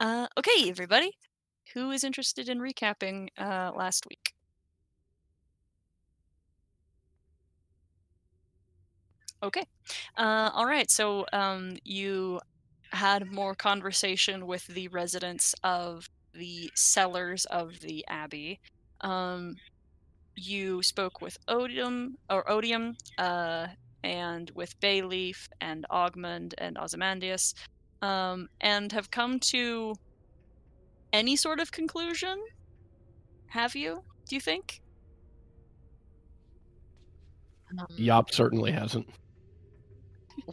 Okay, everybody. Who is interested in recapping last week? Okay. All right. So you had more conversation with the residents of the cellars of the abbey. Um, you spoke with Odium, and with Bayleaf and Ogmund and Ozymandias, and have come to any sort of conclusion. Have you? Do you think? Um, Yop certainly hasn't.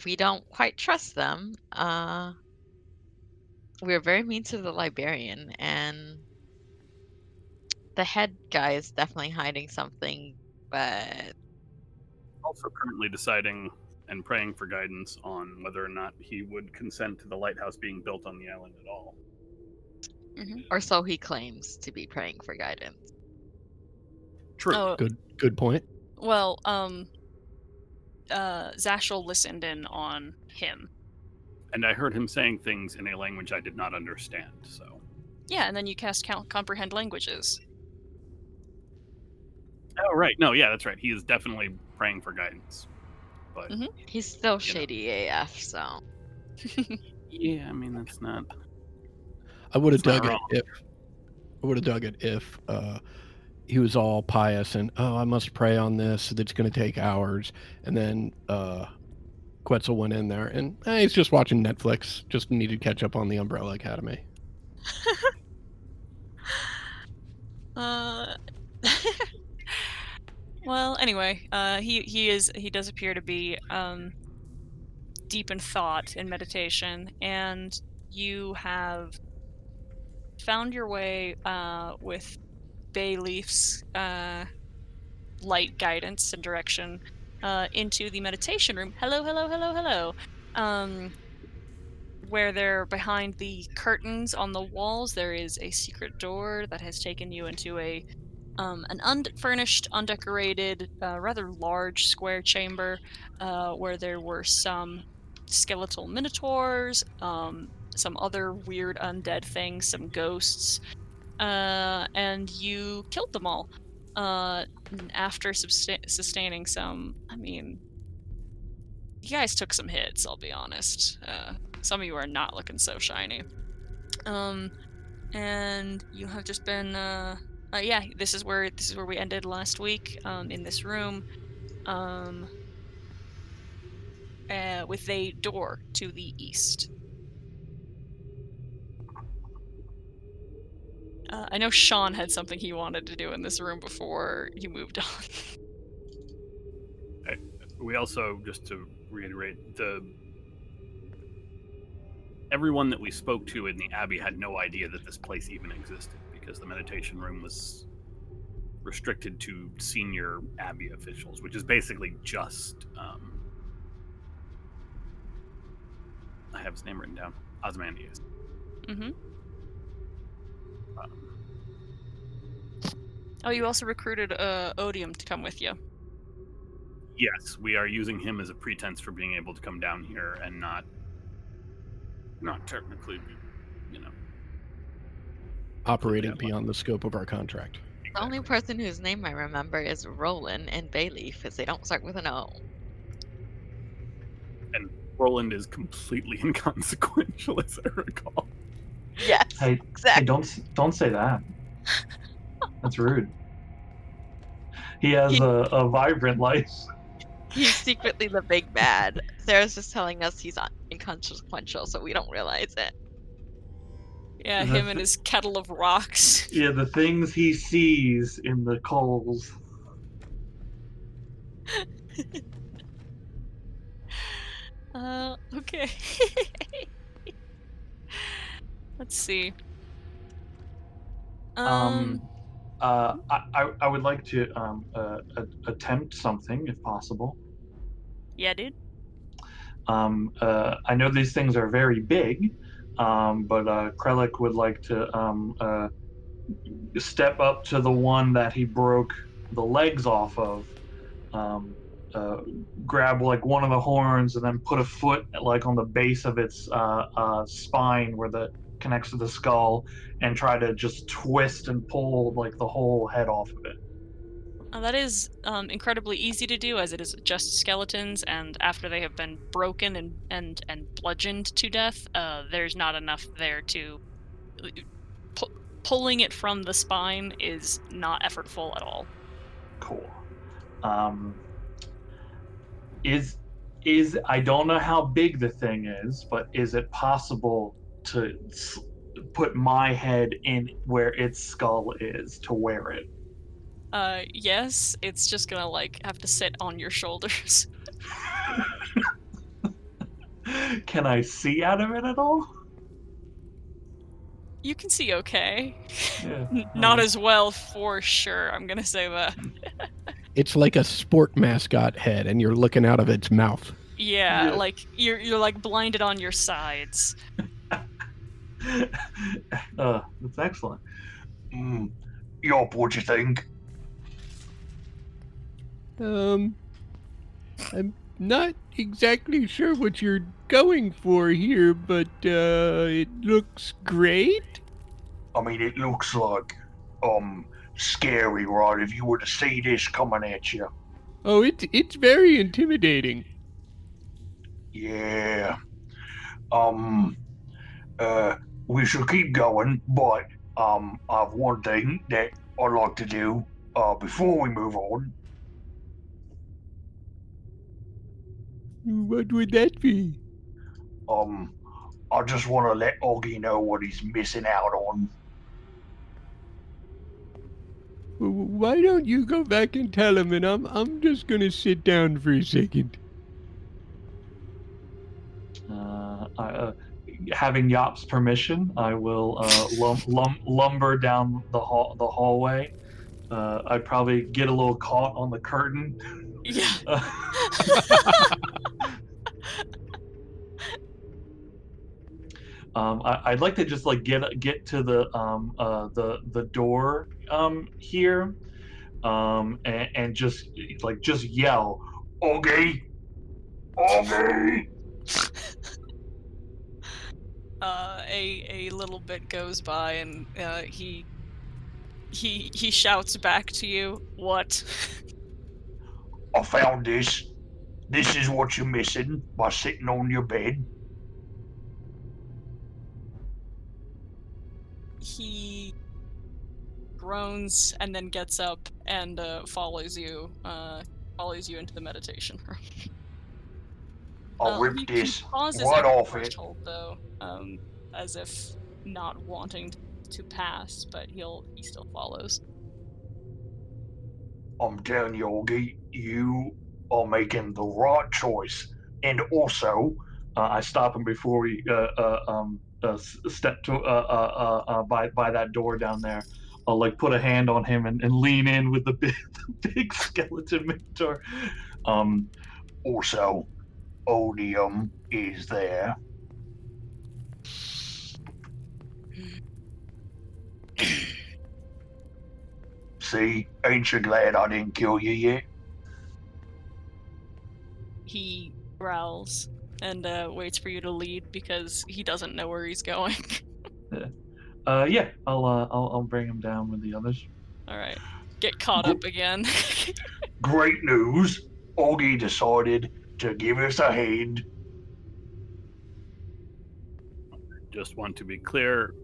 we don't quite trust them. We're very mean to the librarian, and the head guy is definitely hiding something, but Also currently deciding and praying for guidance on whether or not he would consent to the lighthouse being built on the island at all. Hmm. or so he claims to be praying for guidance. True. Oh, Good point. well, Zashel listened in on him. And I heard him saying things in a language I did not understand, so. Yeah, and then you cast comprehend languages. Oh, right. No, yeah, that's right. He is definitely praying for guidance. But, Mhm. He's still You know. shady AF, so yeah, I mean, that's not. I would have It's not dug it wrong. if he was all pious and I must pray on this. That's going to take hours, and then Quetzal went in there and he's just watching Netflix. Just needed to catch up on the Umbrella Academy. uh, well, anyway, he does appear to be deep in thought and meditation, and you have found your way with Bayleaf's light guidance and direction into the meditation room. Hello, hello, hello, hello. Where they're behind the curtains on the walls, there is a secret door that has taken you into an unfurnished, undecorated, rather large square chamber where there were some skeletal minotaurs, some other weird undead things, some ghosts, and you killed them all. After sustaining some, I mean, you guys took some hits, I'll be honest. Some of you are not looking so shiny. Um, and you have just been, yeah, this is where we ended last week. In this room, um, with a door to the east. I know Sean had something he wanted to do in this room before you moved on. We also, just to reiterate, everyone that we spoke to in the Abbey had no idea that this place even existed because the meditation room was restricted to senior Abbey officials, which is basically just. I have his name written down. Ozymandias. Mm-hmm. Um, Oh, you also recruited Odium to come with you. yes, we are using him as a pretense for being able to come down here and not technically, you know, Operating completely beyond the scope of our contract. the only person whose name I remember is Roland and Bayleaf, as they don't start with an O. And Roland is completely inconsequential, as I recall. Yes, Hey, exactly. don't say that. That's rude. He has a vibrant life. He's secretly the big bad. Sarah's just telling us he's inconsequential, so we don't realize it. Yeah, him and his kettle of rocks. Yeah, the things he sees in the coals. Okay. Let's see. I would like to attempt something if possible. Yeah, dude. I know these things are very big, but Krellick would like to step up to the one that he broke the legs off of, um, grab like one of the horns, and then put a foot like on the base of its spine where the connects to the skull, and try to just twist and pull like the whole head off of it. That is incredibly easy to do, as it is just skeletons, and after they have been broken and bludgeoned to death, there's not enough there to. Pu- Pulling it from the spine is not effortful at all. Cool. Is I don't know how big the thing is, but is it possible to put my head in where its skull is to wear it? Yes, it's just gonna like have to sit on your shoulders. Can I see out of it at all? You can see okay. Yeah. Not as well for sure, I'm gonna say that. It's like a sport mascot head, and you're looking out of its mouth. Yeah, Yeah. like you're like blinded on your sides. That's excellent. Yop, what do you think? I'm not exactly sure what you're going for here, but it looks great. I mean, it looks like, scary, right? If you were to see this coming at you. Oh, it's very intimidating. Yeah. We should keep going, but, I have one thing that I'd like to do, before we move on. What would that be? I just want to let Augie know what he's missing out on. Why don't you go back and tell him, and I'm just gonna sit down for a second. Having Yop's permission, I will lumber down the hallway. I'd probably get a little caught on the curtain. Yeah. I'd like to just like get to the door here, and just yell, Augie! Augie! A little bit goes by, and he shouts back to you, "What?" I found this. This is what you're missing by sitting on your bed. He groans and then gets up and follows you into the meditation room. I'll rip He this pauses right at the off it. threshold, though, as if not wanting to pass, but he still follows. I'm telling you, Augie, you are making the right choice. And also, I stop him before we step to by that door down there. I'll like put a hand on him and lean in with the big skeleton mentor. Also, Odium is there. See, ain't you glad I didn't kill you yet? He growls and waits for you to lead because he doesn't know where he's going. Yeah, I'll bring him down with the others. All right, get caught up again. Great news! Augie decided to give us a hand. Just want to be clear.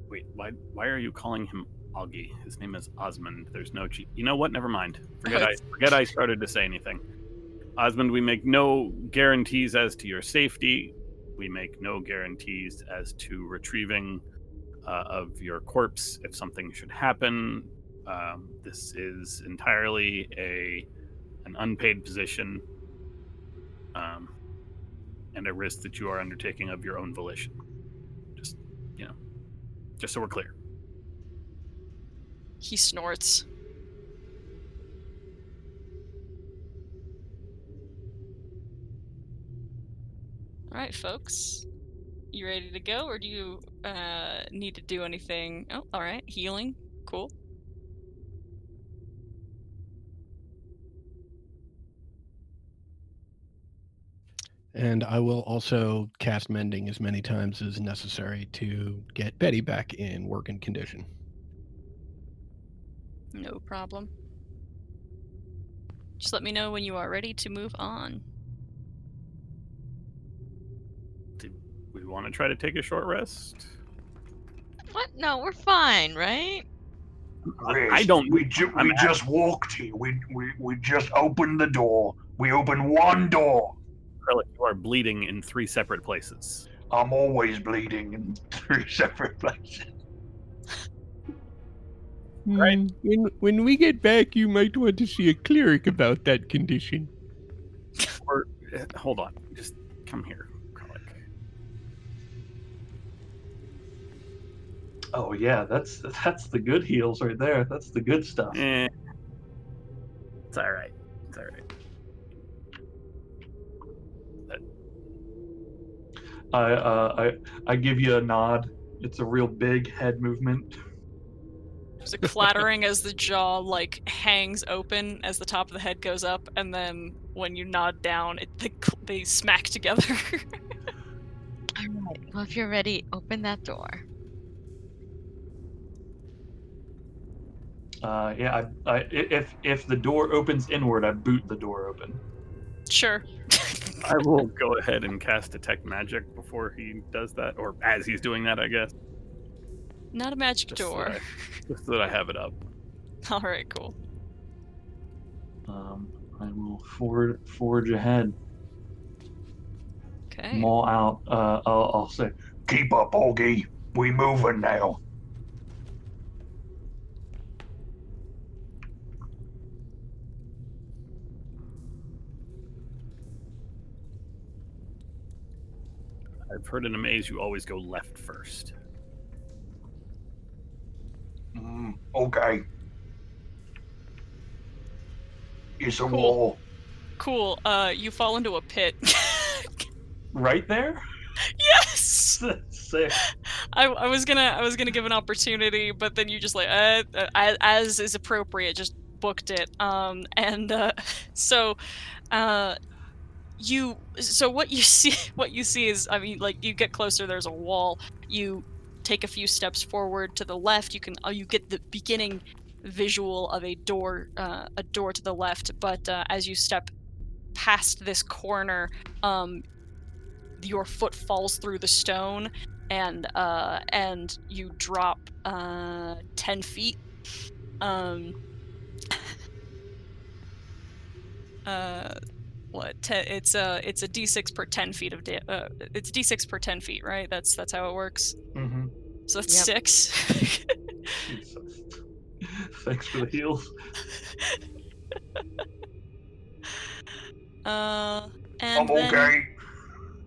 Wait, why are you calling him Augie? His name is Osmond. There's no G. You know what? Never mind. Forget I started to say anything. Osmond, we make no guarantees as to your safety. We make no guarantees as to retrieving of your corpse if something should happen. This is entirely an unpaid position, and a risk that you are undertaking of your own volition. Just so we're clear. He snorts. All right, folks. You ready to go, or do you need to do anything? Oh, all right. Healing. Cool. And I will also cast Mending as many times as necessary to get Betty back in working condition. No problem. Just let me know when you are ready to move on. Do we want to try to take a short rest? What? No, we're fine, right? I don't. We I'm just walked here. We just opened the door. We opened one door. Acrylic, you are bleeding in 3 separate places. I'm always bleeding in 3 separate places. Right. When we get back, you might want to see a cleric about that condition. Or hold on, just come here, Acrylic. Oh yeah, that's the good heals right there. That's the good stuff. It's all right. It's all right. I give you a nod. It's a real big head movement. There's a clattering as the jaw like hangs open as the top of the head goes up, and then when you nod down, they smack together. All right. Well, if you're ready, open that door. Yeah, if the door opens inward, I boot the door open. Sure. I will go ahead and cast Detect Magic before he does that, or as he's doing that, I guess. Not a magic Just so door. that just so that I have it up. All right, cool. I will forge ahead. Okay. Maul out. I'll say, Keep up, Augie. We moving now. I've heard in a maze you always go left first. Okay. It's a Cool. wall. Cool. You fall into a pit. right there. Yes. Sick. I was gonna give an opportunity, but then you just like as is appropriate, just booked it. So what you see is, I mean, like, you get closer, there's a wall. You take a few steps forward to the left. You get the beginning visual of a door to the left, but as you step past this corner, your foot falls through the stone, and you drop 10 feet. It's a d6 per 10 feet of it's d6 per 10 feet, right? That's how it works. Mm-hmm. So that's Yep. 6. Jesus. Thanks for the heals. And I'm then okay.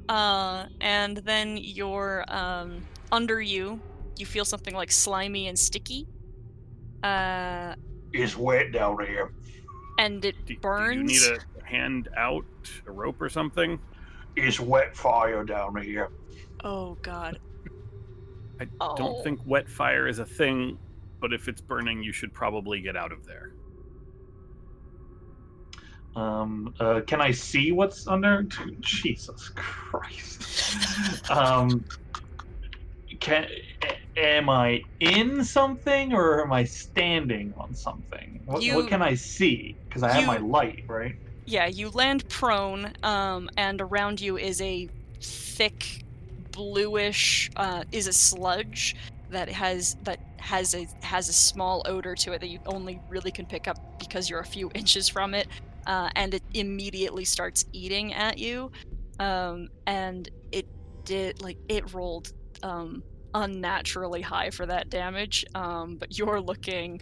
and then you're under you feel something like slimy and sticky. It's wet down here. And it Do you burns. need a hand out, a rope or something? It's wet fire down here. Oh god. I Oh. don't think wet fire is a thing, but if it's burning, you should probably get out of there. Can I see what's under? Jesus Christ. Am I in something or am I standing on something? What can I see? Because I have my light, right? Yeah, you land prone, and around you is a thick, bluish, is a sludge that has a small odor to it that you only really can pick up because you're a few inches from it, and it immediately starts eating at you, and it rolled unnaturally high for that damage, but you're looking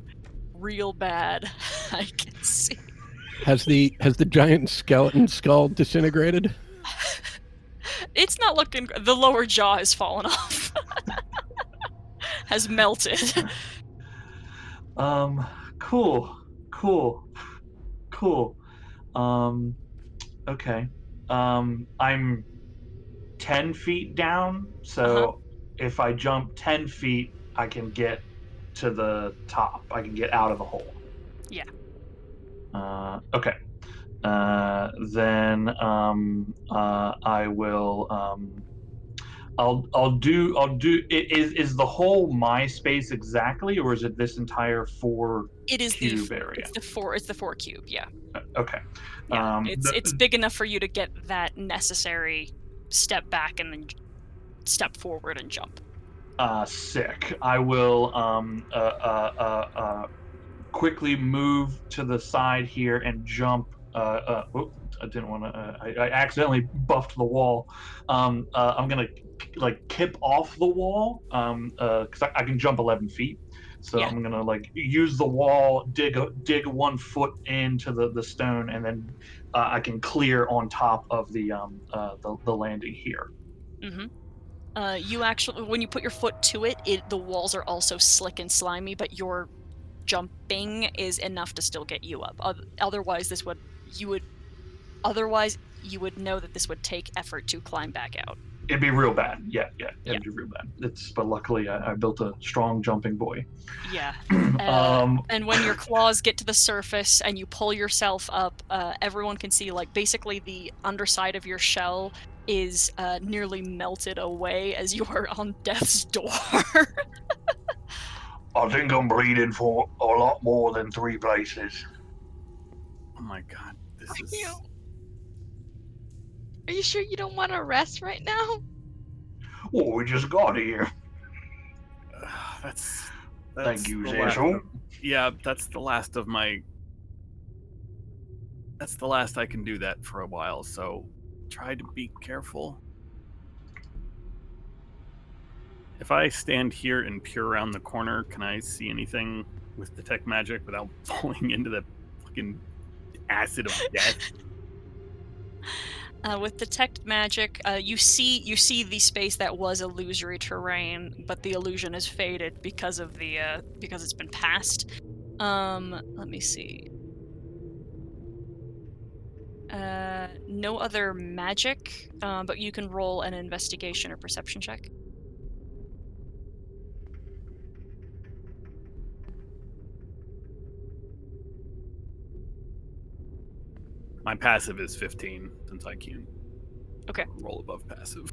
real bad. I can see. Has the giant skeleton skull disintegrated? It's not looking. The lower jaw has fallen off. Has melted. Cool. Okay. I'm 10 feet down, so if I jump 10 feet, I can get to the top. I can get out of the hole. Yeah. Okay. then I will. I'll do. Is the whole my space exactly, or is it this entire 4 It is cube area? It's the 4 cube. Yeah. Okay. Yeah. It's The- big enough for you to get that necessary step back and then step forward and jump. Sick. I will quickly move to the side here and jump. I didn't want to. I accidentally buffed the wall. I'm gonna like kip off the wall because I can jump 11 feet. So Yeah. I'm gonna like use the wall, dig 1 foot into the stone, and then I can clear on top of the landing here. Mm-hmm. You actually, when you put your foot to it, the walls are also slick and slimy, but your jumping is enough to still get you up. Otherwise, you would know that this would take effort to climb back out. It'd be real bad. Yeah. It'd be real bad. But luckily I built a strong jumping boy. Yeah. And when your claws get to the surface and you pull yourself up, everyone can see like basically the underside of your shell is nearly melted away as you are on death's door. I think I'm bleeding for a lot more than 3 places. Oh my god, this is. Are you sure you don't want to rest right now? Well, we just got here. That's Thank you, the last Cecil. of- Yeah, that's the last of my. That's the last I can do that for a while. So, try to be careful. If I stand here and peer around the corner, can I see anything with detect magic without falling into the fucking acid of death? With detect magic, you see the space that was illusory terrain, but the illusion is faded because of the because it's been passed. Let me see. No other magic, but you can roll an investigation or perception check. My passive is 15, since I can't Okay. roll above passive.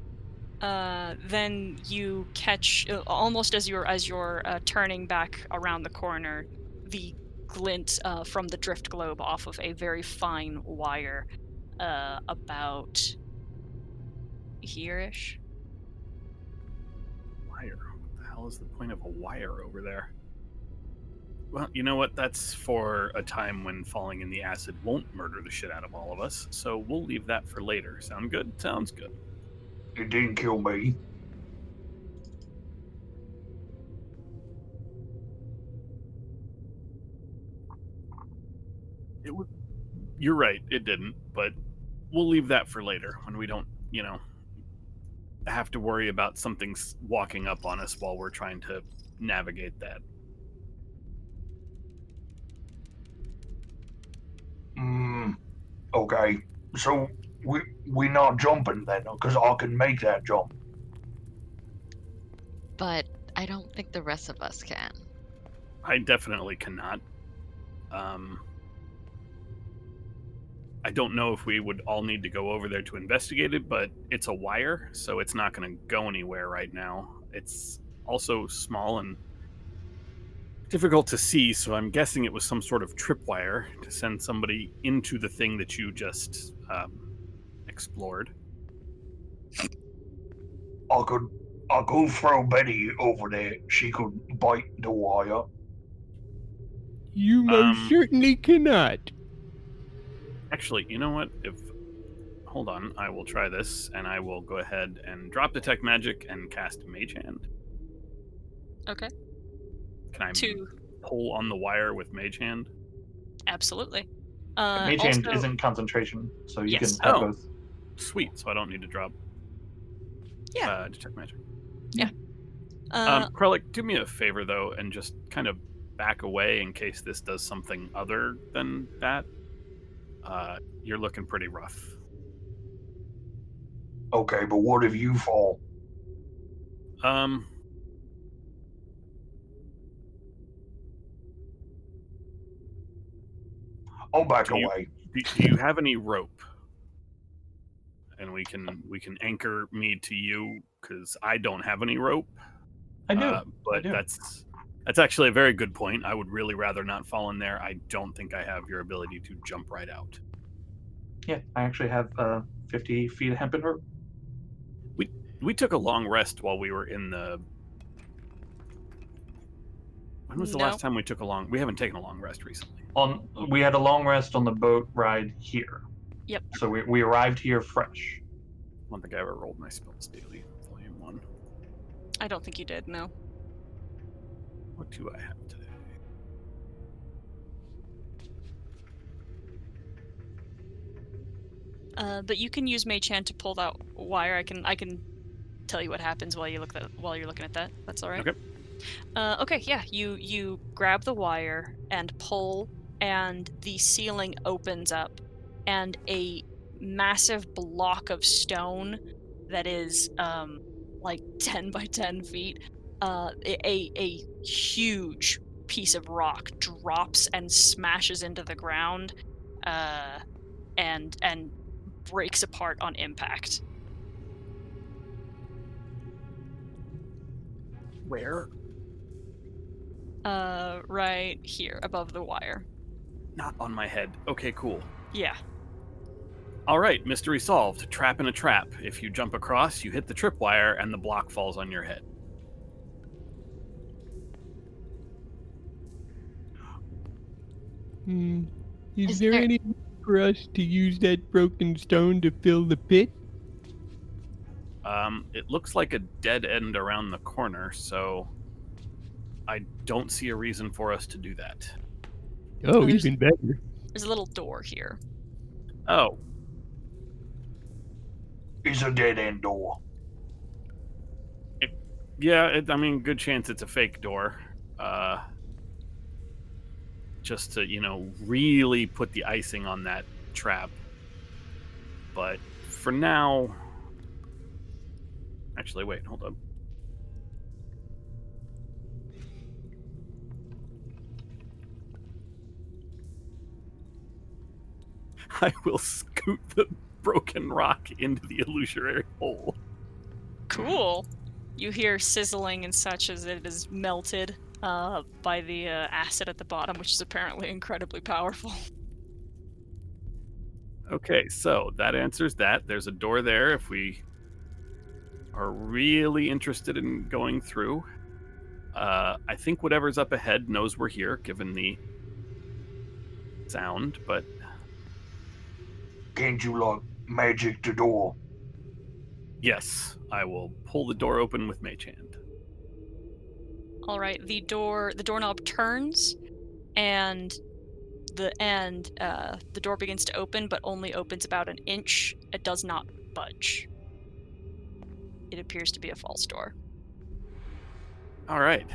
Then you catch almost as you're turning back around the corner, the glint from the drift globe off of a very fine wire, about here-ish. Wire? What the hell is the point of a wire over there? Well, you know what? That's for a time when falling in the acid won't murder the shit out of all of us, so we'll leave that for later. Sound good? Sounds good. It didn't kill me. You're right, it didn't, but we'll leave that for later when we don't, have to worry about something walking up on us while we're trying to navigate that. Okay. So we not jumping then, because I can make that jump. But I don't think the rest of us can. I definitely cannot. I don't know if we would all need to go over there to investigate it, but it's a wire, so it's not going to go anywhere right now. It's also small and difficult to see, so I'm guessing it was some sort of tripwire to send somebody into the thing that you just explored. I could throw Betty over there. She could bite the wire. You most certainly cannot. Actually, you know what? Hold on, I will try this, and I will go ahead and drop Detect Magic and cast Mage Hand. Okay. Can I Two. pull on the wire with Mage Hand? Absolutely. Mage Hand also- isn't concentration, so you Yes. can have Oh. both. Sweet, so I don't need to drop Detect Magic. Krellick, do me a favor, though, and just kind of back away in case this does something other than that. You're looking pretty rough. Okay, but what if you fall? I'll back Do you- away. Do you have any rope? And we can anchor me to you because I don't have any rope. I do. But I do. that's actually a very good point. I would really rather not fall in there. I don't think I have your ability to jump right out. Yeah, I actually have 50 feet of hempen rope. We took a long rest while we were in the. When was the No. last time we took a long? We haven't taken a long rest recently. We had a long rest on the boat ride here. Yep. So we arrived here fresh. I don't think I ever rolled my spells daily. Volume 1. I don't think you did, no. What do I have today? But you can use Mage Hand to pull that wire. I can tell you what happens while you're looking at that. That's all right. Okay. Okay. Yeah. You grab the wire and pull, and the ceiling opens up, and a massive block of stone that is like 10 by 10 feet. A huge piece of rock drops and smashes into the ground, and breaks apart on impact. Where? Right here, above the wire. Not on my head. Okay, cool. Yeah. All right, mystery solved. Trap in a trap. If you jump across, you hit the tripwire, and the block falls on your head. Is Is there there- any way for us to use that broken stone to fill the pit? It looks like a dead end around the corner, so I don't see a reason for us to do that. Oh, there's- even better. There's a little door here. Oh, It's a dead end door. yeah, I mean, good chance it's a fake door. Just to, really put the icing on that trap. But for now... Actually, wait, hold up. I will scoot the broken rock into the illusionary hole. Cool. You hear sizzling and such as it is melted by the acid at the bottom, which is apparently incredibly powerful. Okay, so that answers that. There's a door there if we are really interested in going through. I think whatever's up ahead knows we're here, given the sound, but Can't you, like, magic the door? yes, I will pull the door open with Mage Hand. All right, the doorknob turns, and the door begins to open, but only opens about an inch. It does not budge. It appears to be a false door. All right.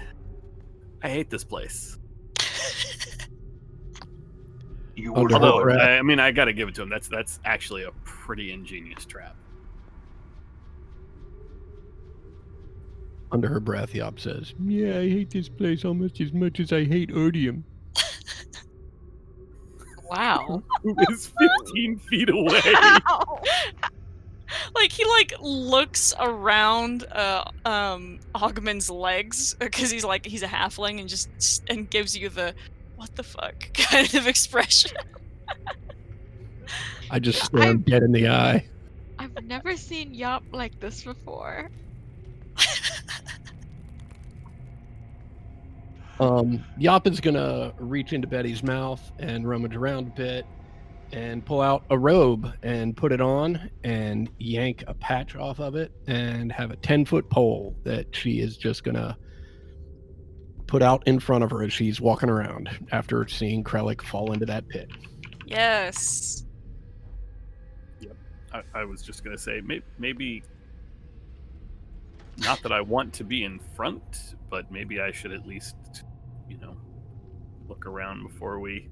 I hate this place. You Under would her Although, breath. I mean, I got to give it to him. That's actually a pretty ingenious trap. Under her breath, Yop says, "Yeah, I hate this place almost as much as I hate Odium." Wow. Who is 15 feet away? Like he looks around Ogman's legs because he's a halfling and gives you the what the fuck kind of expression. I just stare him dead in the eye. I've never seen Yop like this before. Yop is gonna reach into Betty's mouth and rummage around a bit and pull out a robe and put it on and yank a patch off of it and have a 10-foot pole that she is just gonna put out in front of her as she's walking around after seeing Krellick fall into that pit. Yes. I was just going to say, maybe not that I want to be in front, but maybe I should at least, look around before we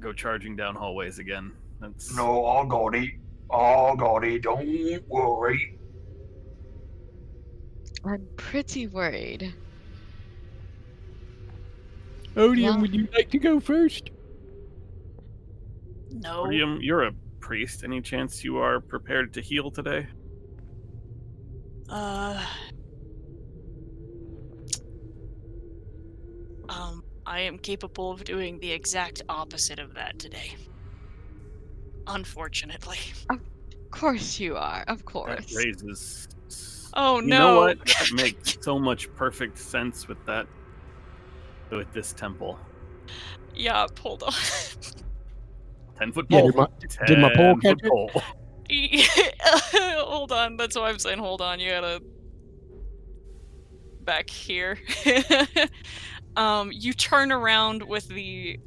go charging down hallways again. That's No, I got it. I got it. Don't worry. I'm pretty worried. Odium, Yeah. would you like to go first? No. Odium, you're a priest. Any chance you are prepared to heal today? I am capable of doing the exact opposite of that today. Unfortunately. Of course you are. Of That course. raises. Oh You know no. what? That makes so much perfect sense with this temple. Yeah, hold on. 10-foot Yeah, pole. did my pole 10-foot catch it? pole. Hold on, that's why I'm saying hold on. You gotta back here. You turn around with the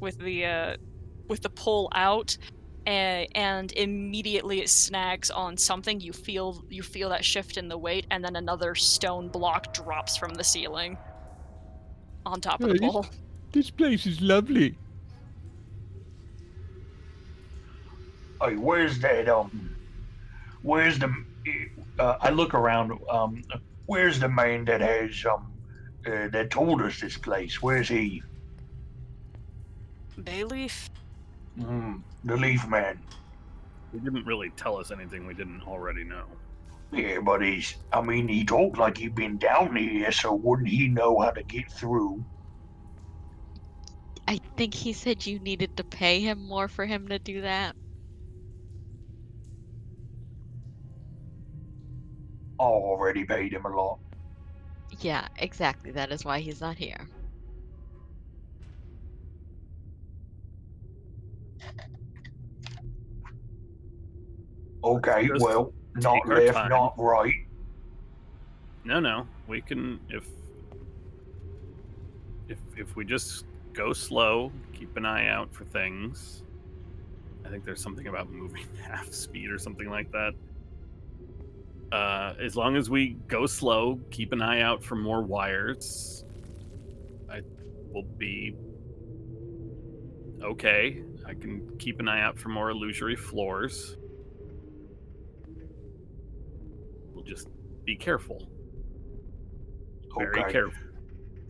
pole out, and immediately it snags on something. You feel that shift in the weight, and then another stone block drops from the ceiling on top of the pole. This place is lovely. Hey, where's that? Where's the? I look around. Where's the man that has that told us this place? Where's he? Bayleaf? The Leaf Man. He didn't really tell us anything we didn't already know. Yeah, but he talked like he'd been down here, so wouldn't he know how to get through? I think he said you needed to pay him more for him to do that. I already paid him a lot. Yeah, exactly. That is why he's not here. Okay, Just well, not take our left, time. not right. No. We can if we just go slow, keep an eye out for things. I think there's something about moving half speed or something like that. As long as we go slow, keep an eye out for more wires, I will be okay. I can keep an eye out for more illusory floors. We'll just be careful. Very Okay. careful.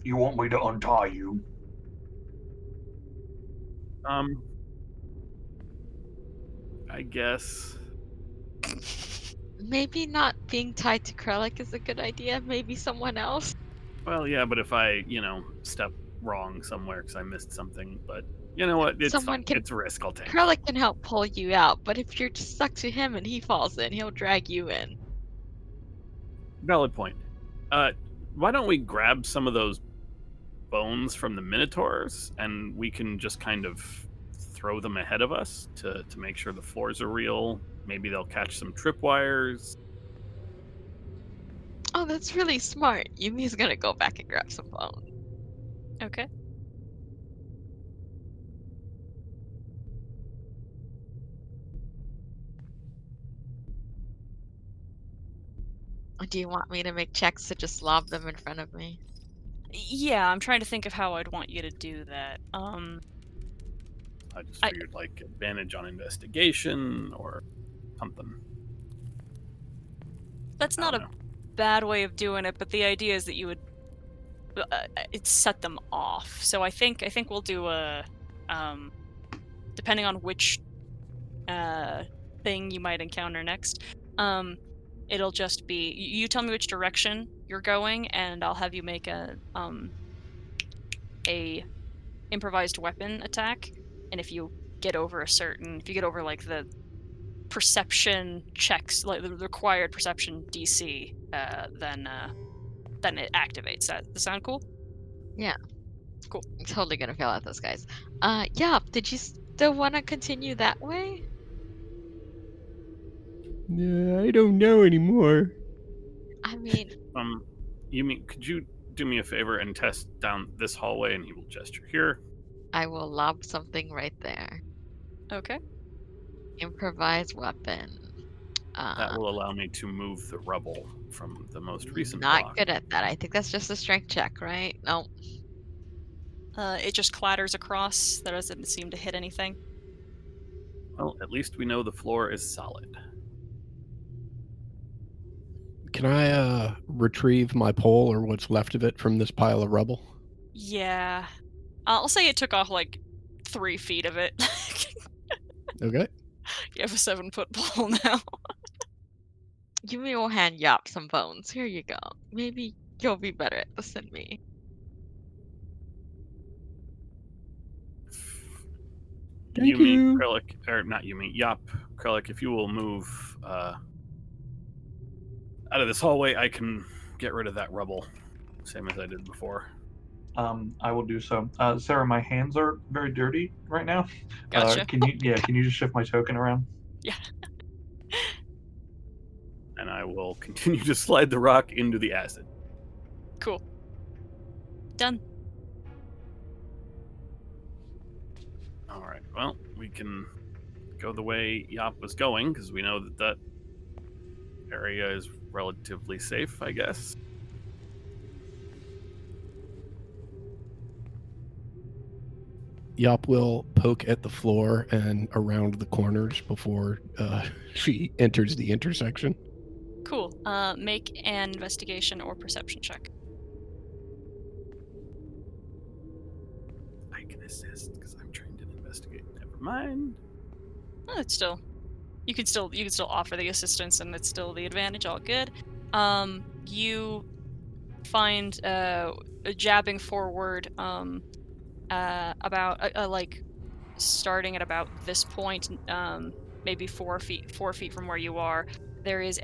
You want me to untie you? I guess. Maybe not being tied to Krellick is a good idea. Maybe someone else. Well, yeah, but if I, step wrong somewhere because I missed something, but you know what? It's Someone fine. can- It's a risk I'll take. Krellick can help pull you out, but if you're just stuck to him and he falls in, he'll drag you in. Valid point. Why don't we grab some of those bones from the Minotaurs and we can just kind of throw them ahead of us to make sure the floors are real. Maybe they'll catch some tripwires. Oh, that's really smart. Yumi's gonna go back and grab some bone. Okay. Do you want me to make checks to just lob them in front of me? Yeah, I'm trying to think of how I'd want you to do that. I just figured like advantage on investigation or something. That's not a bad way of doing it, but the idea is that you would it set them off. So I think we'll do a depending on which thing you might encounter next. It'll just be you tell me which direction you're going, and I'll have you make a improvised weapon attack. And if you get over like the perception checks, like the required perception DC, then it activates. Does that sound cool? Yeah. Cool. I'm totally gonna fail at those guys. Yeah, did you still want to continue that way? I don't know anymore. I mean, Could you do me a favor and test down this hallway? And he will gesture here. I will lob something right there. Okay. Improvised weapon. That will allow me to move the rubble from the most recent Not block. good at that. I think that's just a strength check, right? No. It just clatters across. That doesn't seem to hit anything. Well, at least we know the floor is solid. Can I retrieve my pole or what's left of it from this pile of rubble? Yeah. I'll say it took off like 3 feet of it. Okay. You have a 7-foot pole now. Give me your hand Yop some bones. Here you go. Maybe you'll be better at this than me. Thank you. Krellick, or not Yumi, Yop, Krellick, if you will move out of this hallway, I can get rid of that rubble, same as I did before. I will do so. Sarah, my hands are very dirty right now. Gotcha. Can you just shift my token around? Yeah. And I will continue to slide the rock into the acid. Cool. Done. All right. Well, we can go the way Yop was going because we know that that area is relatively safe, I guess. Yop will poke at the floor and around the corners before she enters the intersection. Cool. Make an investigation or perception check. I can assist because I'm trained in investigating. Never mind. Oh, it's still. You can still offer the assistance, and it's still the advantage. All good. You find jabbing forward. About like starting at about this point, maybe 4 feet from where you are, there is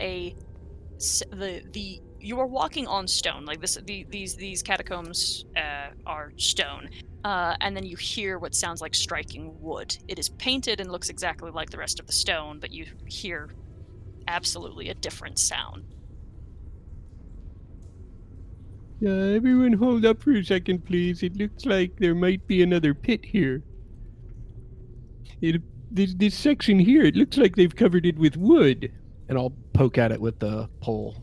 you are walking on stone. Like these catacombs are stone, and then you hear what sounds like striking wood. It is painted and looks exactly like the rest of the stone, but you hear absolutely a different sound. Everyone hold up for a second, please. It looks like there might be another pit here. This section here, it looks like they've covered it with wood. And I'll poke at it with the pole.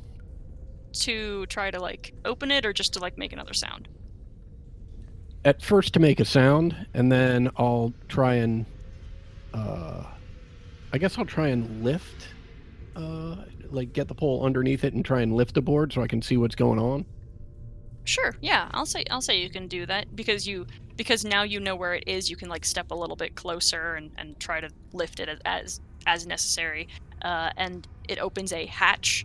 To try to like open it, or just to like make another sound? At first to make a sound, and then I'll try and I guess I'll try and lift like get the pole underneath it and try and lift the board so I can see what's going on. Sure, yeah, I'll say you can do that because now you know where it is. You can like step a little bit closer and try to lift it as necessary. And it opens a hatch.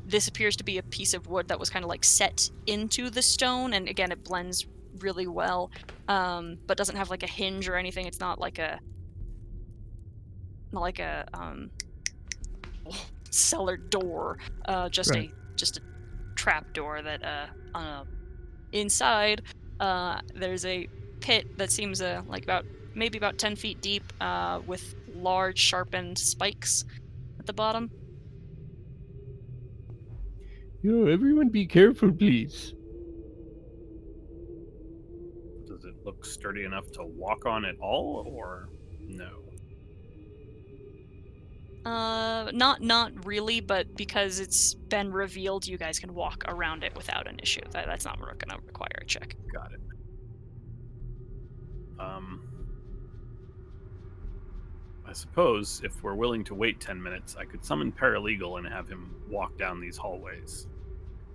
This appears to be a piece of wood that was kind of like set into the stone, and again, it blends really well, but doesn't have like a hinge or anything. It's not like a cellar door. Just Right. a trap door that inside there's a pit that seems like maybe about 10 feet deep, with large sharpened spikes at the bottom. Yo, everyone be careful, please. Does it look sturdy enough to walk on at all, or no? Not really, but because it's been revealed, you guys can walk around it without an issue. That's not going to require a check. Got it. I suppose if we're willing to wait 10 minutes, I could summon Paralegal and have him walk down these hallways.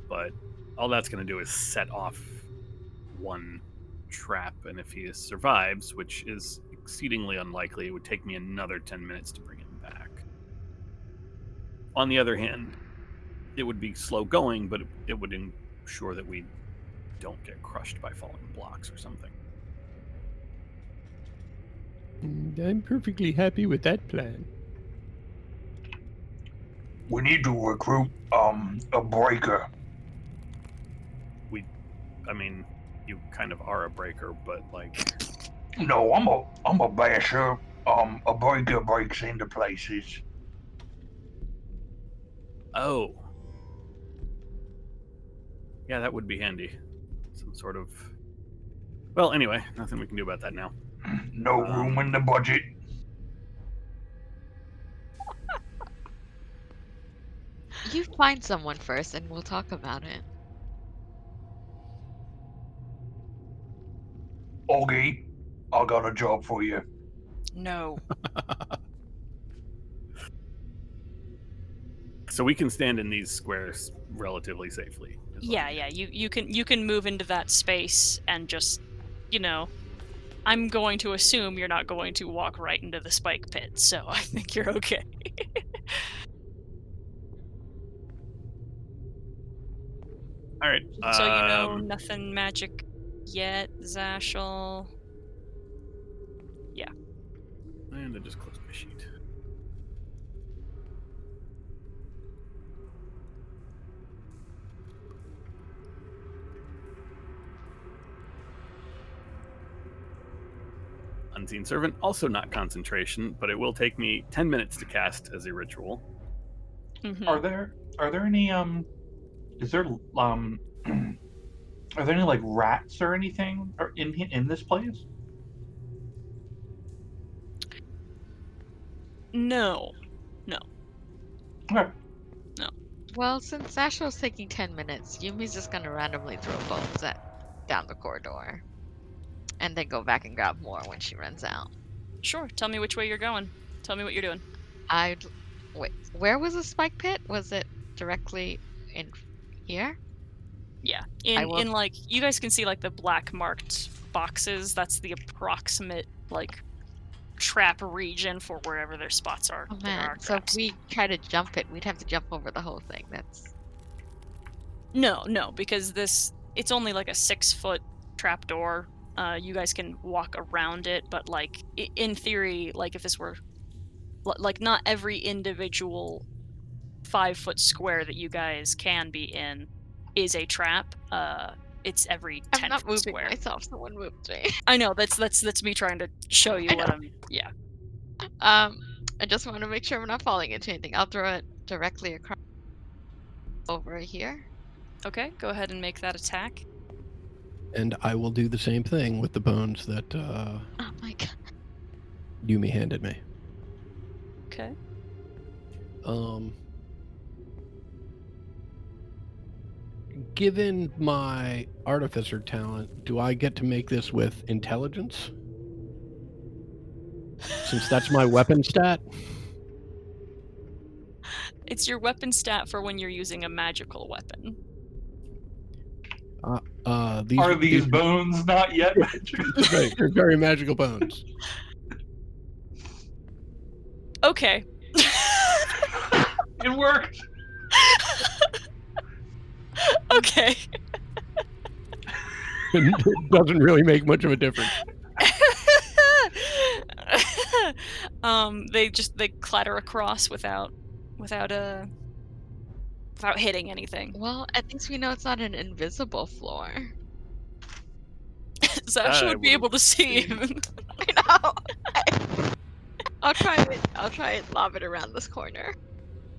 But all that's going to do is set off one trap, and if he survives, which is exceedingly unlikely, it would take me another 10 minutes to bring him back. On the other hand, it would be slow going, but it would ensure that we don't get crushed by falling blocks or something. I'm perfectly happy with that plan. We need to recruit a breaker. I mean, you kind of are a breaker, but like... No, I'm a basher. A breaker breaks into places. Oh. Yeah, that would be handy. Some sort of... Well, anyway, nothing we can do about that now. No room in the budget. You find someone first and we'll talk about it. Okay, I got a job for you. No. So we can stand in these squares relatively safely. Yeah. You can move into that space and just, I'm going to assume you're not going to walk right into the spike pit, so I think you're okay. All right. So you know nothing magic yet, Zashel. And I just closed my sheet. Unseen Servant, also not concentration, but it will take me 10 minutes to cast as a ritual. Mhm. Are there any is there are there any like rats or anything in this place? No. Okay. Well, since Zashel's taking 10 minutes, Yumi's just gonna randomly throw bones down the corridor. And then go back and grab more when she runs out. Sure, tell me which way you're going. Tell me what you're doing. Wait, where was the spike pit? Was it directly in here? Yeah. I will- In like, you guys can see like the black marked boxes. That's the approximate like trap region for wherever their spots are. Oh There man, are so if traps. we try to jump it, we'd have to jump over the whole thing. That's... No, because it's only like a 6-foot trapdoor. You guys can walk around it, but like in theory, like if this were like not every individual 5-foot square that you guys can be in is a trap. It's every 10 I'm not foot moving square. myself, someone moved me. I know that's me trying to show you I what know. I'm. Yeah. I just want to make sure I'm not falling into anything. I'll throw it directly across over here. Okay, go ahead and make that attack. And I will do the same thing with the bones that Oh my god. Yumi handed me. Okay. Given my artificer talent, do I get to make this with intelligence? Since that's my weapon stat? It's your weapon stat for when you're using a magical weapon. Are these bones not yet magical? Right, they're very magical bones. Okay. It worked. Okay. It doesn't really make much of a difference. They clatter across without hitting anything. Well, at least we know it's not an invisible floor. Zash I would be able to see him. I know. I'll try and lob it around this corner.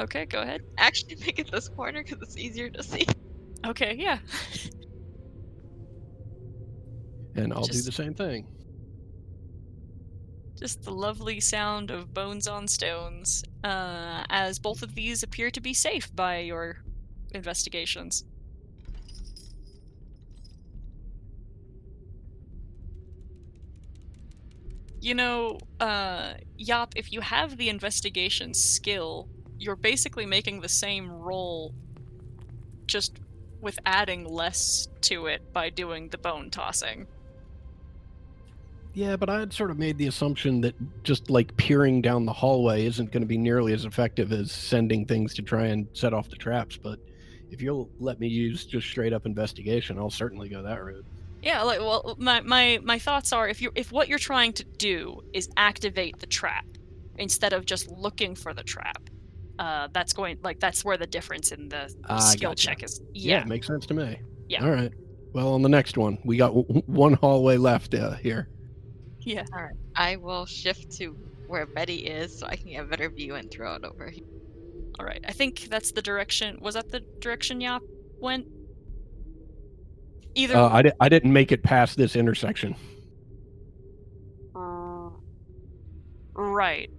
Okay, go ahead. Actually, make it this corner because it's easier to see. Okay, yeah. And I'll do Just- the same thing. Just the lovely sound of bones on stones, as both of these appear to be safe by your investigations. You know, Yop, if you have the investigation skill, you're basically making the same roll, just with adding less to it by doing the bone tossing. Yeah, but I had sort of made the assumption that just like peering down the hallway isn't going to be nearly as effective as sending things to try and set off the traps. But if you'll let me use just straight up investigation, I'll certainly go that route. Yeah, like, well, my thoughts are if what you're trying to do is activate the trap instead of just looking for the trap, that's where the difference in the skill gotcha. check is. Yeah, Yeah. it makes sense to me. Yeah. All right. Well, on the next one, we got one hallway left here. Yeah. All right. I will shift to where Betty is so I can get a better view and throw it over here. All right. I think that's the direction. Was that the direction Yop went? Either. I didn't make it past this intersection. Right.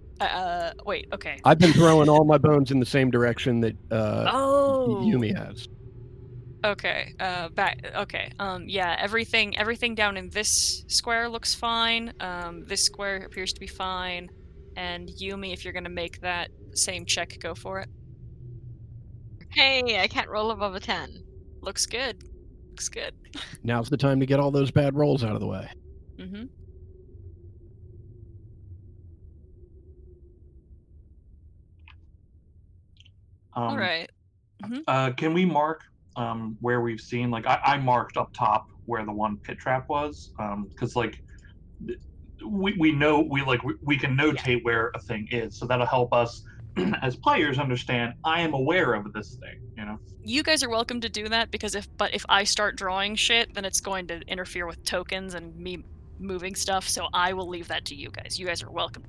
Wait. Okay. I've been throwing all my bones in the same direction that Oh. Yumi has. Okay. Back. Okay. Yeah. Everything down in this square looks fine. This square appears to be fine. And Yumi, if you're gonna make that same check, go for it. Hey, I can't roll above a 10. Looks good. Looks good. Now's the time to get all those bad rolls out of the way. Mm-hmm. All right. Can we mark where we've seen? Like I marked up top where the one pit trap was, because like we know we can notate where a thing is, so that'll help us as players understand. I am aware of this thing, you know. You guys are welcome to do that because if I start drawing shit, then it's going to interfere with tokens and me moving stuff. So I will leave that to you guys. You guys are welcome.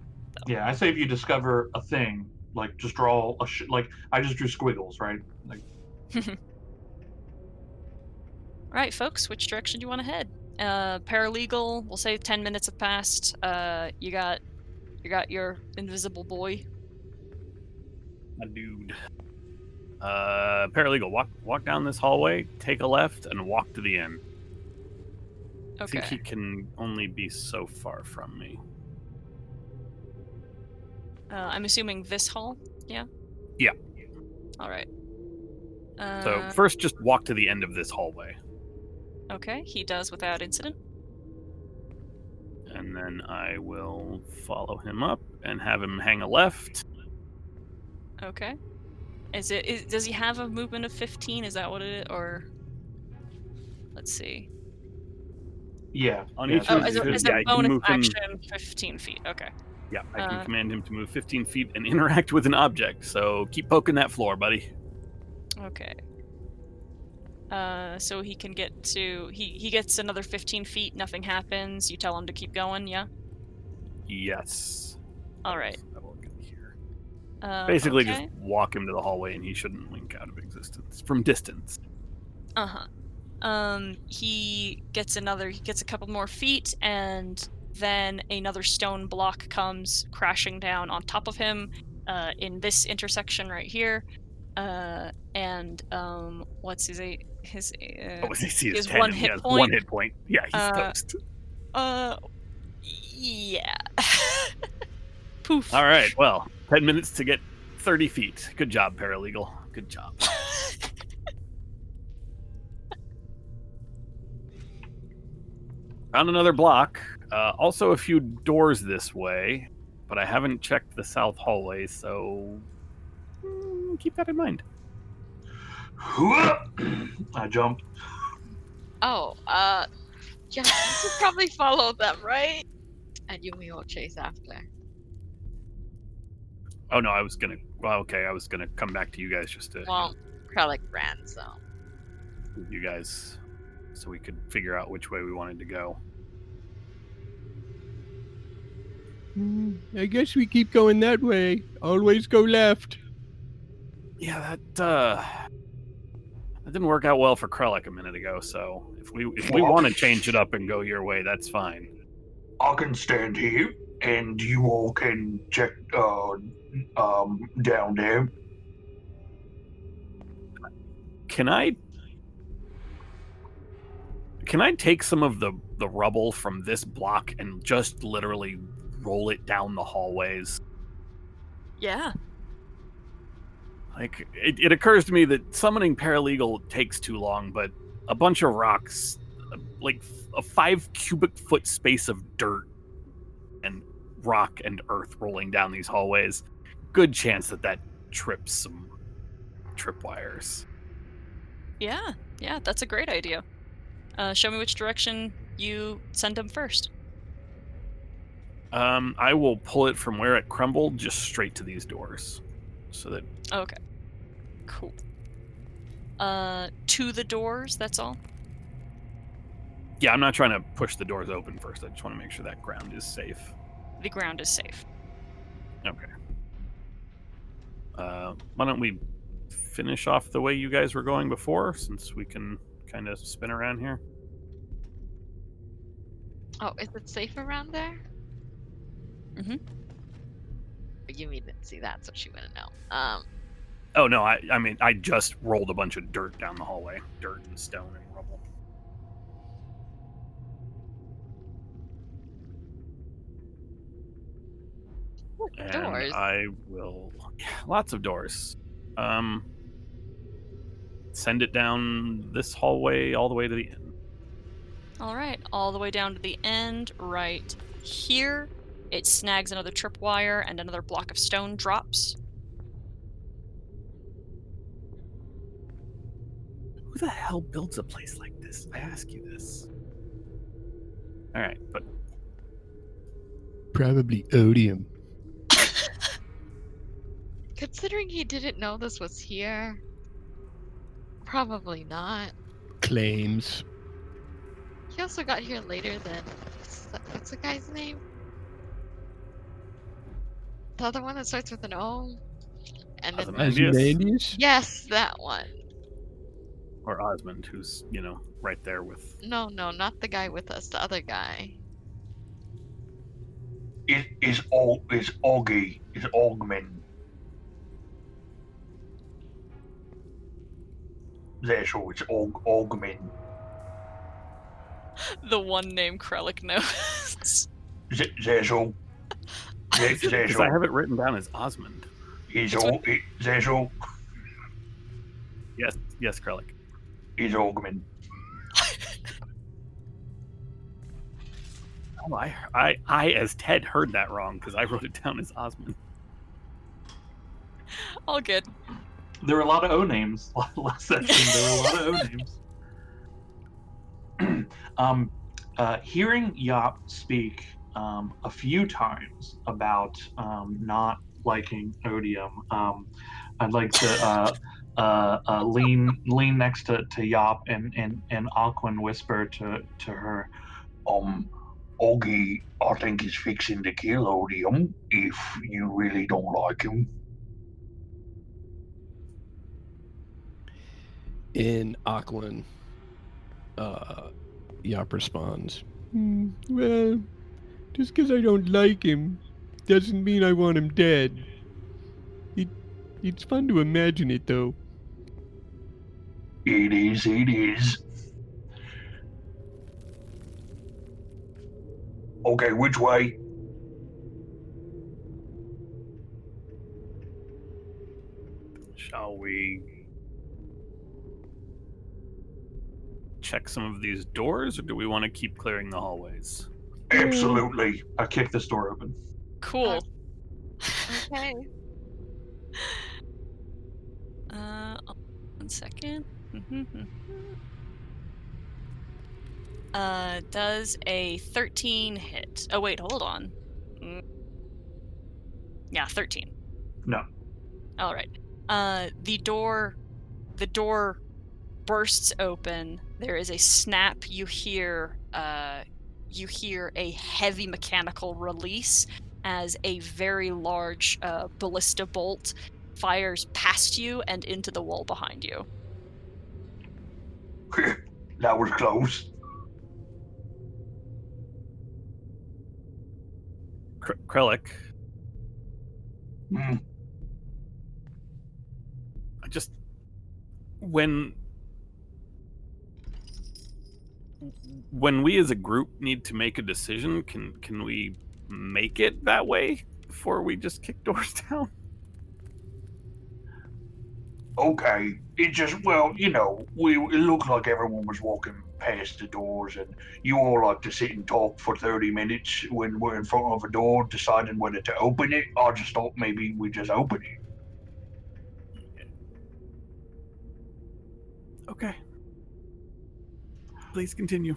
Yeah, I say if you discover a thing, like just draw like I just drew squiggles, right? Like All right, folks, which direction do you want to head? Paralegal, we'll say 10 minutes have passed. You got your invisible boy. My dude. Paralegal, walk down this hallway, take a left, and walk to the end. I think he Okay. can only be so far from me. I'm assuming this hall. Yeah. Yeah. All right. So first, just walk to the end of this hallway, Okay, he does without incident. and then I will follow him up and have him hang a left. Okay. Does he have a movement of 15? Is that what it is? Or let's see. yeah, On yeah, each Oh, of as his- a, as yeah, a you can bonus move him. action, 15 feet. Okay. Yeah, I can Uh, command him to move 15 feet and interact with an object. So keep poking that floor, buddy. Okay. So he can get to he gets another 15 feet. Nothing happens. You tell him to keep going. Yeah. Yes. All right. I will get here. okay. Basically, just walk him to the hallway, and he shouldn't wink out of existence from distance. He gets a couple more feet, and then another stone block comes crashing down on top of him, in this intersection right here. What's his Oh, his AC he is has 10. one and he hit has point. 1 hit point. Yeah, he's toast. Yeah. Poof. All right, well, 10 minutes to get 30 feet. Good job, Paralegal. Good job. Found another block. Also a few doors this way, but I haven't checked the south hallway, so keep that in mind. I jumped. Oh, yeah, you should probably follow them, right? And Yumi will chase after. Oh no, I was gonna come back to you guys just to Well, Krellick ran, so. with you guys so we could figure out which way we wanted to go. I guess we keep going that way. Always go left. Yeah, that didn't work out well for Krellick a minute ago, so if we want to change it up and go your way, that's fine. I can stand here, and you all can check down there. Can I take some of the rubble from this block and just literally roll it down the hallways? Yeah. Like, it occurs to me that summoning Paralegal takes too long, but a bunch of rocks, like a 5 cubic foot space of dirt and rock and earth rolling down these hallways, good chance that trips some tripwires. Yeah. Yeah. That's a great idea. Show me which direction you send him first. I will pull it from where it crumbled just straight to these doors, so that Okay. Cool. To the doors, that's all? yeah, I'm not trying to push the doors open first. I just want to make sure that ground is safe. The ground is safe. Okay. Why don't we finish off the way you guys were going before, since we can kind of spin around here? Oh, is it safe around there? Mhm. Yumi didn't see that, so she wouldn't know. Oh no, I mean I just rolled a bunch of dirt down the hallway, dirt and stone and rubble. And doors. I will lots of doors. Send it down this hallway all the way to the end. All right, all the way down to the end, right here. It snags another tripwire and another block of stone drops. Who the hell builds a place like this? I ask you this. All right, but Probably odium. Considering he didn't know this was here, probably not. Claims. He also got here later than what's the guy's name? The other one that starts with an O, and then Ozymandias? Ozymandias? yes, that one. Or Osmond, who's right there with. No, not the guy with us. The other guy. Is Augie, is Augman. Zeshul, it's Augman. The one name Krellick knows. Zeshul. Because I Zeshul. have it written down as Osmond. Zeshul. Yes, Krellick. Is Augman. Oh, I as Ted heard that wrong because I wrote it down as Osmond. All good. There were a lot of O names last session. There were a lot of O names. Hearing Yop speak a few times about not liking odium, I'd like to lean next to Yop and Aquan whisper to her. Augie, I think he's fixing to kill Odium if you really don't like him. In Aquan, Yop responds, well, just because I don't like him doesn't mean I want him dead. It's fun to imagine it, though. It is. Okay, which way? Shall we check some of these doors, or do we want to keep clearing the hallways? Absolutely. I kicked this door open. Cool. Okay. 1 second. Does a 13 hit? Oh wait, hold on. Yeah, 13. No. All right. The door bursts open. There is a snap. You hear a heavy mechanical release as a very large ballista bolt fires past you and into the wall behind you. That was close. Krellick, Hmm. I just when we as a group need to make a decision, can we make it that way before we just kick doors down? Okay. It just, well, it looked like everyone was walking past the doors, and you all like to sit and talk for 30 minutes when we're in front of a door deciding whether to open it. I just thought maybe we just open it. Okay. Please continue.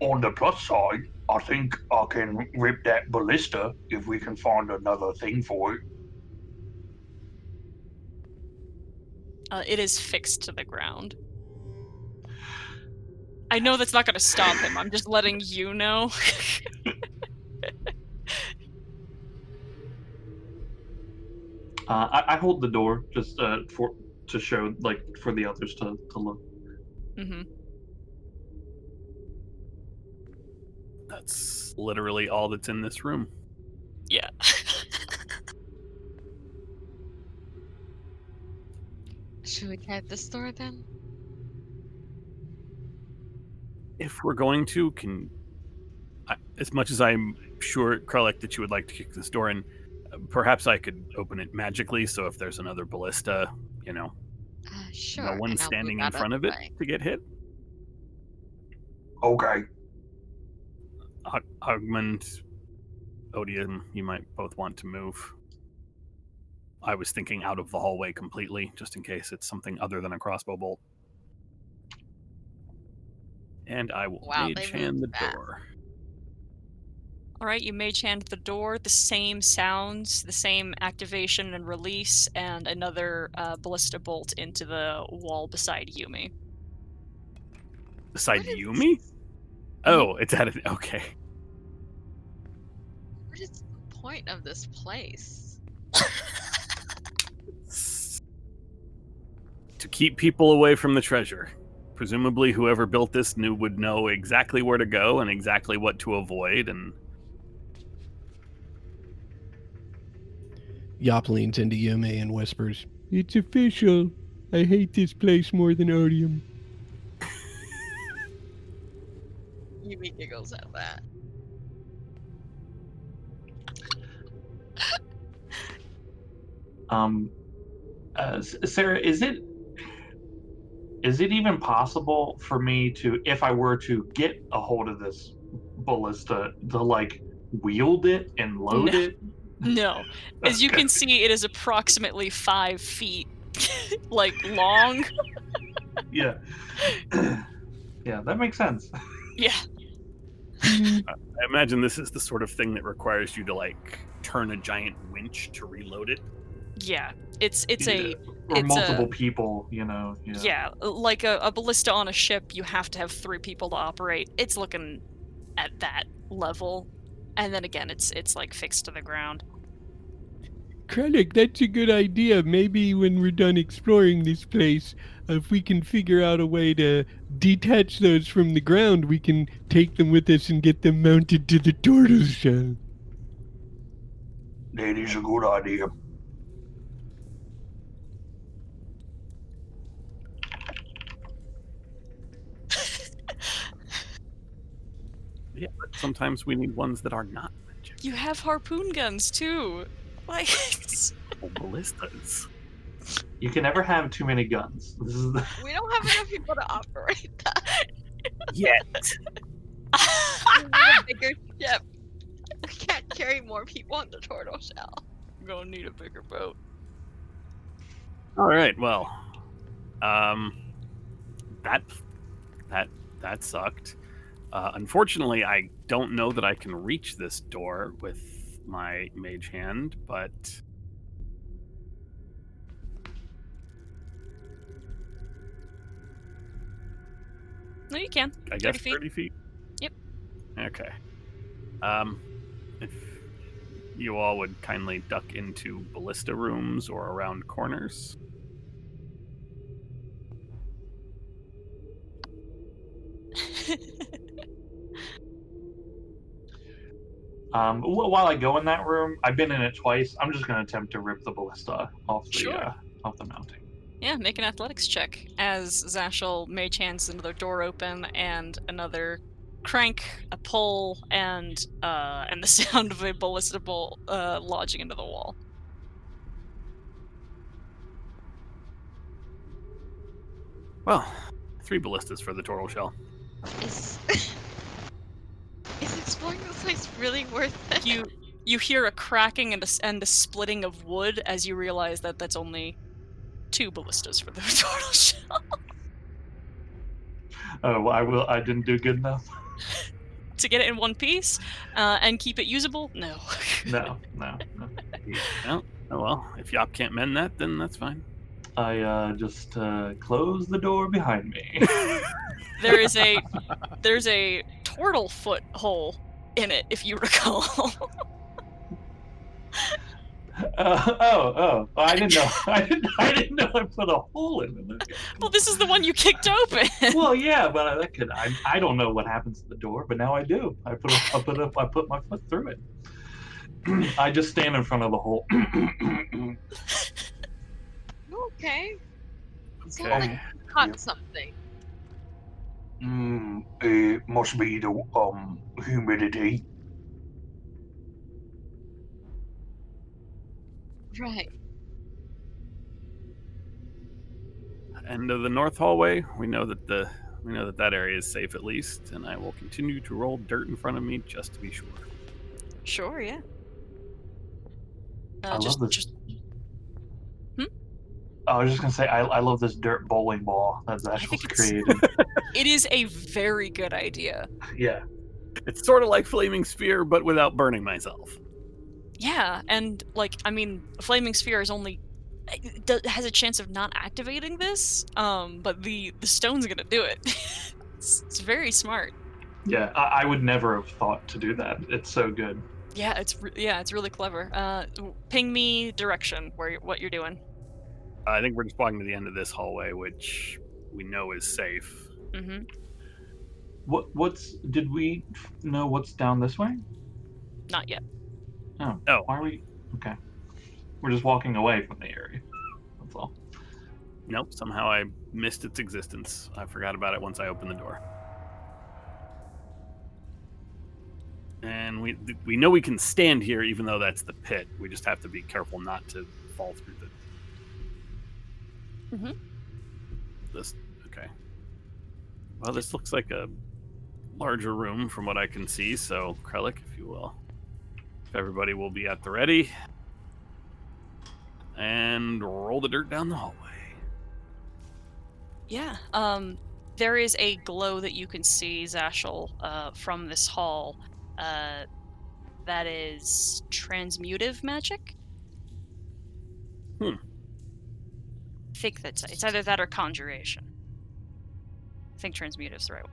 On the plus side, I think I can rip that ballista if we can find another thing for it. It is fixed to the ground. I know that's not going to stop him. I'm just letting you know. I hold the door just to show, like, for the others to look. Mm-hmm. That's literally all that's in this room. Yeah. Should we try this door then? If we're going to, as much as I'm sure, Krellick, that you would like to kick this door in, perhaps I could open it magically, so if there's another ballista, Sure. no and one's I'll standing move in out front of the it way. to get hit. Okay. Augment, Odium, you might both want to move. I was thinking out of the hallway completely, just in case it's something other than a crossbow bolt. And I will Wow, they mage hand the moved fast. door. All right, you mage hand the door. The same sounds, the same activation and release, and another ballista bolt into the wall beside Yumi. Beside What is- Yumi? Oh, it's at it. Okay. What is the point of this place? To keep people away from the treasure. Presumably, whoever built this would know exactly where to go and exactly what to avoid. And Yop leans into Yumi and whispers, "It's official. I hate this place more than odium." Yumi giggles at that. Sarah, is it even possible for me to, if I were to get a hold of this ballista, to like wield it and load No. it? No. As you Okay. can see, it is approximately 5 feet, like, long. Yeah. Yeah, that makes sense. Yeah. I imagine this is the sort of thing that requires you to like turn a giant winch to reload it. Yeah. It's Yeah. Or it's multiple a- people, you know. Yeah. Yeah, like a ballista on a ship, you have to have 3 people to operate. It's looking at that level. And then again, it's like fixed to the ground. Krennic, that's a good idea. Maybe when we're done exploring this place, if we can figure out a way to detach those from the ground, we can take them with us and get them mounted to the turtle shell. That is a good idea. Yeah, but sometimes we need ones that are not magic. You have harpoon guns too. Like it's... Ballistas. You can never have too many guns. This is the... We don't have enough people to operate that. Yet. We need a bigger ship. We can't carry more people on the turtle shell. I'm gonna need a bigger boat. All right. Well, that sucked. Unfortunately, I don't know that I can reach this door with my mage hand, but No, you can. I guess 30 feet. 30 feet. Yep. Okay. If you all would kindly duck into ballista rooms or around corners. While I go in that room, I've been in it twice. I'm just going to attempt to rip the ballista off the Sure. off the mounting. Yeah, make an athletics check as Zashel mage hands another door open and another crank, a pull, and the sound of a ballista bolt lodging into the wall. Well, 3 ballistas for the turtle shell. Is exploring this place really worth it? You hear a cracking and a splitting of wood as you realize that that's only 2 ballistas for the turtle shell. Oh, well, I didn't do good enough. To get it in one piece and keep it usable? No. No. Oh well, if Yop can't mend that, then that's fine. I just close the door behind me. There's a turtle foot hole in it, if you recall. Oh! I didn't know. I didn't know I put a hole in it. Okay. Well, this is the one you kicked open. Well, yeah, but that could. I don't know what happens to the door, but now I do. I put my foot through it. I just stand in front of the hole. Okay. Sounds Okay. like you caught something. It must be the humidity. Right. End of the north hallway. We know that that area is safe at least, and I will continue to roll dirt in front of me just to be sure. Sure, yeah. I love this. I was just gonna say I love this dirt bowling ball that I Zashel's think it's created. it is a very good idea. Yeah. It's sort of like flaming spear, but without burning myself. Yeah, and like I mean, a flaming sphere is only has a chance of not activating this, but the stone's gonna do it. It's very smart. Yeah, I would never have thought to do that. It's so good. Yeah, it's really clever. Ping me direction what you're doing. I think we're just walking to the end of this hallway, which we know is safe. Mm-hmm. Did we know what's down this way? Not yet. Oh. Oh. Why are we? Okay. We're just walking away from the area. That's all. Nope, somehow I missed its existence. I forgot about it once I opened the door. And we know we can stand here, even though that's the pit. We just have to be careful not to fall through the. Mhm. This okay. Well, this looks like a larger room from what I can see. So, Krellick, if you will, if everybody will be at the ready, and roll the dirt down the hallway. Yeah. There is a glow that you can see, Zashel, from this hall. That is transmutive magic. Hmm. I think it's either that or conjuration. I think transmutive's the right one.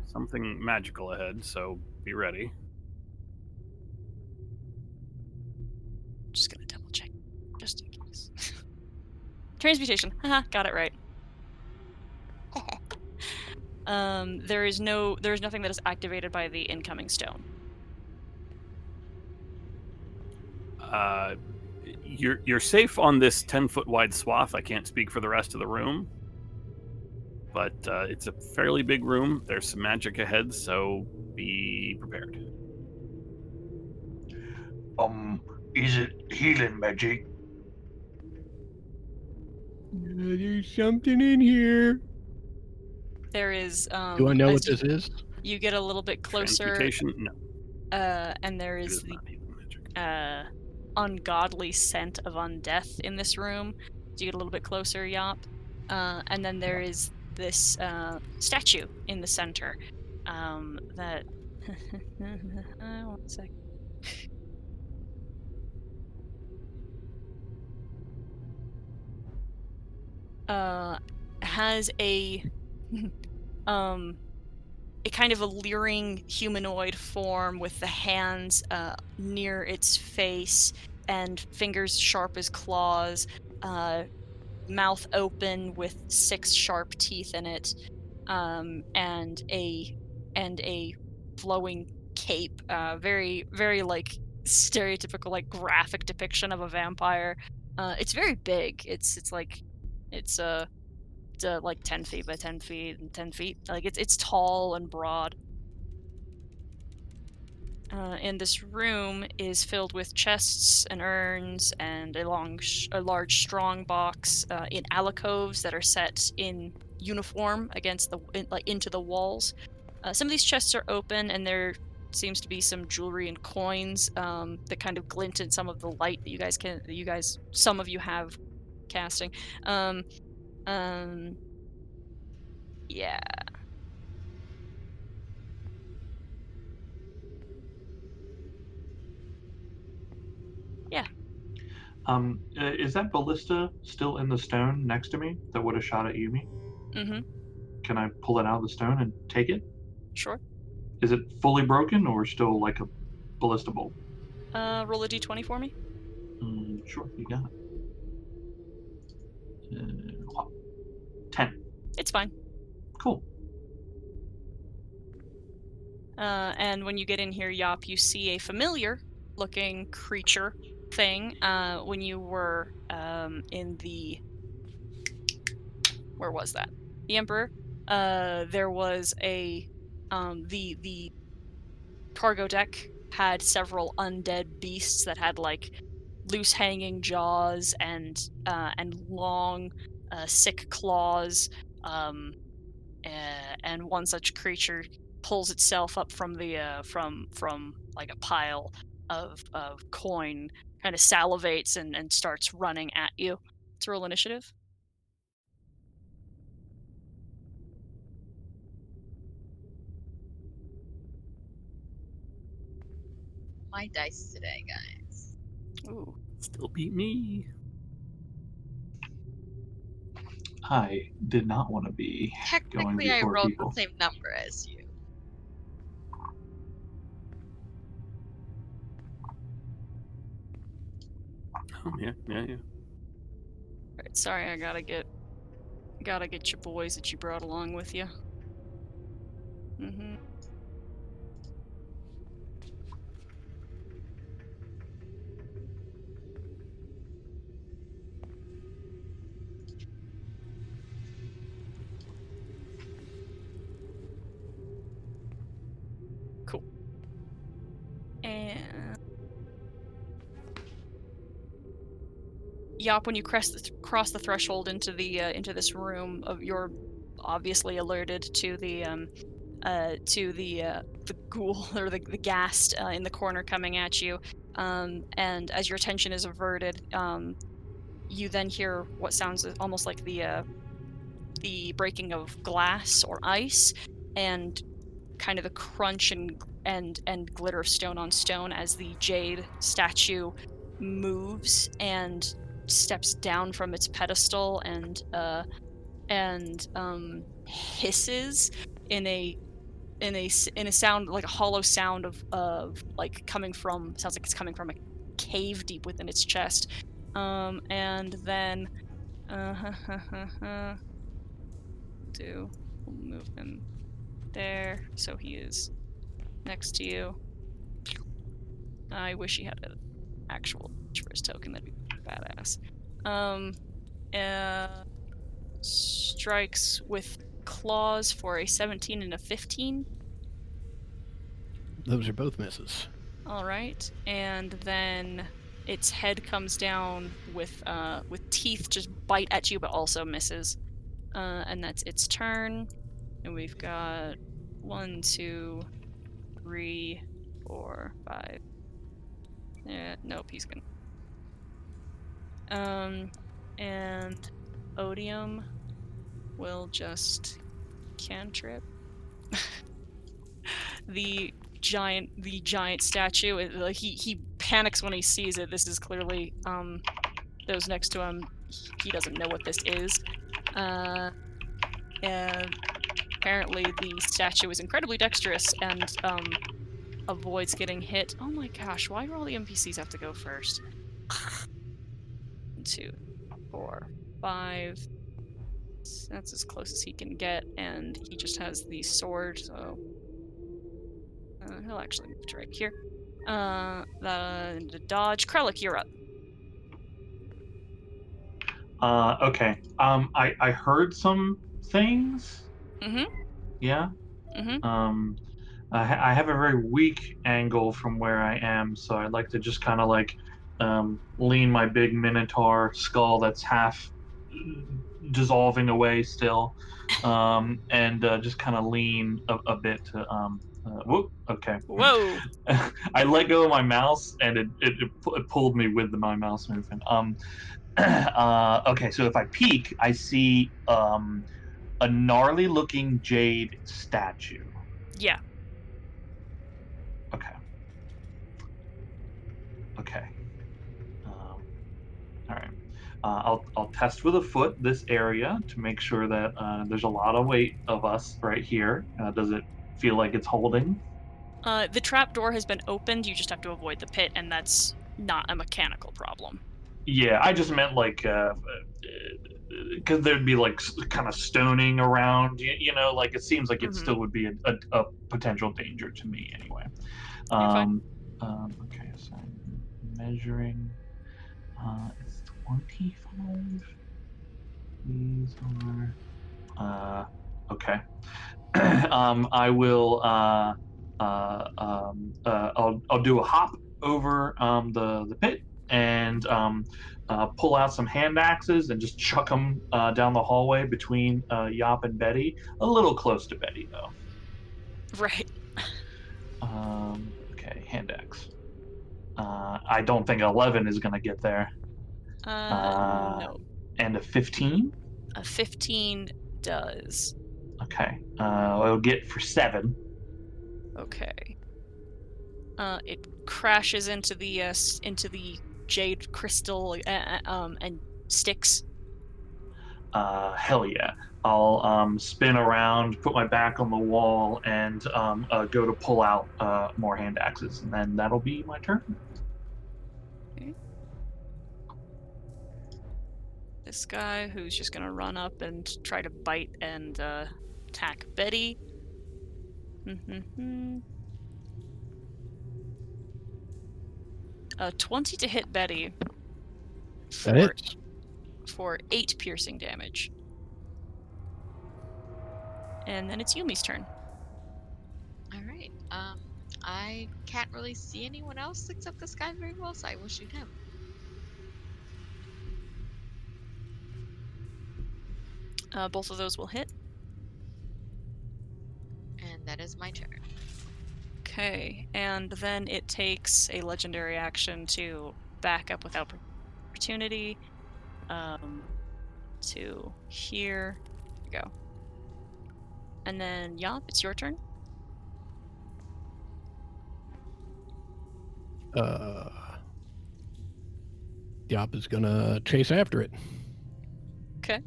Something magical ahead, so be ready. Just gonna double check, just in case. Transmutation. Haha, got it right. There is nothing that is activated by the incoming stone. You're safe on this 10-foot wide swath. I can't speak for the rest of the room, but it's a fairly big room. There's some magic ahead, so be prepared. Is it healing magic? There's something in here. There is. Do I know as what this is? You get a little bit closer, Transmutation? No, and there it is is the not healing magic. ungodly scent of undeath in this room. So you get a little bit closer, Yop. And then there is this statue in the center. That. One sec. Has a kind of a leering humanoid form with the hands near its face and fingers sharp as claws, mouth open with 6 sharp teeth in it, and a flowing cape. Very, very like stereotypical, like graphic depiction of a vampire. It's very big. It's like like 10 feet by 10 feet and 10 feet. Like it's tall and broad. And this room is filled with chests and urns and a large strong box in alcoves that are set in uniform against into the walls. Some of these chests are open, and there seems to be some jewelry and coins that kind of glint in some of the light that some of you have casting. Yeah. Is that ballista still in the stone next to me that would have shot at Yumi? Mm-hmm. Can I pull it out of the stone and take it? Sure. Is it fully broken or still like a ballista bolt? Roll a d20 for me. Sure, you got it. 10. It's fine. Cool. And when you get in here, Yop, you see a familiar-looking creature thing. When you were in the... Where was that? The Emperor. There was a... The cargo deck had several undead beasts that had, like, loose hanging jaws and long, sick claws. And one such creature pulls itself up from the from like a pile of coin kind of salivates and starts running at you. Let's roll initiative. My dice today, guys. Ooh. Still beat me. I did not want to be going Technically, I before rolled people. the same number as you. Oh yeah. Right, sorry, I gotta get your boys that you brought along with you. Mm-hmm. Cool. And Yop, when you cross the threshold into the into this room, you're obviously alerted to the ghoul or the ghast in the corner coming at you. And as your attention is averted, you then hear what sounds almost like the breaking of glass or ice, and kind of the crunch and glitter of stone on stone as the jade statue moves and steps down from its pedestal and hisses in a sound like a hollow sound of like coming from, sounds like it's coming from a cave deep within its chest. And then we'll move him there so he is next to you. I wish he had an actual reach for his token, that'd be badass. Strikes with claws for a 17 and a 15. Those are both misses. All right, and then its head comes down with teeth just bite at you, but also misses. And that's its turn. And we've got 1, 2, 3, 4, 5. Nope, he's gonna. And Odium will just cantrip. the giant statue. Like he panics when he sees it. This is clearly those next to him. He doesn't know what this is. And apparently the statue is incredibly dexterous and avoids getting hit. Oh my gosh, why do all the NPCs have to go first? 1, 2, 4, 5. That's as close as he can get, and he just has the sword, so he'll actually move to right here. The dodge. Krellick, you're up. Okay. I heard some things. Mm-hmm. Yeah. Mm-hmm. I have a very weak angle from where I am, so I'd like to just kind of like lean my big minotaur skull that's half dissolving away still, and just kind of lean a bit to whoop. Okay. Whoa. I let go of my mouse, and it pulled me with my mouse movement. Okay, so if I peek, I see a gnarly looking jade statue. Yeah. Okay. All right. I'll test with a foot this area to make sure that there's a lot of weight of us right here. Does it feel like it's holding? The trap door has been opened. You just have to avoid the pit, and that's not a mechanical problem. Yeah, I just meant like because there'd be like kind of stoning around. You know, like it seems like it still would be a potential danger to me anyway. You're fine. Okay, so measuring. It's 25. These are. Okay. I will. I'll do a hop over the pit and pull out some hand axes and just chuck them down the hallway between Yop and Betty. A little close to Betty though. Right. Okay, hand axe. I don't think 11 is going to get there. No. And a 15? A 15 does. Okay. It'll get for 7. Okay. It crashes into the jade crystal and sticks. Hell yeah. I'll spin around, put my back on the wall, and go to pull out more hand axes, and then that'll be my turn. Okay. This guy who's just gonna run up and try to bite and attack Betty. 20 to hit Betty That hits. for 8 piercing damage. And then it's Yumi's turn. All right. I can't really see anyone else except this guy very well, so I will shoot him. Both of those will hit. And that is my turn. Okay, and then it takes a legendary action to back up without opportunity. To here. There we go. And then Yop, it's your turn. Yop is gonna chase after it. Okay.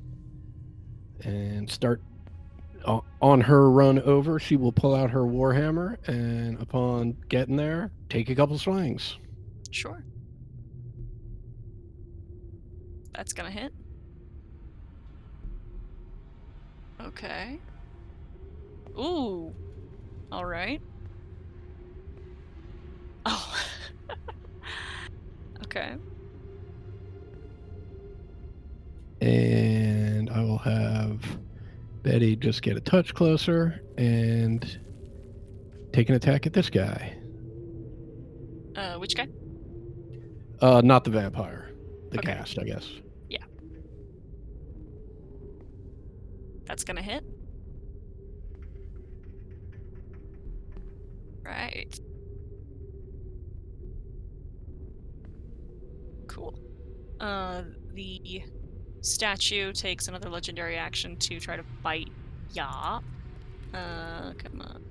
And start on her run over. She will pull out her warhammer, and upon getting there, take a couple swings. Sure. That's gonna hit. Okay. Ooh. All right. Oh. Okay. And I will have Betty just get a touch closer and take an attack at this guy. Which guy? Not the vampire. The Okay. cast, I guess. That's gonna hit. Right. Cool. The statue takes another legendary action to try to bite Yop. Come on.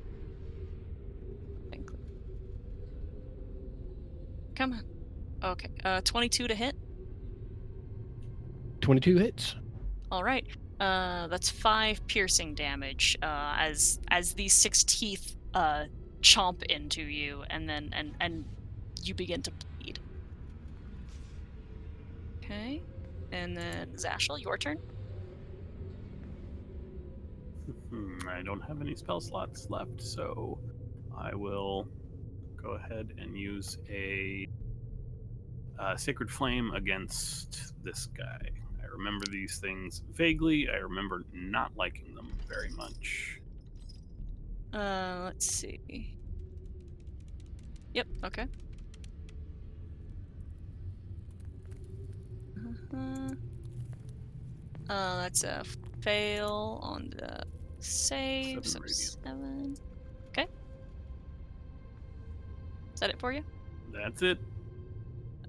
Come on. Okay. 22 to hit. 22 hits. All right. That's 5 piercing damage. As these 6 teeth chomp into you, and then and you begin to bleed. Okay. And then Zashel, your turn. I don't have any spell slots left, so I will go ahead and use a Sacred Flame against this guy. I remember these things vaguely. I remember not liking them very much. Let's see. Yep, okay. That's a fail on the save. 7 So radiant. 7. Okay. Is that it for you? That's it.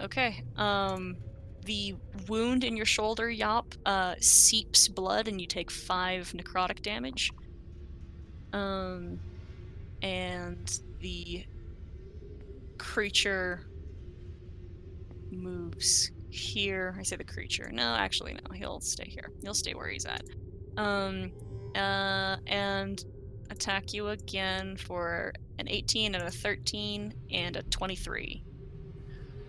Okay. The wound in your shoulder, Yop, seeps blood, and you take 5 necrotic damage. And the creature moves here. I say the creature. No, actually, no. He'll stay here. He'll stay where he's at. And attack you again for an 18 and a 13 and a 23.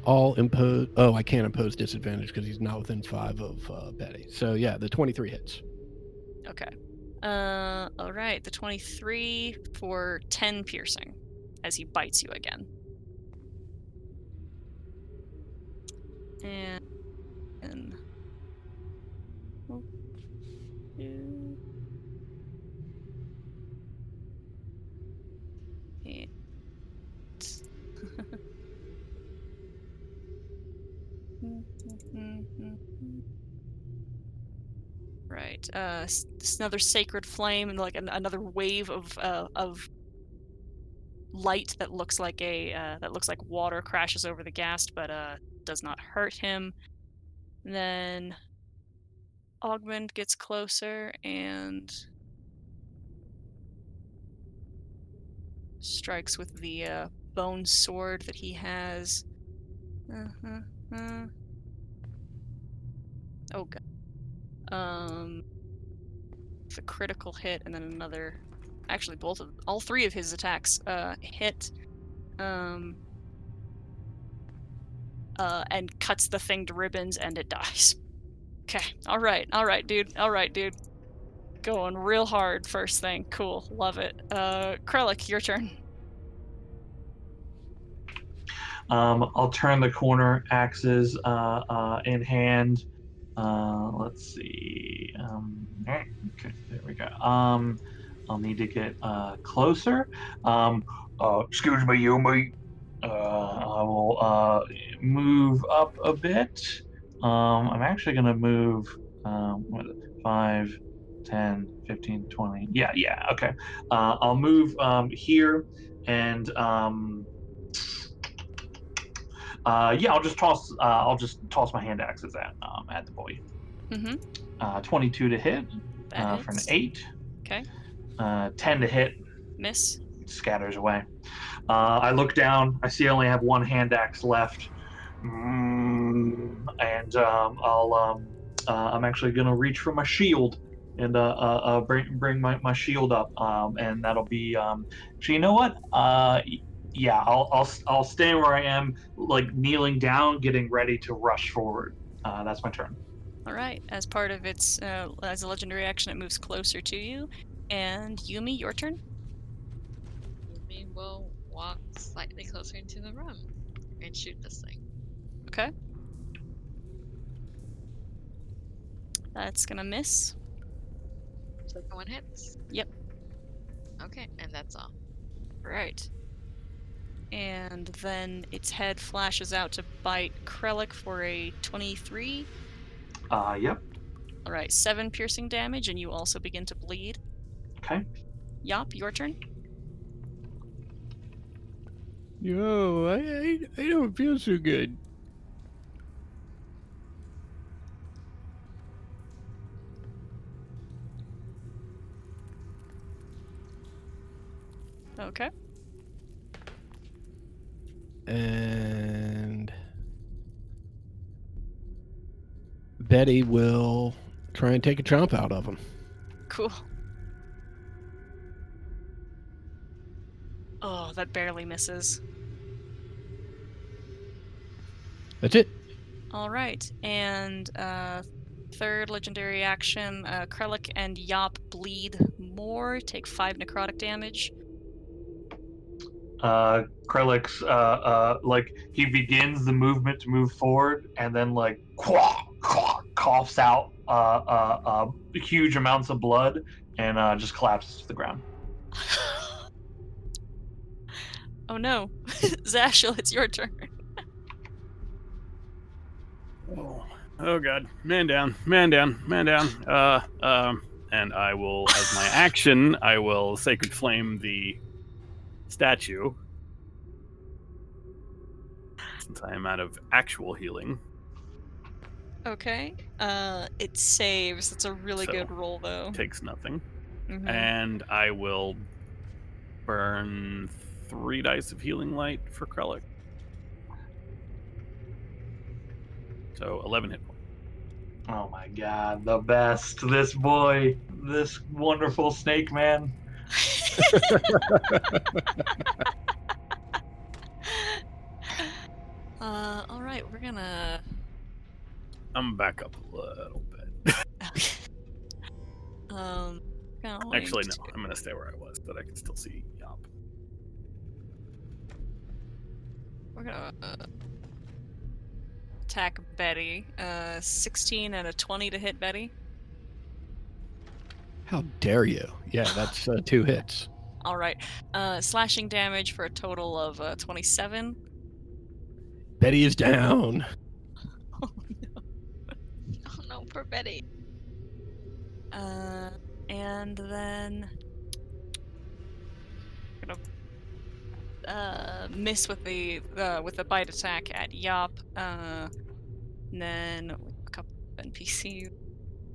All impose. Oh, I can't impose disadvantage because he's not within 5 of Betty. So yeah, the 23 hits. Okay. All right. The 23 for 10 piercing as he bites you again. And right. Another sacred flame and like another wave of light that looks like water crashes over the ghast, but does not hurt him. Then Augmund gets closer and strikes with the bone sword that he has. Oh god. It's a critical hit, and then another. Actually, all three of his attacks hit. And cuts the thing to ribbons, and it dies. Okay. All right, dude. Going real hard first thing. Cool. Love it. Krellick, your turn. I'll turn the corner axes in hand. Let's see. Okay, there we go. I'll need to get closer. Excuse me, Yumi. I will move up a bit. I'm actually going to move 5, 10, 15, 20. Yeah, okay. I'll move here and I'll just toss my hand axes at the boy. 22 to hit That for an hits. 8. Okay. 10 to hit. Miss. Scatters away. I look down. I see I only have one hand axe left, and I'm actually gonna reach for my shield and bring my shield up, and that'll be. So you know what? Yeah, I'll stay where I am, like kneeling down, getting ready to rush forward. That's my turn. All right. As part of its as a legendary action, it moves closer to you. And Yumi, your turn. We will walk slightly closer into the room and shoot this thing. Okay. That's gonna miss. Second one hits. Yep. Okay, and that's all. Right. And then its head flashes out to bite Krellick for a 23. Yep. Alright, 7 piercing damage, and you also begin to bleed. Okay. Yop, your turn. Yo, I don't feel so good. Okay. And Betty will try and take a chomp out of him. Cool. Oh, that barely misses. That's it. Alright, and third legendary action, Krellick and Yop bleed more, take 5 necrotic damage. Krellick's like he begins the movement to move forward, and then like coughs out huge amounts of blood, and just collapses to the ground. Oh no. Zashel, it's your turn. Oh god. Man down. And I will, as my action, I will Sacred Flame the statue. Since I am out of actual healing. Okay. It saves. That's a really good roll, though. Takes nothing. Mhm. And I will burn 3 dice of healing light for Krellick. So 11 hit points. Oh my god, the best. This boy, this wonderful snake man. Alright, we're gonna... I'm back up a little bit. Actually, no. I'm gonna stay where I was, but I can still see Yop. We're gonna attack Betty. 16 and a 20 to hit Betty. How dare you? Yeah, that's 2 hits. Alright. Slashing damage for a total of 27. Betty is down. Oh no. Oh no, poor Betty. And then... I'm gonna miss with the bite attack at Yop. And then a couple of NPCs.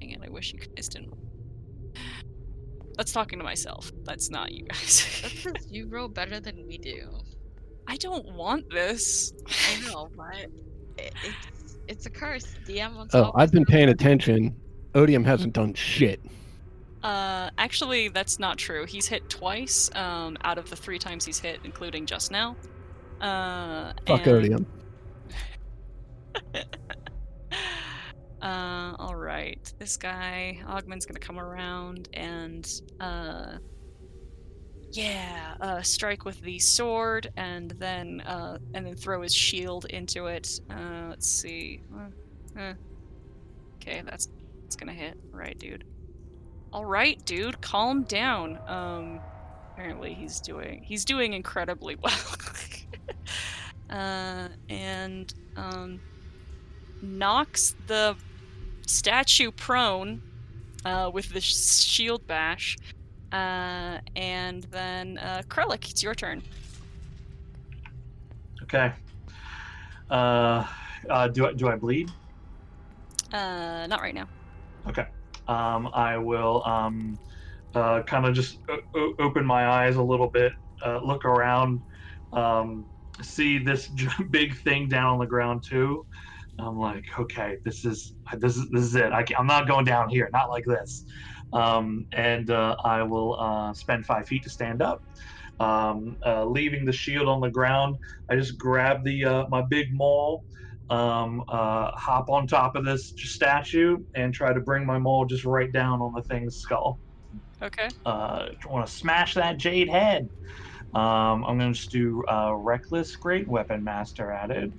And I wish you guys didn't. That's talking to myself. That's not you guys. That's because you roll better than we do. I don't want this. I know, but it's a curse. DM wants Oh, always I've been know paying better. attention. Odium hasn't done shit. Actually, that's not true. He's hit twice, out of the 3 times he's hit, including just now. Fuck and- Odium. Alright. This guy, Ogman's gonna come around and, strike with the sword and then throw his shield into it. Let's see. Okay, that's gonna hit. Right, dude. Alright, dude, calm down. Apparently he's doing incredibly well. And knocks the statue prone with the shield bash. And then Krellick, it's your turn. Okay. Do I bleed? Not right now. Okay. I will kind of just open my eyes a little bit, look around, see this big thing down on the ground too. I'm like, okay, this is it. I'm not going down here, not like this. And I will spend 5 feet to stand up. Leaving the shield on the ground, I just grab the my big maul, hop on top of this statue, and try to bring my maul just right down on the thing's skull. Okay. Want to smash that jade head. I'm going to just do Reckless Great Weapon Master at it.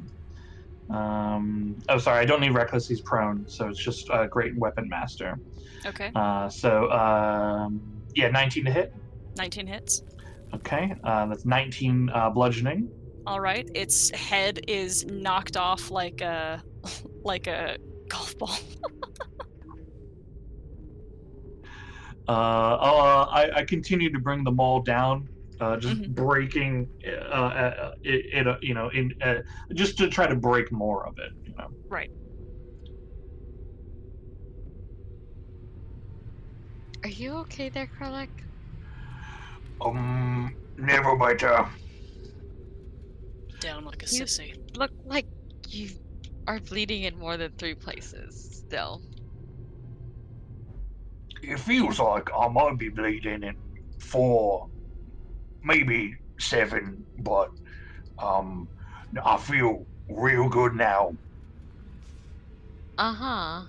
Sorry, I don't need Reckless, he's prone, so it's just Great Weapon Master. Okay. 19 to hit. 19 hits. Okay, that's 19 bludgeoning. All right. Its head is knocked off like a golf ball. I continue to bring the maul down, just Mhm. breaking it, just to try to break more of it. Right. Are you okay there, Krellick? Never better. Down like a You- sissy. Look like you are bleeding in more than 3 places still. It feels like I might be bleeding in 4, maybe 7, but I feel real good now. Uh-huh.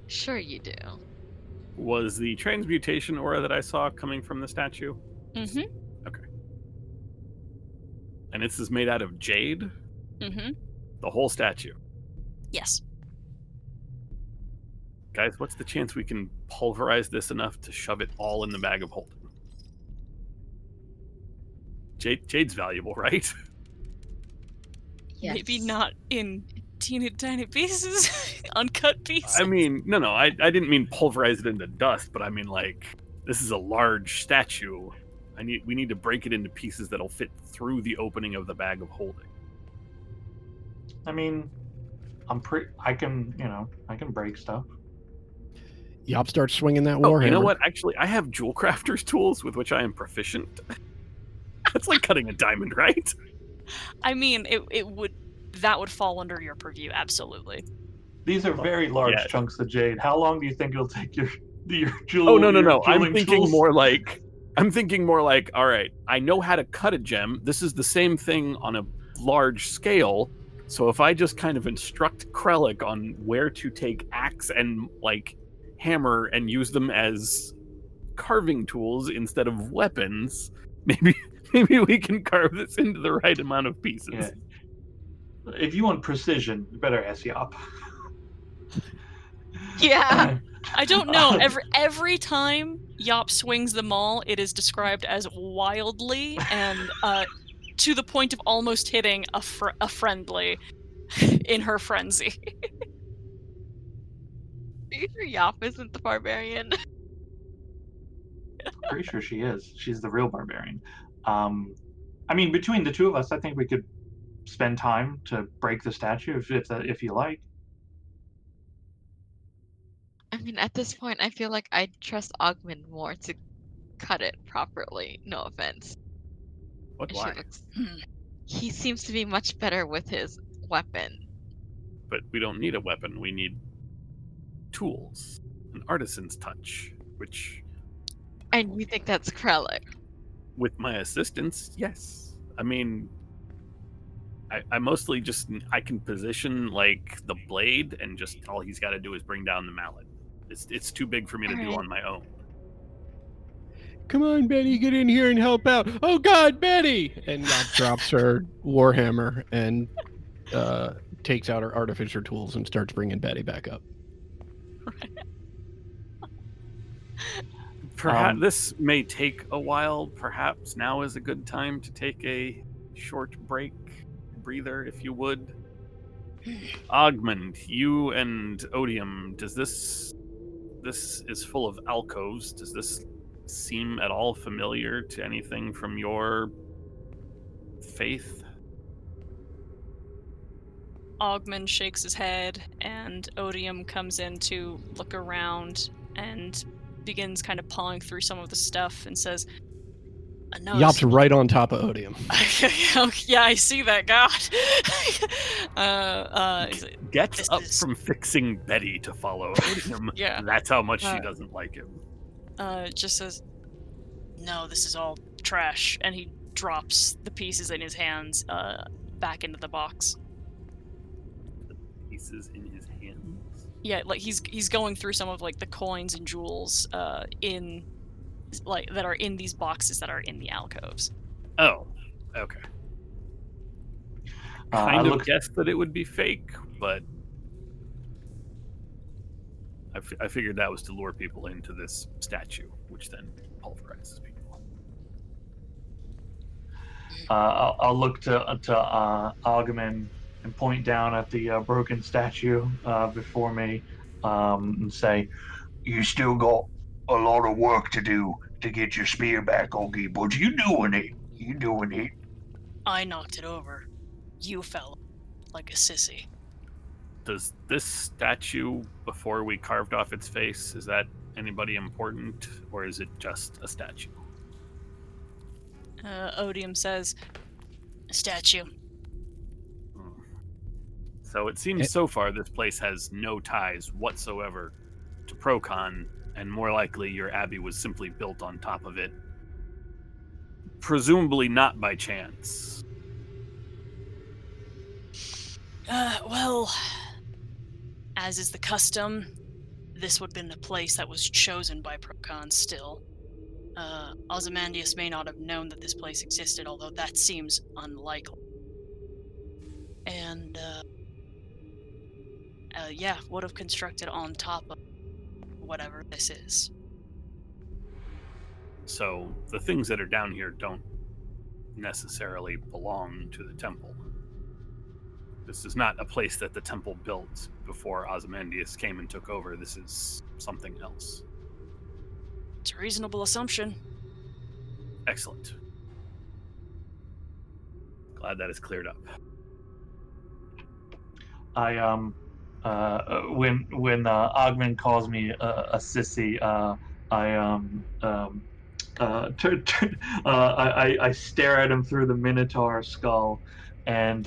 Sure you do. Was the transmutation aura that I saw coming from the statue? Mm-hmm. And this is made out of jade? Mm-hmm. The whole statue. Yes. Guys, what's the chance we can pulverize this enough to shove it all in the bag of holding? Jade's valuable, right? Yes. Maybe not in teeny tiny pieces, uncut pieces. I mean, no, I didn't mean pulverize it into dust, but I mean like this is a large statue. We need to break it into pieces that'll fit through the opening of the bag of holding. I mean, I can break stuff. Yop starts swinging that Oh, warhammer. you know what? Actually, I have jewel crafter's tools with which I am proficient. That's like cutting a diamond, right? I mean, that would fall under your purview, absolutely. These are very large Yeah. chunks of jade. How long do you think it'll take your jewel? Oh no. your I'm jeweling thinking tools? more like, all right, I know how to cut a gem. This is the same thing on a large scale. So if I just kind of instruct Krellick on where to take axe and like hammer and use them as carving tools instead of weapons, maybe we can carve this into the right amount of pieces. Yeah. If you want precision, you better ask Yop. Yeah. I don't know. Every time Yop swings the maul, it is described as wildly and to the point of almost hitting a friendly in her frenzy. Are you sure Yop isn't the barbarian? Pretty sure she is. She's the real barbarian. I mean, between the two of us, I think we could spend time to break the statue if you like. I mean, at this point, I feel like I trust Ogman more to cut it properly. No offense. What? She Why? looks. Hmm. He seems to be much better with his weapon. But we don't need a weapon. We need tools, an artisan's touch, which, And you think that's Krellick? with my assistance, yes. I mean, I mostly just I can position like the blade, and just all he's got to do is bring down the mallet. It's too big for me to do Alright. on my own. Come on, Betty, get in here and help out. Oh God, Betty! And Yop drops her warhammer and takes out her artificer tools and starts bringing Betty back up. Perhaps Um, this may take a while. Perhaps now is a good time to take a short breather, if you would. Ogmund, you and Odium, this is full of alcoves. Does this seem at all familiar to anything from your faith? Ogman shakes his head, and Odium comes in to look around and begins kind of pawing through some of the stuff and says, "No, Yop's right on top of Odium. yeah, I see that, God." He's like, Get this up is- from fixing Betty to follow Odium. Yeah. That's how much she Uh, doesn't like him. just says, "No, this is all trash," and he drops the pieces in his hands back into the box. Pieces in his hands. Yeah, like he's going through some of like the coins and jewels in like that are in these boxes that are in the alcoves. Oh, okay. I Kind of looked. guessed that it would be fake, but I figured that was to lure people into this statue, which then pulverizes people. I'll look to Ogman and point down at the broken statue before me and say, You still got a lot of work to do to get your spear back, Ogie, but you doing it. You doing it. I knocked it over. You fell like a sissy. Does this statue, before we carved off its face, is that anybody important, or is it just a statue? Odium says, "A statue." Hmm. So it seems so far this place has no ties whatsoever to Procon, and more likely your abbey was simply built on top of it. Presumably not by chance. Well, as is the custom, this would have been a place that was chosen by Procon still. Ozymandias may not have known that this place existed, although that seems unlikely. And, yeah, would have constructed on top of whatever this is. So the things that are down here don't necessarily belong to the temple. This is not a place that the temple built before Ozymandias came and took over. This is something else. It's a reasonable assumption. Excellent. Glad that is cleared up. I when Ogman calls me a sissy, I stare at him through the Minotaur skull, and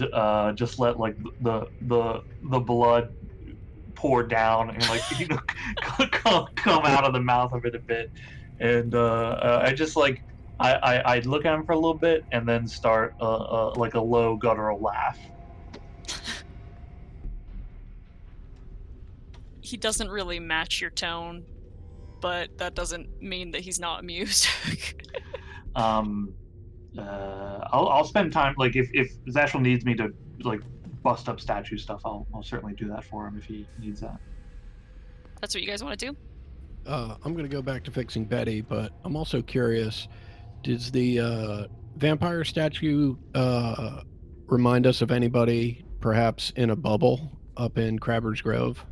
just let like the blood pour down and like come out of the mouth of it a bit, and I just like I look at him for a little bit and then start like a low guttural laugh. He doesn't really match your tone, but that doesn't mean that he's not amused. I'll spend time, like if Zashel needs me to like bust up statue stuff, I'll certainly do that for him if he needs that. That's what you guys want to do? I'm going to go back to fixing Betty, but I'm also curious, does the vampire statue remind us of anybody perhaps in a bubble up in Crabber's Grove?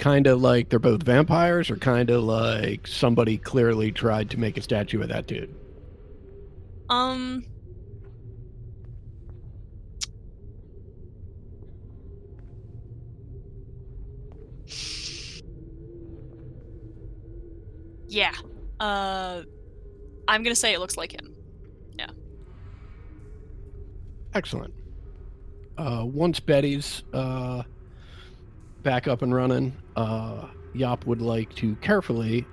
kind of like they're both vampires, or kind of like somebody clearly tried to make a statue of that dude? Yeah. I'm gonna say it looks like him. Excellent. Once Betty's back up and running, Yop would like to carefully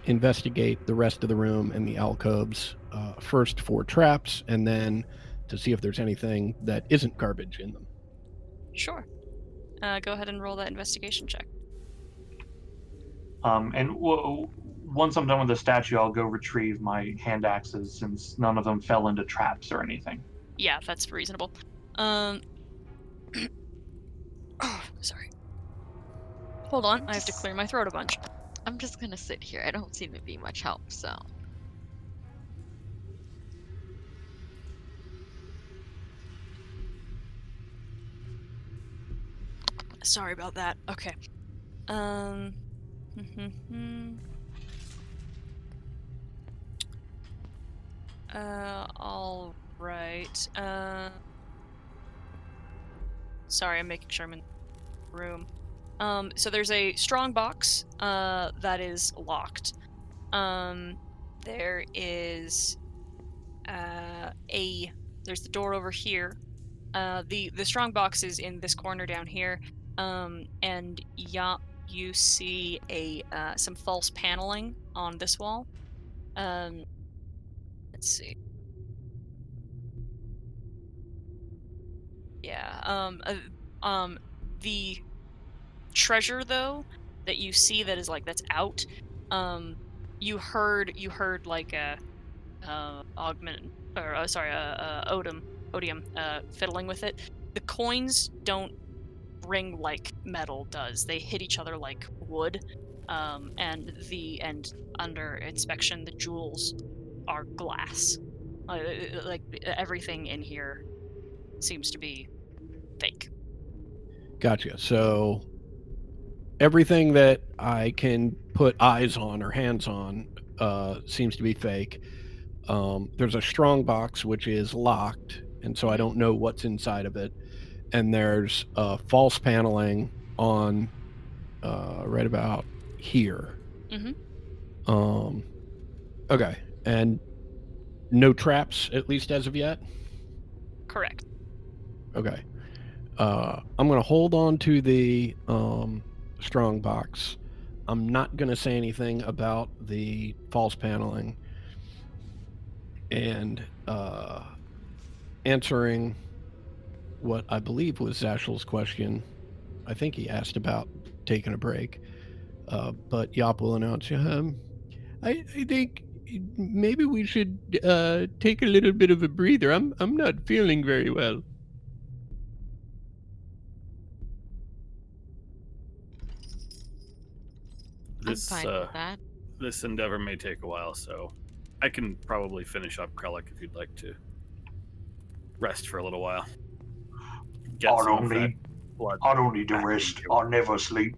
investigate the rest of the room and the alcoves, first for traps, and then to see if there's anything that isn't garbage in them. Sure. Go ahead and roll that investigation check. And once I'm done with the statue, I'll go retrieve my hand axes since none of them fell into traps or anything. Yeah, that's reasonable. Oh, sorry. Hold on, I have to clear my throat a bunch. I'm just gonna sit here. I don't seem to be much help, so. Sorry about that. Okay. All right. Sorry, I'm making sure I'm in the room. So there's a strong box, that is locked. There is, there's the door over here. The strong box is in this corner down here. And Yop, you see some false paneling on this wall. Let's see. Yeah. The treasure though that you see that is like that's out. You heard like a Odium fiddling with it. The coins don't ring like metal does. They hit each other like wood. And under inspection, the jewels are glass. Like everything in here seems to be fake. Gotcha. So everything that I can put eyes on or hands on seems to be fake. There's a strong box which is locked, and so I don't know what's inside of it. And there's false paneling on right about here. Okay. And no traps, at least as of yet? Correct. Okay. I'm going to hold on to the strong box. I'm not going to say anything about the false paneling. And answering what I believe was Zashel's question, I think he asked about taking a break. But Yop will announce, I think maybe we should take a little bit of a breather. I'm not feeling very well. I'm fine with that. This endeavor may take a while, so I can probably finish up Krellick if you'd like to rest for a little while. Get I some of don't that need. blood I don't need to back rest. into you. I never sleep.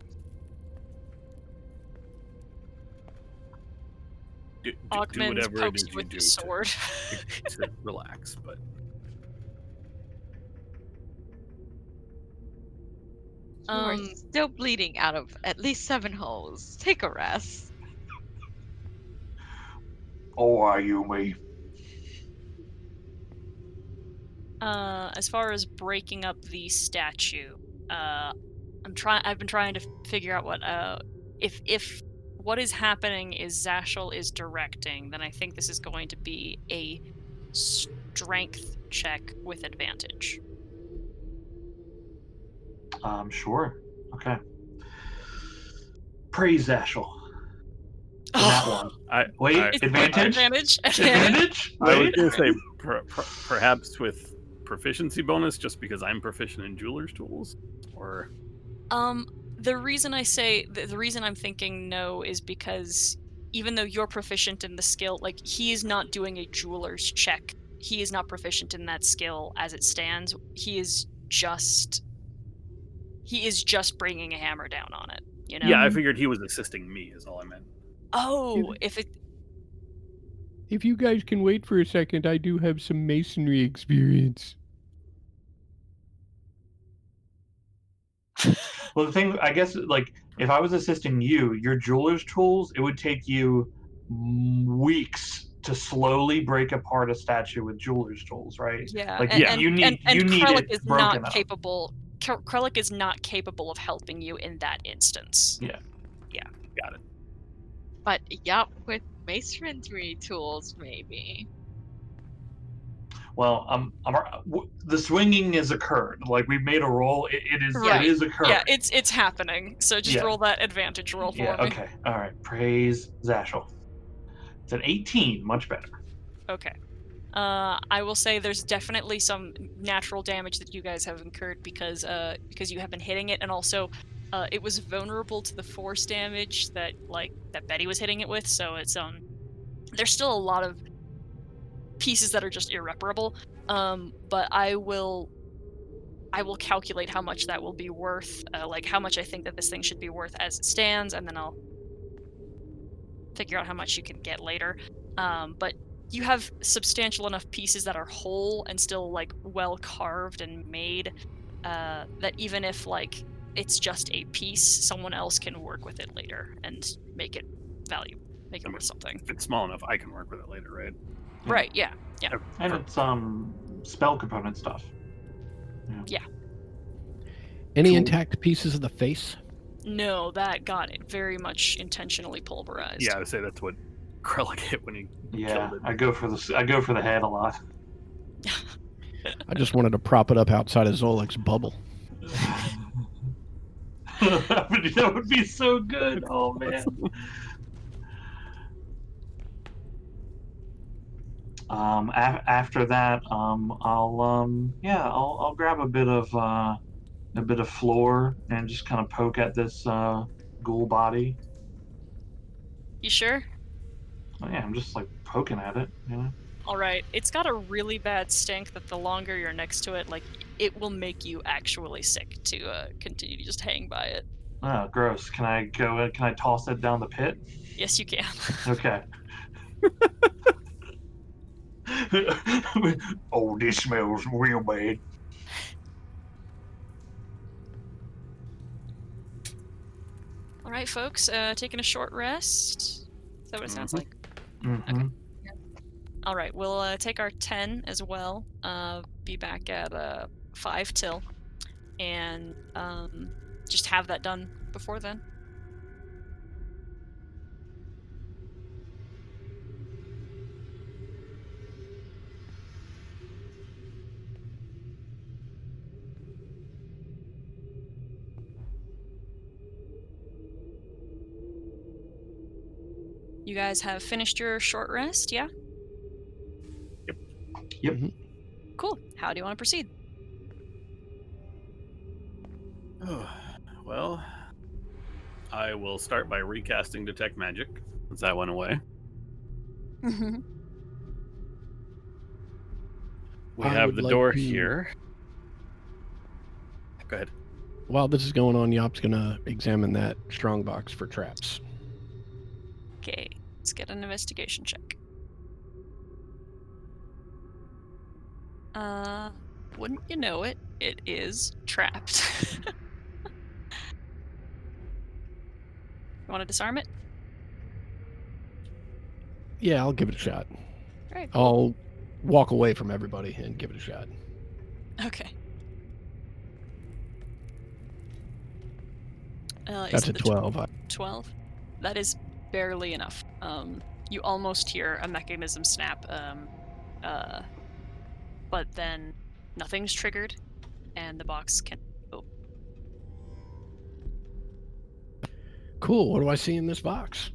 Do Ogmund whatever it pokes is you you with do the sword. to relax, but You are still bleeding out of at least 7 holes. Take a rest. Oh, are you me? As far as breaking up the statue, I've been trying to figure out what if what is happening is Zashel is directing, then I think this is going to be a strength check with advantage. Sure. Okay. Praise Zashel. Oh, That one. Wait, it's advantage? advantage. Advantage? I was Wait. going to say perhaps with proficiency bonus, just because I'm proficient in jeweler's tools, or The reason I say the reason I'm thinking no is because even though you're proficient in the skill, like he is not doing a jeweler's check. He is not proficient in that skill as it stands. He is just bringing a hammer down on it. You know? Yeah, I figured he was assisting me. Is all I meant. Oh, if it. If you guys can wait for a second, I do have some masonry experience. Well, the thing, I guess, like, if I was assisting you, your jeweler's tools, it would take you weeks to slowly break apart a statue with jeweler's tools, right? Yeah, Like, and you need Krellick it is broken not up. capable. Krellick is not capable of helping you in that instance. Got it. But yup, with masonry tools, maybe. Well, the swinging has occurred. Like, we've made a roll. It Right. is occurred. Yeah, it's happening. So just Yeah. roll that advantage roll for Yeah. me. Okay. All right. Praise Zashel. It's an 18. Much better. Okay. I will say there's definitely some natural damage that you guys have incurred because you have been hitting it, and also it was vulnerable to the force damage that Betty was hitting it with. So it's there's still a lot of pieces that are just irreparable. But I will calculate how much that will be worth, like how much I think that this thing should be worth as it stands, and then I'll figure out how much you can get later. But you have substantial enough pieces that are whole and still like well carved and made, that even if like it's just a piece, someone else can work with it later and make it worth something. If it's small enough, I can work with it later, right? Right, yeah. And it's spell component stuff. Any Cool. intact pieces of the face? No, that got it very much intentionally pulverized. Yeah, I would say that's what Krellick hit when he Yeah, killed it. I go for the head a lot. I just wanted to prop it up outside of Zolek's bubble. That would be so good. Oh man. After that, I'll grab a bit of floor and just kind of poke at this ghoul body. You sure? Oh, yeah, I'm just like poking at it, you know. Alright, it's got a really bad stink that the longer you're next to it, like, it will make you actually sick to continue to just hang by it. Oh, gross. Can I toss it down the pit? Yes, you can. Okay. Oh, this smells real bad. Alright, folks, taking a short rest. Is that what it sounds like? Mm-hmm. Okay. Alright, we'll take our 10 as well. Be back at 5 till. And just have that done before then. You guys have finished your short rest, yeah? Yep. Cool. How do you want to proceed? Well, I will start by recasting Detect Magic, since that went away. We I have would the like door to- here. Go ahead. While this is going on, Yop's gonna examine that strongbox for traps. Okay, let's get an investigation check. Wouldn't you know it, it is trapped. You want to disarm it? Yeah, I'll give it a shot. Alright, I'll walk away from everybody and give it a shot. okay. Is That's it a the 12. 12? That is barely enough. You almost hear a mechanism snap, but then nothing's triggered, and the box can open. Cool. What do I see in this box?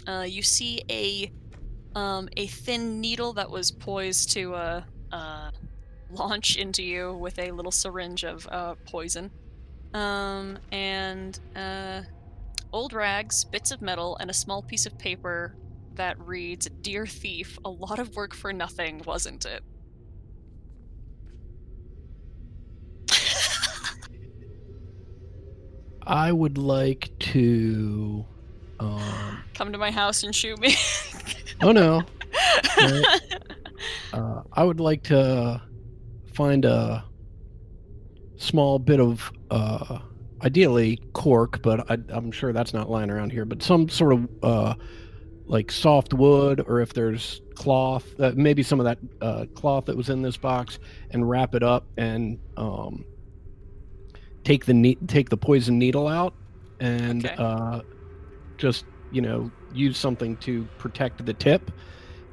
You see a thin needle that was poised to launch into you with a little syringe of poison, and old rags, bits of metal, and a small piece of paper that reads, "Dear Thief, a lot of work for nothing, wasn't it?" I would like to. Come to my house and shoot me. Oh no. I would like to find a small bit of, ideally cork, but I'm sure that's not lying around here. But some sort of like soft wood, or if there's cloth, maybe some of that cloth that was in this box, and wrap it up and take the poison needle out, and Okay. just use something to protect the tip.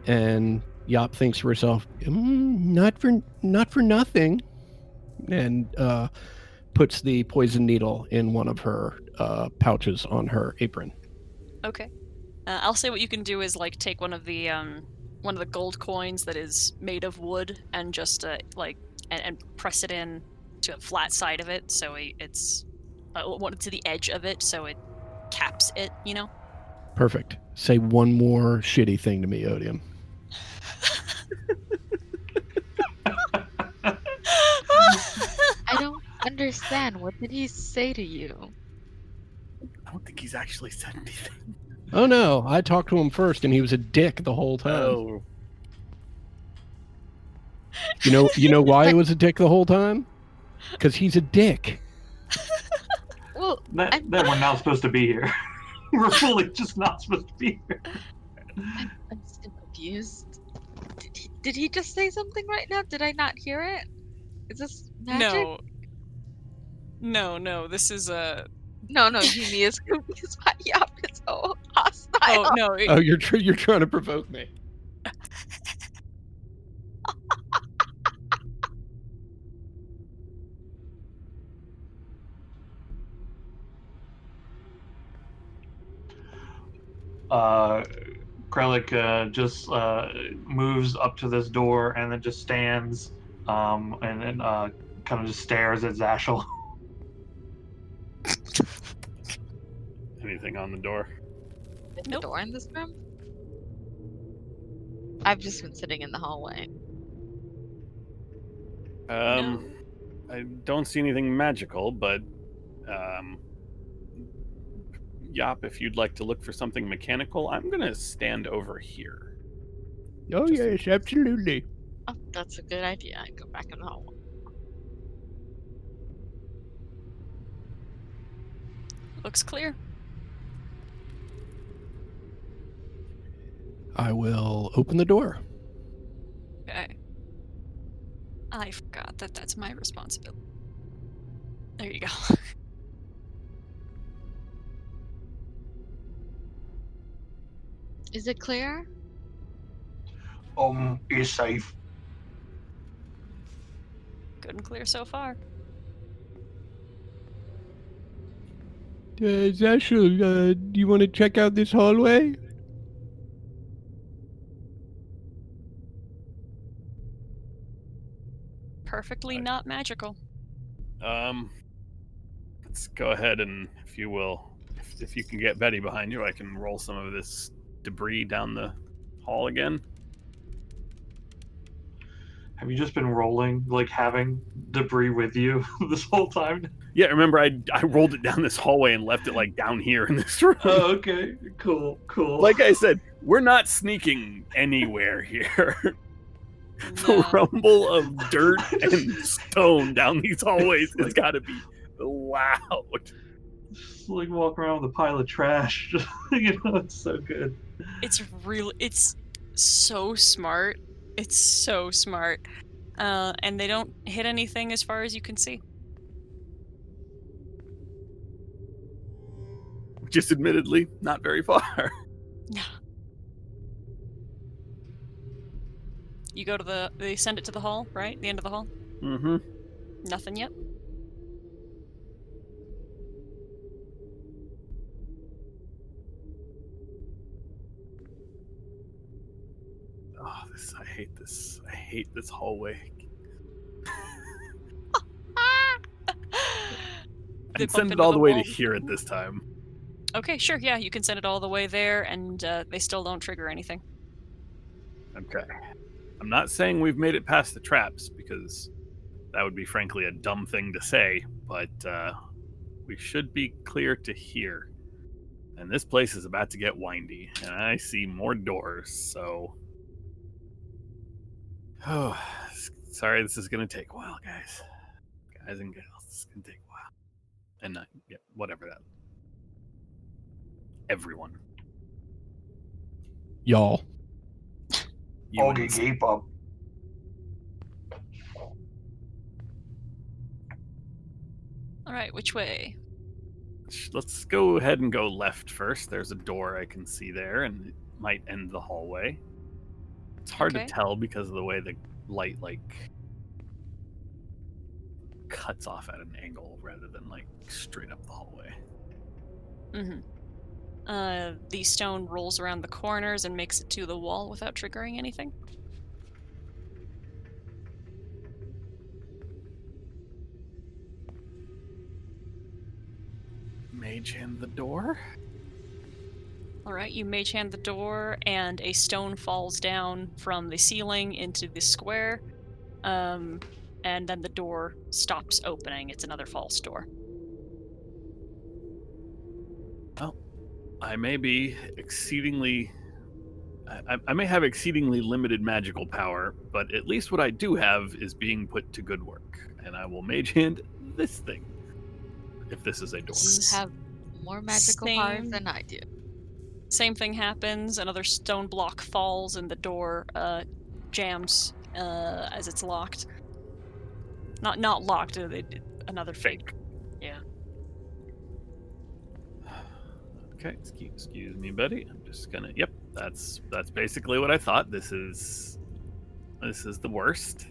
And Yop thinks to herself, not for nothing, and puts the poison needle in one of her pouches on her apron. Okay. I'll say what you can do is like take one of the gold coins that is made of wood and just and press it in to a flat side of it, so it's to the edge of it, so it caps it. Perfect. Say one more shitty thing to me, Odium. I don't understand. What did he say to you? I don't think he's actually said anything. Oh no, I talked to him first, and he was a dick the whole time. Oh. You know why he was a dick the whole time? Because he's a dick. Well, That we're not supposed to be here. We're fully just not supposed to be here. I'm still confused. Did he just say something right now? Did I not hear it? Is this magic? No. This is No, Yumi is confused by Yop is so hostile. Oh no. Oh, you're trying to provoke me. Krellick just moves up to this door and then just stands and then kind of just stares at Zashel. Anything on the door? Is the Nope. door in this room? I've just been sitting in the hallway. No. I don't see anything magical, but Yop, if you'd like to look for something mechanical, I'm gonna stand over here. Oh Just yes, absolutely. Oh, that's a good idea. I go back in the hallway. Looks clear. I will open the door. Okay. I forgot that that's my responsibility. There you go. Is it clear? You're safe. Good and clear so far. Zashel, do you want to check out this hallway? Perfectly not magical. Let's go ahead and, if you will, if you can get Betty behind you, I can roll some of this debris down the hall again. Have you just been rolling, like having debris with you this whole time? Yeah, remember I rolled it down this hallway and left it like down here in this room. Oh, okay. Cool. Like I said, we're not sneaking anywhere here. The No. rumble of dirt and stone down these hallways has got to be loud. Just like walk around with a pile of trash. It's so good. It's so smart. It's so smart. And they don't hit anything as far as you can see. Just admittedly, not very far. You go to they send it to the hall, right? The end of the hall? Mm-hmm. Nothing yet? Oh, I hate this hallway. They I'd send bump it into all the way wall. to here at this time. Okay, sure, yeah, you can send it all the way there, and they still don't trigger anything. Okay. I'm not saying we've made it past the traps, because that would be frankly a dumb thing to say, but we should be clear to here. And this place is about to get windy, and I see more doors, so... Oh, sorry, this is going to take a while, guys. Guys and gals, this is going to take a while. And yeah, whatever that. Everyone. Y'all. Okay, Humans. keep up. All right, which way? Let's go ahead and go left first. There's a door I can see there, and it might end the hallway. It's hard Okay. to tell because of the way the light, cuts off at an angle rather than, straight up the hallway. Mm-hmm. The stone rolls around the corners and makes it to the wall without triggering anything. Mage hand the door. All right, you mage hand the door, and a stone falls down from the ceiling into the square, and then the door stops opening. It's another false door. I may be exceedingly... I may have exceedingly limited magical power, but at least what I do have is being put to good work. And I will mage hand this thing. If this is a door. You have more magical powers Same. than I do. Same thing happens. Another stone block falls, and the door jams as it's locked. Not locked. Another fake. Yeah. Okay, excuse me, buddy. I'm just gonna. Yep, that's basically what I thought. This is the worst.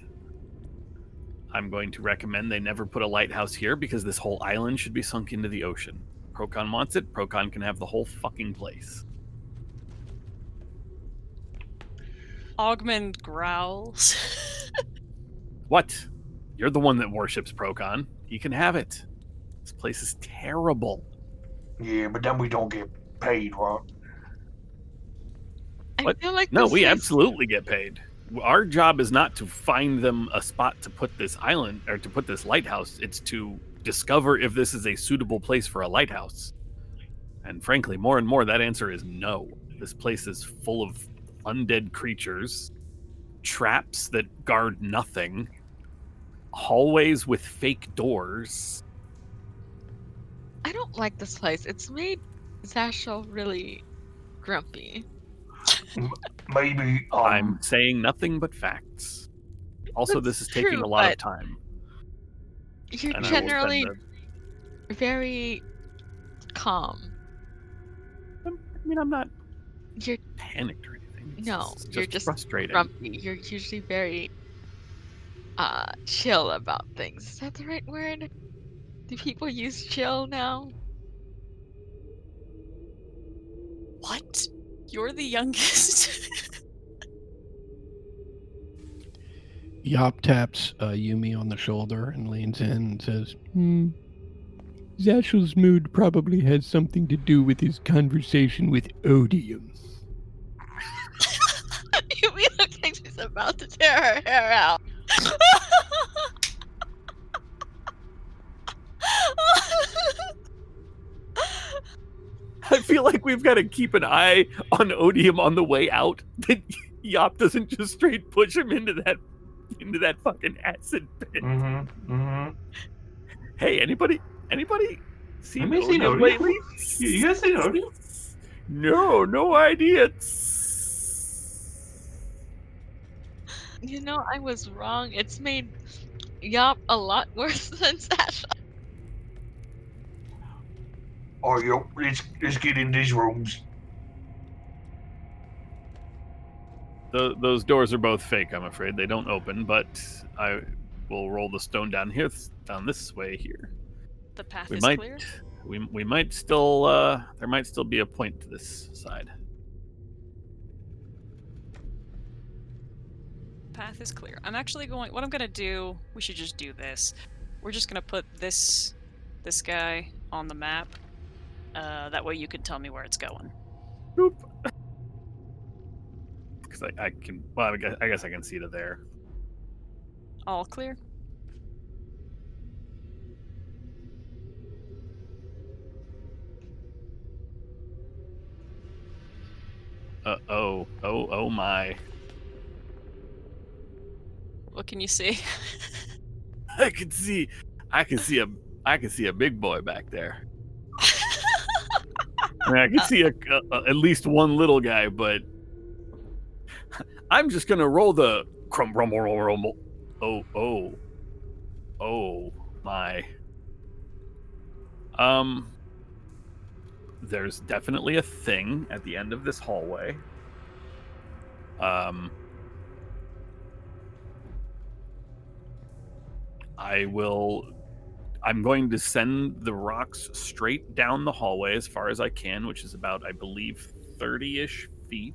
I'm going to recommend they never put a lighthouse here because this whole island should be sunk into the ocean. Procon wants it. Procon can have the whole fucking place. Augmund growls. What? You're the one that worships Procon. He can have it. This place is terrible. Yeah, but then we don't get paid, right? What? I feel like No, this we is- absolutely get paid. Our job is not to find them a spot to put this island or to put this lighthouse. It's to discover if this is a suitable place for a lighthouse. And frankly, more and more, that answer is no. This place is full of undead creatures, traps that guard nothing, hallways with fake doors. I don't like this place. It's made Zashel really grumpy. Maybe I'm saying nothing but facts. Also, this is That's taking true, a lot of but time. You're And I will spend generally the- very calm. I mean, I'm not You're panicked or anything. No, It's you're just frustrating. grumpy. You're usually very chill about things. Is that the right word? Do people use chill now? What? You're the youngest? Yop taps Yumi on the shoulder and leans in and says, Zashel's mood probably has something to do with his conversation with Odium. Yumi looks like she's about to tear her hair out. I feel like we've got to keep an eye on Odium on the way out. That Yop doesn't just straight push him into that fucking acid pit. Hey, anybody seen Anybody seen Odium Odium? lately? You guys seen Odium? No idea. You know, I was wrong. It's made Yop a lot worse than Sasha. Oh, yo, let's get in these rooms. Those doors are both fake, I'm afraid. They don't open, but I will roll the stone down this way here. The path We is might clear. we might still there might still be a point to this side. Path is clear. I'm actually going. What I'm gonna do? We should just do this. We're just gonna put this guy on the map. That way you can tell me where it's going. Boop. Because I can. Well, I guess I can see to there. All clear. Oh my. What can you see? I can see a big boy back there. I mean, I can see at least one little guy, but I'm just gonna roll the crumble rumble rumble. Oh my. There's definitely a thing at the end of this hallway. I'm going to send the rocks straight down the hallway as far as I can, which is about, I believe, 30-ish feet.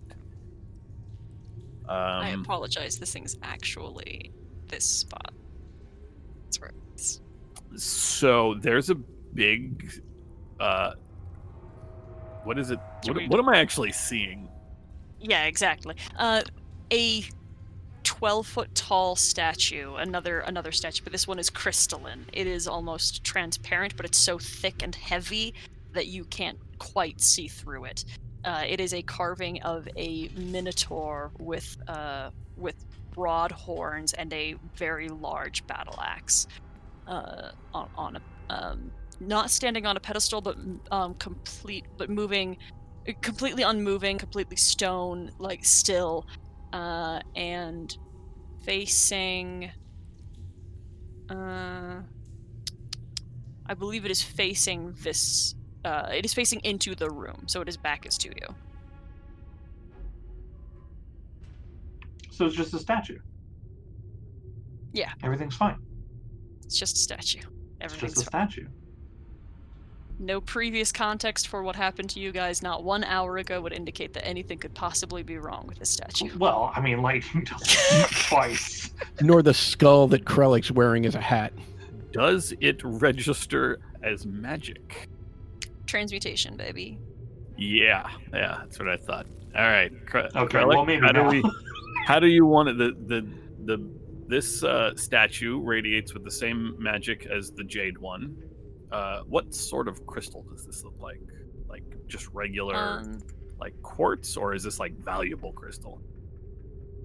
I apologize. This thing's actually this spot. That's where it is. So there's a big... what is it? What am I actually seeing? Yeah, exactly. A 12-foot tall statue, another statue, but this one is crystalline. It is almost transparent, but it's so thick and heavy that you can't quite see through it. It is a carving of a minotaur with broad horns and a very large battle axe, on a not standing on a pedestal, but moving, completely unmoving, completely stone, like still, and facing. I believe it is facing this. It is facing into the room, so its back is to you. So it's just a statue. Yeah. Everything's fine. It's just a statue. It's Everything's just a fine. statue. No previous context for what happened to you guys, not 1 hour ago, would indicate that anything could possibly be wrong with this statue. Well, I mean, like, twice. Nor the skull that Krellick's wearing as a hat. Does it register as magic? Transmutation, baby. Yeah, that's what I thought. All right, Okay, Krellick, well, maybe now. how do you want it? This statue radiates with the same magic as the jade one. What sort of crystal does this look like? Like just regular, like quartz, or is this like valuable crystal?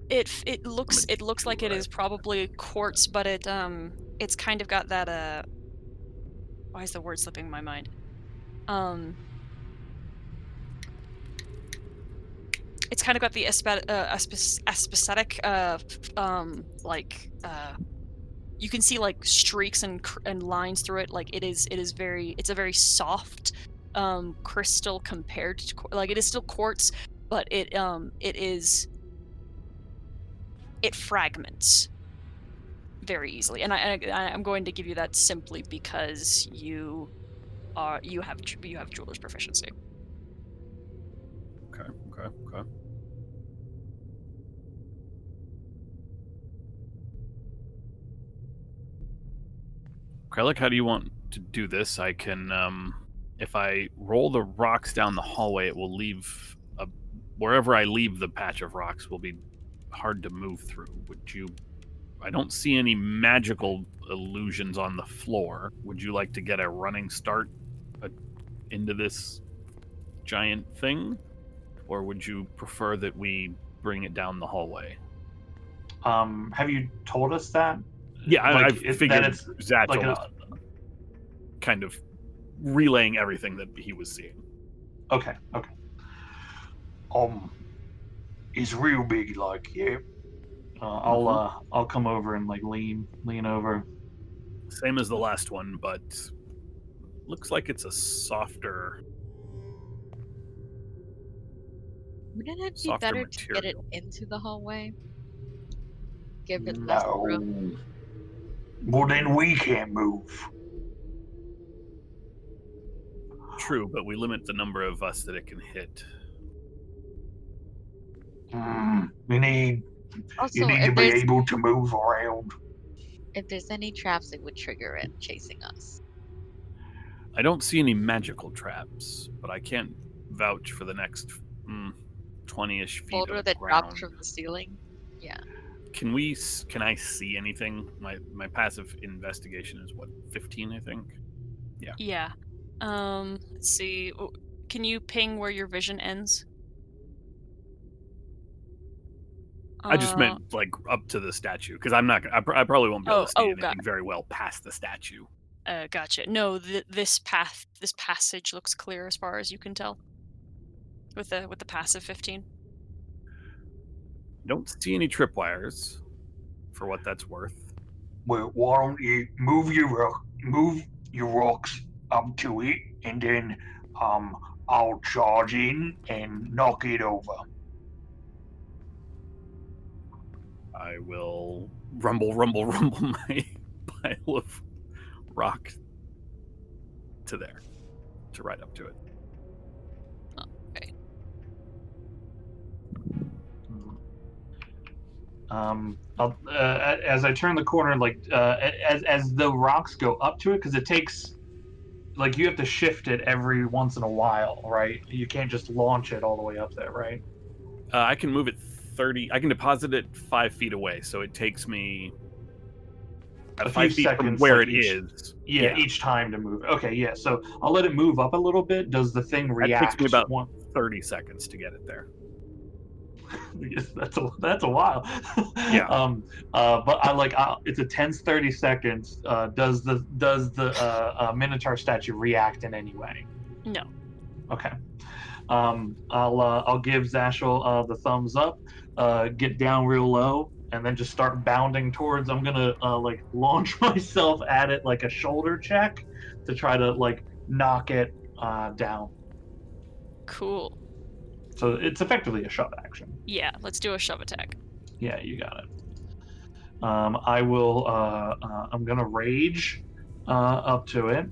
It looks like it is probably quartz, but it's kind of got that why is the word slipping my mind? It's kind of got the aesthetic, you can see like streaks and lines through it. Like it's a very soft crystal compared to like it is still quartz, but it fragments very easily. And I'm going to give you that simply because you have jeweler's proficiency. Okay. Krellick, how do you want to do this? I can, if I roll the rocks down the hallway, it will leave wherever I leave the patch of rocks will be hard to move through. I don't see any magical illusions on the floor. Would you like to get a running start into this giant thing? Or would you prefer that we bring it down the hallway? Have you told us that? Yeah, Like, I figured it's Zatchel like was kind of relaying everything that he was seeing. Okay. It's real big, like, yeah. I'll come over and like lean over. Same as the last one, but looks like it's a softer. Wouldn't it be Softer better to get it material. into the hallway? Give it less room. No. Well, then we can't move. True, but we limit the number of us that it can hit. We need. Also, You need to if be there's, able to move around. if there's any traps, it would trigger it chasing us. I don't see any magical traps, but I can't vouch for the next 20-ish feet Boulder of that ground. dropped from the ceiling. Yeah. Can I see anything? My passive investigation is what, 15, I think. Yeah. Let's see. Can you ping where your vision ends? I just meant like up to the statue because I'm not. I probably won't be able to see anything got very well past the statue. Gotcha. No, this passage looks clear as far as you can tell. With the passive 15. Don't see any tripwires, for what that's worth. Well, why don't you move your rocks up to it, and then I'll charge in and knock it over. I will rumble my pile of rock to there, to right up to it. As I turn the corner, like as the rocks go up to it, because it takes, like, you have to shift it every once in a while, right? You can't just launch it all the way up there, right? I can move it 30. I can deposit it 5 feet away, so it takes me A few 5 feet from seconds, where like, it is. Yeah, each time to move. Okay, yeah. So I'll let it move up a little bit. Does the thing It react? takes me about 30 seconds to get it there. Yes, that's a while. Yeah. But it's a tense 30 seconds. Does the Minotaur statue react in any way? No. Okay. I'll give Zashel the thumbs up. Get down real low, and then just start bounding towards. I'm gonna launch myself at it like a shoulder check to try to knock it down. Cool. So it's effectively a shove action. Yeah, let's do a shove attack. Yeah, you got it. I will. I'm gonna rage up to it.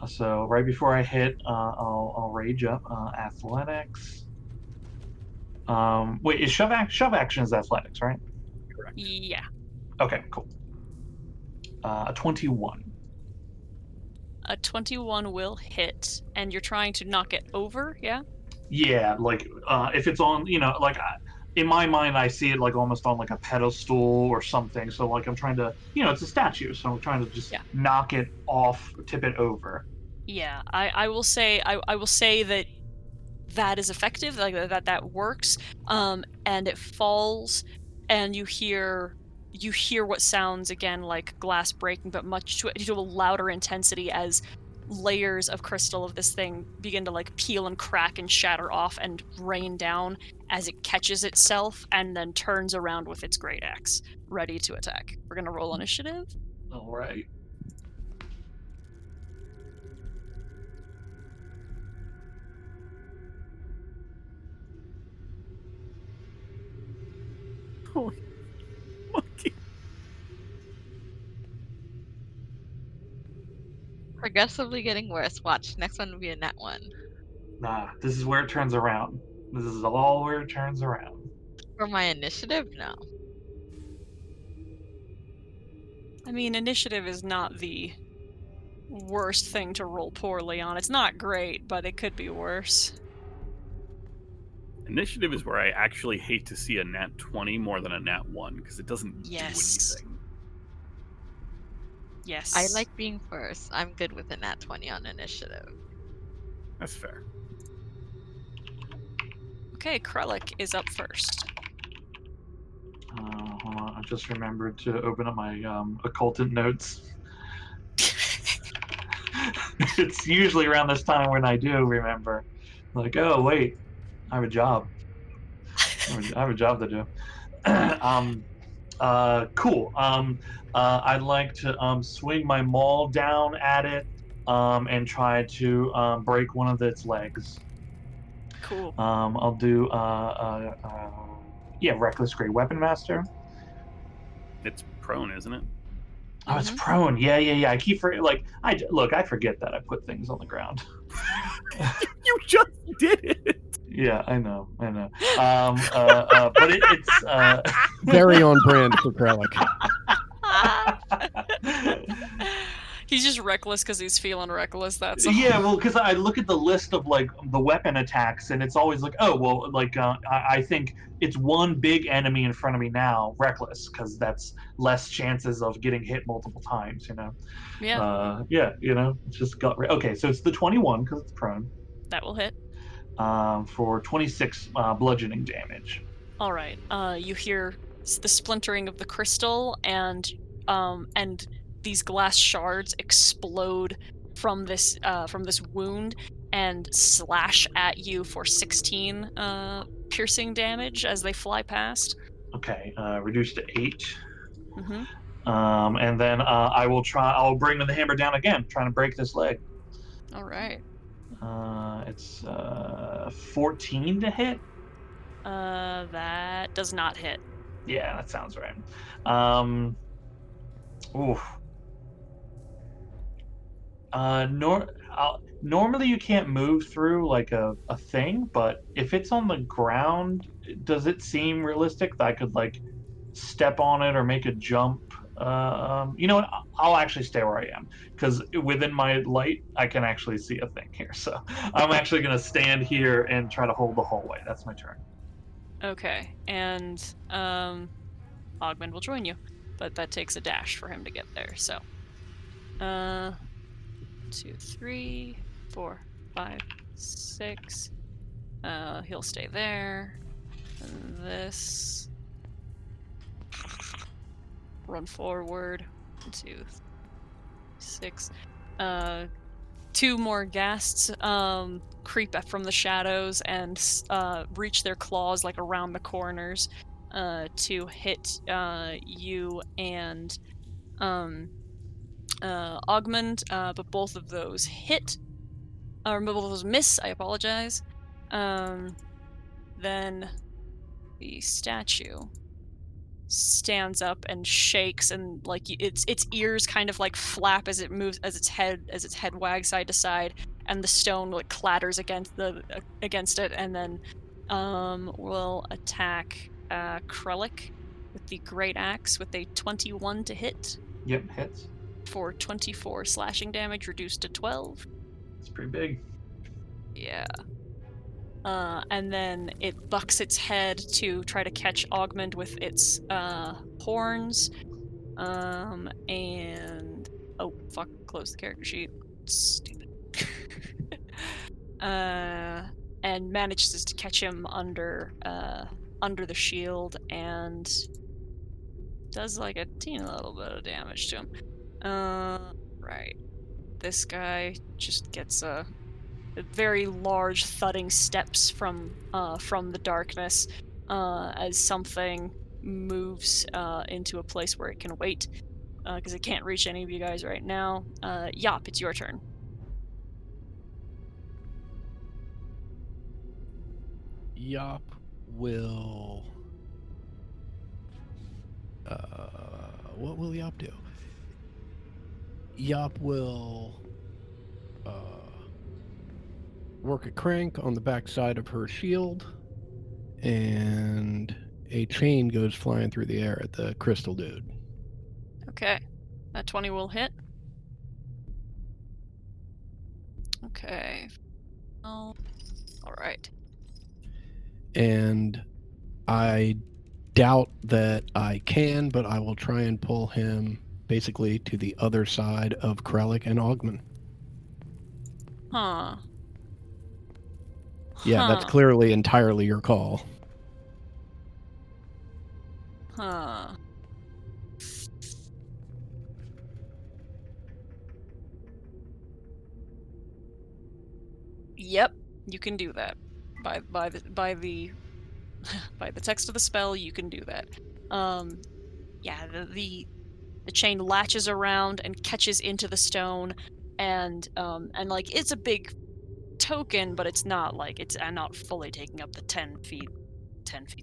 So right before I hit, I'll rage up. Athletics. Wait, is shove action is athletics, right? Correct. Yeah. Okay, cool. 21. A 21 will hit, and you're trying to knock it over, yeah? Yeah, if it's on, in my mind, I see it almost on a pedestal or something. So I'm trying to, it's a statue, so I'm trying to just knock it off, tip it over. Yeah, I will say I will say that is effective, that works. And it falls, and you hear what sounds again like glass breaking, but much to a louder intensity as layers of crystal of this thing begin to peel and crack and shatter off and rain down as it catches itself and then turns around with its great axe, ready to attack. We're gonna roll initiative. All right. Oh, monkey. Progressively getting worse. Watch. Next one will be a nat 1. Nah, this is where it turns around. This is all where it turns around. For my initiative, no. I mean, initiative is not the worst thing to roll poorly on. It's not great, but it could be worse. Initiative is where I actually hate to see a nat 20 more than a nat 1 because it doesn't do anything. Yes. I like being first. I'm good with a nat 20 on initiative. That's fair. Okay, Krellick is up first. Hold on, I just remembered to open up my occultant notes. It's usually around this time when I do remember. Oh wait, I have a job. I have a job to do. Cool. I'd like to swing my maul down at it and try to break one of its legs. Cool. I'll do Reckless Great Weapon Master. It's prone, isn't it? Oh, it's prone. Yeah. I keep I forget that I put things on the ground. You just did it. Yeah, I know. But it's very on brand for Krellick. He's just reckless because he's feeling reckless. That's all. Yeah. Well, because I look at the list of the weapon attacks, and it's always I think it's one big enemy in front of me now, reckless, because that's less chances of getting hit multiple times. Yeah. It's just okay. So it's the 21 because it's prone. That will hit. For 26 bludgeoning damage. All right. You hear the splintering of the crystal, and these glass shards explode from this wound and slash at you for 16 piercing damage as they fly past. Okay, reduced to 8. Mm-hmm. And then I'll bring the hammer down again, trying to break this leg. All right. It's 14 to hit. That does not hit. Yeah, that sounds right. Oof. Normally you can't move through like a thing, but if it's on the ground, does it seem realistic that I could like step on it or make a jump? You know what? I'll actually stay where I am because within my light, I can actually see a thing here. So I'm actually gonna stand here and try to hold the hallway. That's my turn. Okay, and Ogmund will join you, but that takes a dash for him to get there. So, 2, 3, 4, 5, 6. He'll stay there. And this. Run forward. 1, 2, 6. 2 more ghasts creep up from the shadows and reach their claws like around the corners to hit you and Ogmund, but both of those hit. Or both of those miss, I apologize. Then the statue stands up and shakes, and like its ears kind of like flap as it moves, as its head wags side to side, and the stone like clatters against it, and then will attack Krellick with the great axe with a 21 to hit Yep, hits. for 24 slashing damage, reduced to 12. It's pretty big. Yeah. And then it bucks its head to try to catch Ogmund with its horns. And oh fuck, close the character sheet. Stupid. And manages to catch him under the shield and does like a teeny little bit of damage to him. Right. This guy just gets a very large thudding steps from the darkness as something moves into a place where it can wait because it can't reach any of you guys right now. Yop, it's your turn. Yop will. What will Yop do? Yop will work a crank on the backside of her shield, and a chain goes flying through the air at the crystal dude. Okay, that 20 will hit. Okay. Oh, all right. And I doubt that I can, but I will try and pull him basically to the other side of Krellick and Ogmund. Huh. Yeah, that's Huh. clearly entirely your call. Huh. Yep, you can do that. By the by the text of the spell, you can do that. Yeah, the chain latches around and catches into the stone, and like it's a big token, but it's not like it's not fully taking up the 10 feet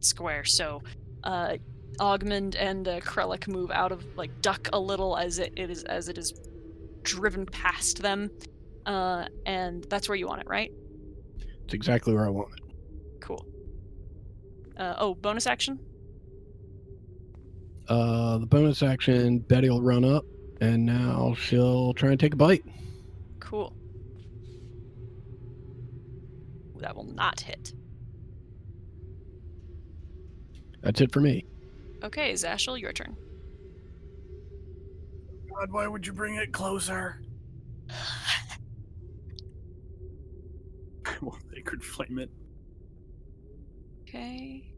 square. So, Ogmund and Krellick move out of duck a little as it is driven past them, and that's where you want it, right? It's exactly where I want it. Cool. Oh, bonus action? The bonus action, Betty will run up, and now she'll try and take a bite. Cool. That will not hit. That's it for me. Okay, Zashel, your turn. God, why would you bring it closer? Well, they could flame it. Okay.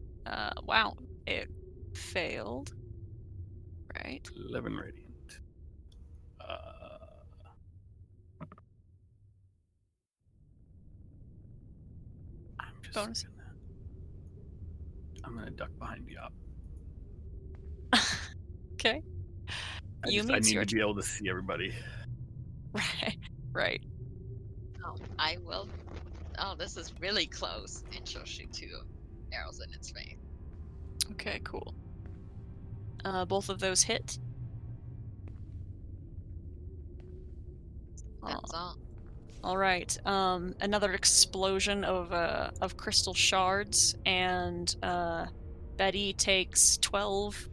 Wow, it failed. Right. 11 radiant. I'm just Bonus. saying that. I'm gonna duck behind Yop. Okay. I Yumi, it's need your to be able to see everybody. Right. Right. Oh, I will. Oh, this is really close. And she'll shoot 2 arrows in its face. Okay, cool. Both of those hit. That's all. All right. Another explosion of crystal shards, and Betty takes 12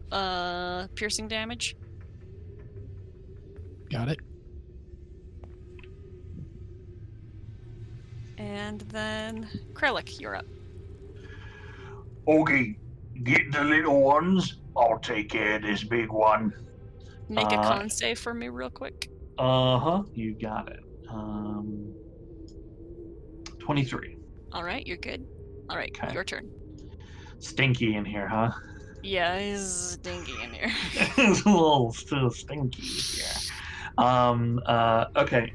piercing damage. Got it. And then Krellick, you're up. Okay, get the little ones. I'll take care of this big one. Make a con save for me real quick. You got it. 23. All right, you're good. All right, Okay. your turn. Stinky in here, huh? Yeah, he's stinky in here. It's a little still stinky here. Okay.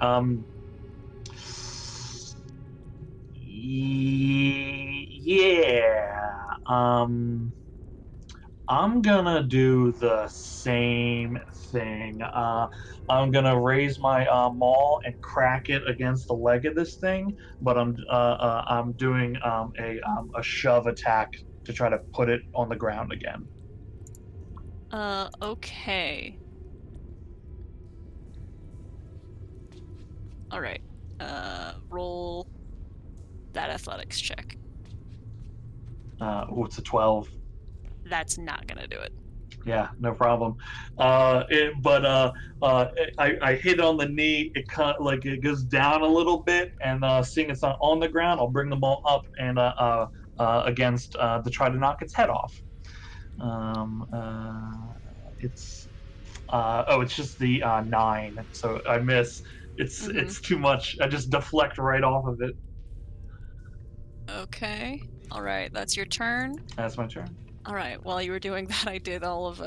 Yeah. I'm gonna do the same thing. I'm gonna raise my maul and crack it against the leg of this thing, but I'm doing a shove attack to try to put it on the ground again. Okay. All right. Roll that athletics check. It's a 12. That's not gonna do it. Yeah, no problem. I hit on the knee. It it goes down a little bit, and seeing it's not on the ground, I'll bring them all up and against to try to knock its head off. It's it's just the 9, so I miss. It's too much. I just deflect right off of it. Okay. All right, that's your turn. That's my turn. All right. While you were doing that, I did all of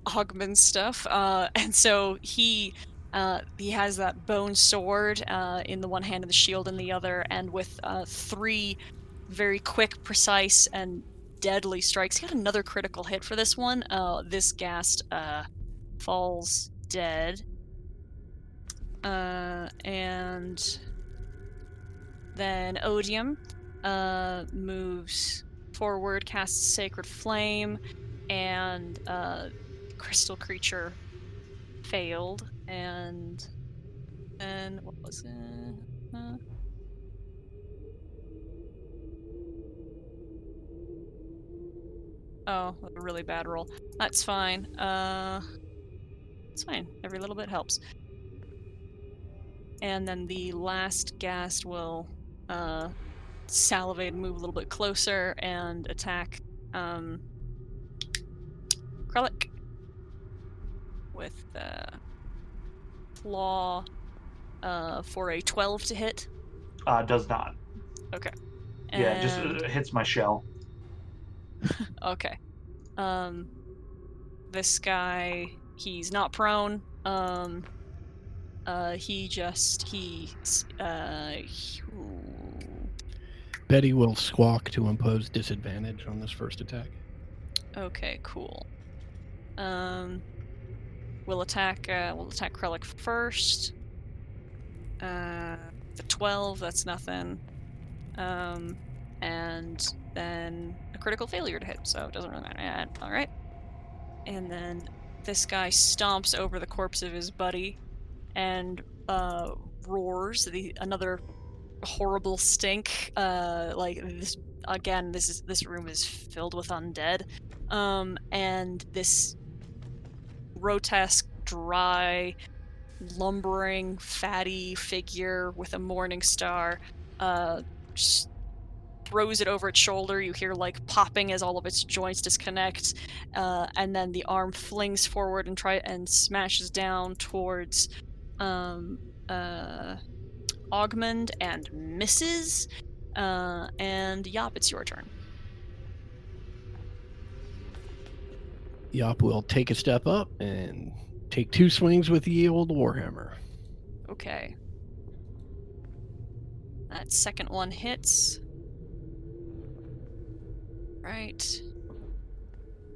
Hogman's stuff, and so he has that bone sword in the one hand and the shield in the other, and with 3 very quick, precise, and deadly strikes. He got another critical hit for this one. This ghast falls dead, and then Odium moves forward, casts Sacred Flame, and Crystal Creature failed, and then what was it? Oh, a really bad roll. That's fine. It's fine. Every little bit helps. And then the last ghast will salivate and move a little bit closer and attack Krellick with claw for a 12 to hit. Does not. Okay. Yeah, it just hits my shell. Okay. This guy, he's not prone. Betty will squawk to impose disadvantage on this first attack. Okay, cool. We'll attack Krellick first. The 12, that's nothing. And then a critical failure to hit, so it doesn't really matter. Alright. And then this guy stomps over the corpse of his buddy and roars another horrible stink. Like this again, this room is filled with undead. And this grotesque, dry, lumbering, fatty figure with a morning star just throws it over its shoulder. You hear like popping as all of its joints disconnect, and then the arm flings forward and smashes down towards Augmund and misses. And Yop, it's your turn. Yop will take a step up and take 2 swings with the old warhammer. Okay. That second one hits. Right.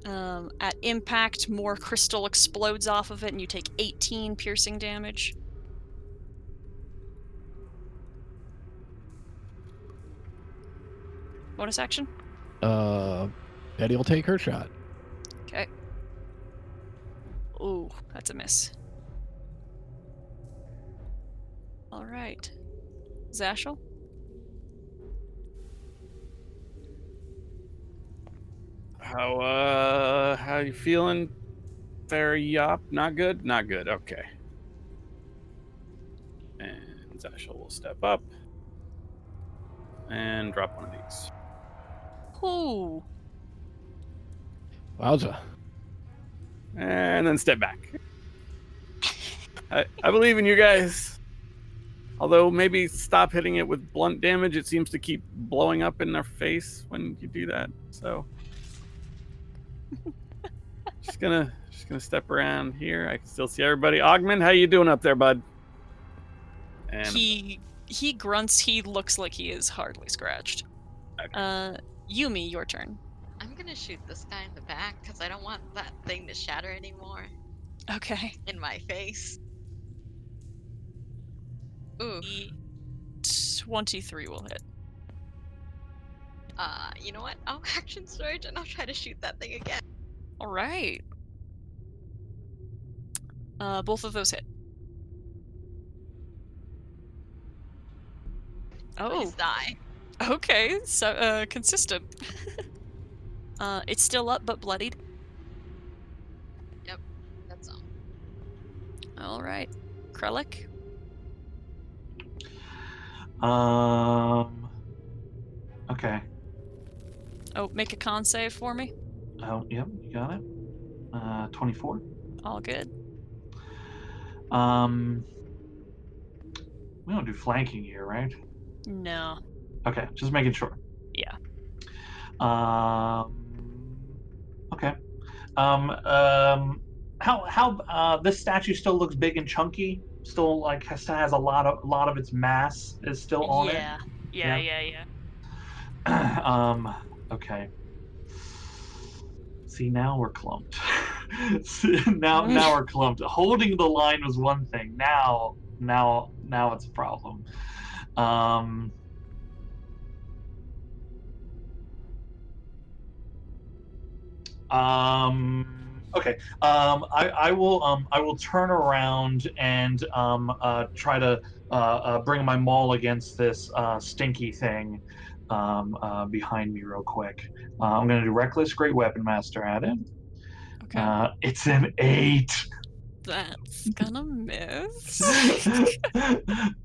At impact, more crystal explodes off of it, and you take 18 piercing damage. Bonus action? Betty will take her shot. Okay. Ooh, that's a miss. All right. Zashel? How you feeling there, Yop? Not good? Not good. Okay. And Zashel will step up and drop one of these. Ooh. Wowza. And then step back. I believe in you guys. Although maybe stop hitting it with blunt damage. It seems to keep blowing up in their face when you do that. So just gonna step around here. I can still see everybody. Augment, how you doing up there, bud? And He grunts. He looks like he is hardly scratched. Okay. Yumi, your turn. I'm gonna shoot this guy in the back because I don't want that thing to shatter anymore Okay. in my face. Ooh. 23 will hit. You know what? I'll action surge and I'll try to shoot that thing again. All right. Both of those hit. Oh, Please die. okay. So, consistent. It's still up but bloodied. That's all. All right. Krellick. Okay. Oh, make a con save for me. Oh, yep, you got it. 24. All good. We don't do flanking here, right? No. Okay, just making sure. Yeah. Okay. How this statue still looks big and chunky? Still like has a lot of its mass is still on Yeah. Yeah. it. Okay. See, now we're clumped. now we're clumped. Holding the line was one thing. Now it's a problem. Okay. I will turn around and try to bring my maul against this stinky thing behind me real quick. I'm gonna do reckless great weapon master at it. Okay. It's an 8. That's gonna miss.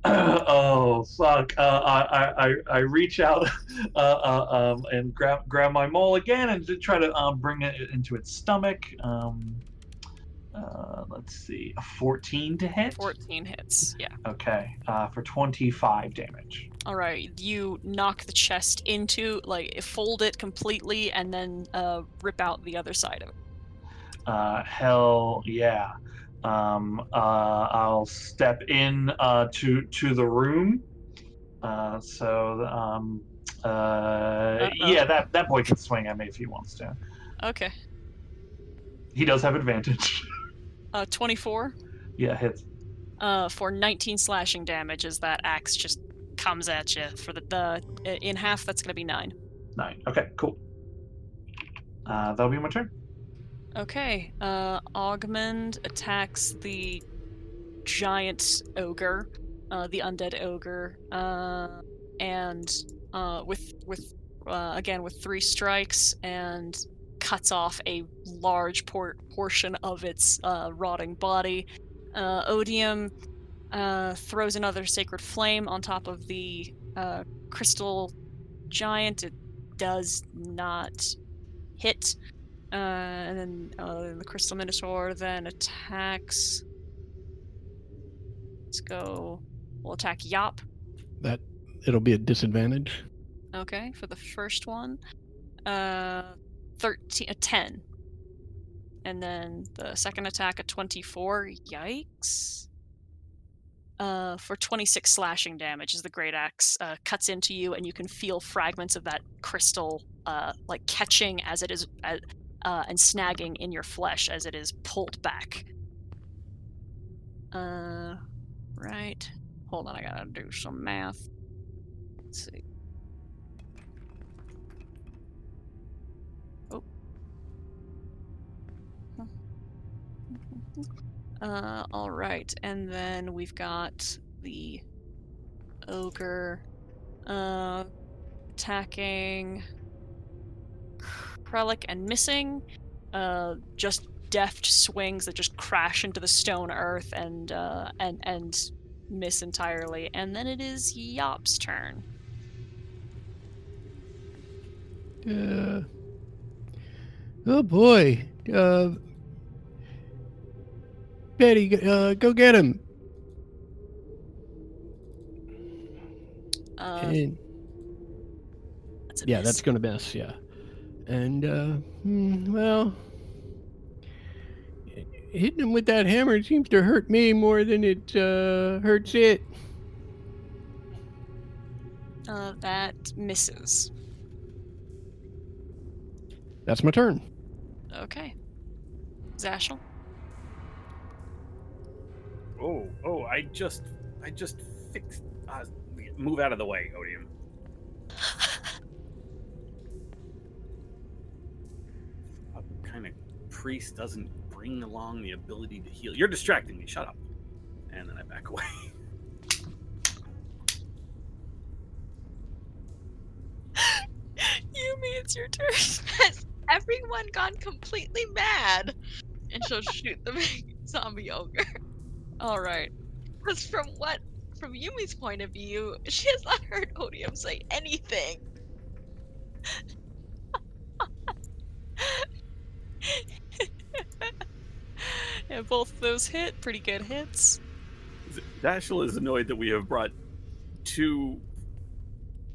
Oh fuck! I reach out and grab my maul again and to try to bring it into its stomach. Let's see, a 14 to hit. 14 hits. Yeah. Okay, for 25 damage. All right. You knock the chest into, like, fold it completely, and then rip out the other side of it. Hell yeah. I'll step in to the room. Yeah, that boy can swing at me if he wants to. Okay. He does have advantage. 24. Yeah, hits. For 19 slashing damage as that axe just comes at you. For the in half, that's gonna be 9. 9. Okay, cool. That'll be my turn. Okay. Augmund attacks the giant ogre, the undead ogre, and with 3 strikes and cuts off a large portion of its rotting body. Odium throws another sacred flame on top of the crystal giant. It does not hit. And then the crystal minotaur then attacks. Let's go. We'll attack Yop. It'll be a disadvantage. Okay, for the first one. 10. And then the second attack, a 24. Yikes. For 26 slashing damage as the great axe cuts into you, and you can feel fragments of that crystal like catching as it is and snagging in your flesh as it is pulled back. Right. Hold on, I gotta do some math. Let's see. Oh. All right, and then we've got the ogre attacking Krellick and missing. Just deft swings that just crash into the stone earth and miss entirely. And then it is Yop's turn. Oh boy. Betty, go get him. And That's a yeah, miss. that's gonna miss. Yeah, and well, hitting him with that hammer seems to hurt me more than it hurts it. That misses. That's my turn. Okay. Zashel. Oh! I just fixed. Move out of the way, Odium. What kind of priest doesn't bring along the ability to heal? You're distracting me. Shut up. And then I back away. Yumi, it's your turn. Has everyone gone completely mad? And she'll shoot the big zombie ogre. All right. Because from Yumi's point of view, she has not heard Odium say anything. Yeah, both of those hit. Pretty good hits. Dashel is annoyed that we have brought 2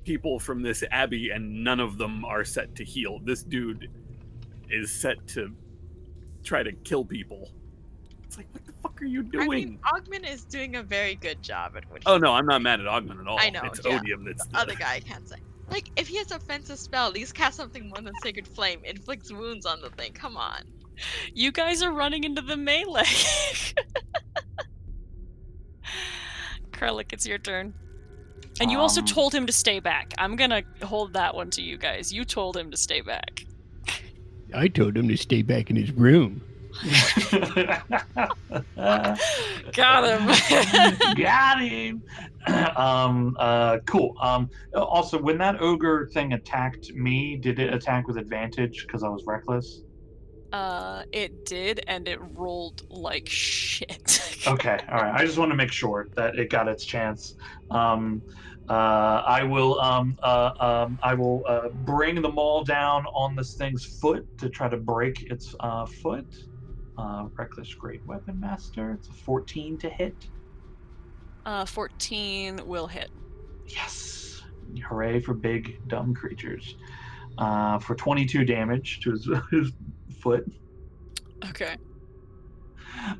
people from this abbey and none of them are set to heal. This dude is set to try to kill people. It's like, what the fuck are you doing? I mean, Ogman is doing a very good job at what Oh no, I'm not mad at Ogman at all. I know, It's yeah. Odium that's the other guy can't say. Like, if he has offensive spell, he's cast something more than Sacred Flame, inflicts wounds on the thing. Come on. You guys are running into the melee. Krellick, it's your turn. And you also told him to stay back. I'm gonna hold that one to you guys. You told him to stay back. I told him to stay back in his room. Got him. Got him. Cool. Also, when that ogre thing attacked me, did it attack with advantage because I was reckless? It did, and it rolled like shit. Okay, all right. I just want to make sure that it got its chance. I will bring the maul down on this thing's foot to try to break its foot. Reckless Great Weapon Master. It's a 14 to hit. 14 will hit. Yes. Hooray for big, dumb creatures. For 22 damage to his foot. Okay.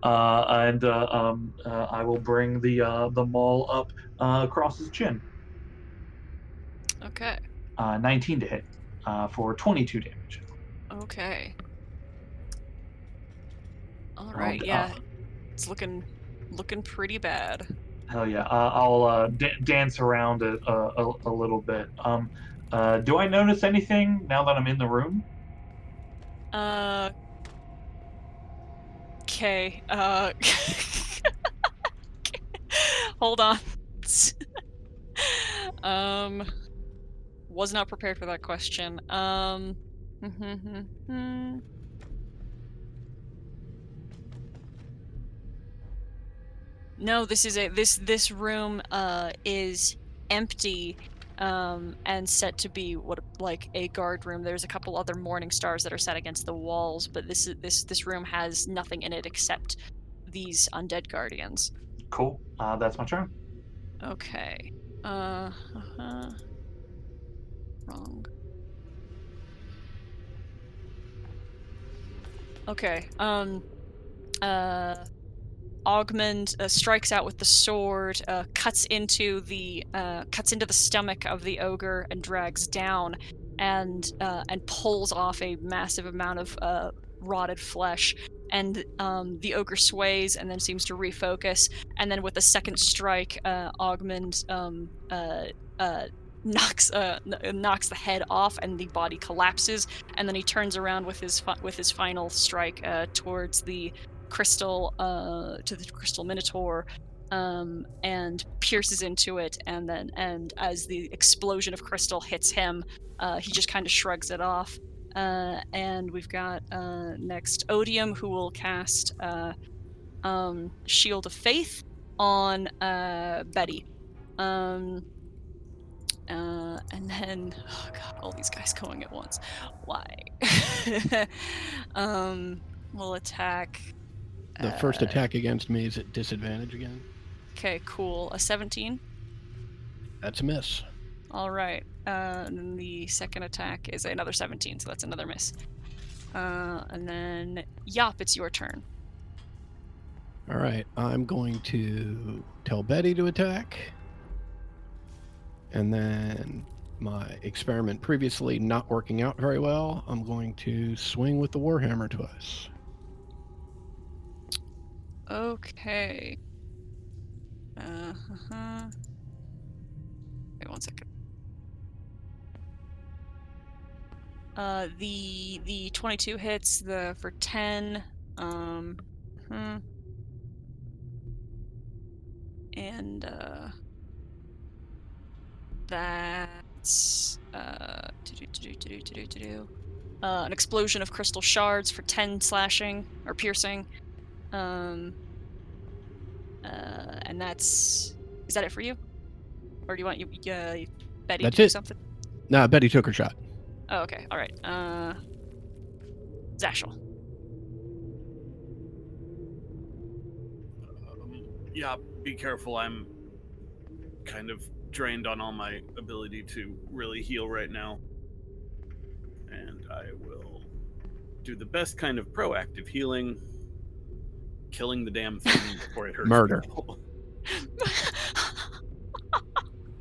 And I will bring the maul up across his chin. Okay. 19 to hit for 22 damage. Okay. All right. Yeah. It's looking pretty bad. Hell yeah. I'll dance around it a little bit. Do I notice anything now that I'm in the room? Okay. Hold on. Was not prepared for that question. No, this room is empty and set to be like a guard room. There's a couple other morning stars that are set against the walls, but this room has nothing in it except these undead guardians. Cool. That's my turn. Okay. Wrong. Okay. Augmund strikes out with the sword, cuts into the stomach of the ogre and drags down, and pulls off a massive amount of rotted flesh. And the ogre sways and then seems to refocus. And then with the second strike, Augmund knocks the head off, and the body collapses. And then he turns around with his final strike towards the crystal minotaur, and pierces into it. And as the explosion of crystal hits him, he just kind of shrugs it off. And we've got next Odium, who will cast Shield of Faith on Betty. And then, oh god, all these guys going at once. Why? We'll attack. The first attack against me is at disadvantage again. Okay, cool. A 17. That's a miss. All right. And then the second attack is another 17, so that's another miss. And then Yop, it's your turn. All right, I'm going to tell Betty to attack. And then my experiment previously not working out very well, I'm going to swing with the Warhammer twice. Okay. Wait 1 second. The 22 hits for 10. And that's an explosion of crystal shards for 10 slashing or piercing. And is that it for you? Or do you want Betty That's to do it. something? No, Betty took her shot. Oh, okay. All right. Zashel. Yeah, be careful. I'm kind of drained on all my ability to really heal right now. And I will do the best kind of proactive healing, killing the damn thing before it hurts Murder. people.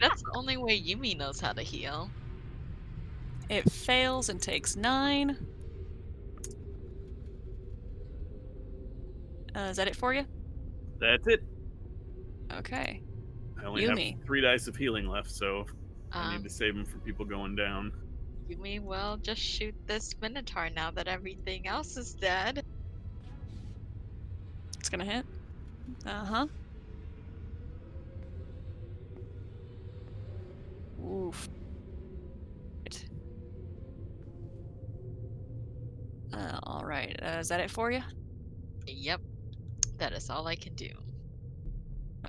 That's the only way Yumi knows how to heal. It fails and takes 9. Is that it for you? That's it. Okay. I only Yumi. have 3 dice of healing left, so I need Um, to save them for people going down. Yumi will just shoot this Minotaur now that everything else is dead. It's gonna hit. Uh-huh. Oof. All right. Is that it for you? Yep. That is all I can do.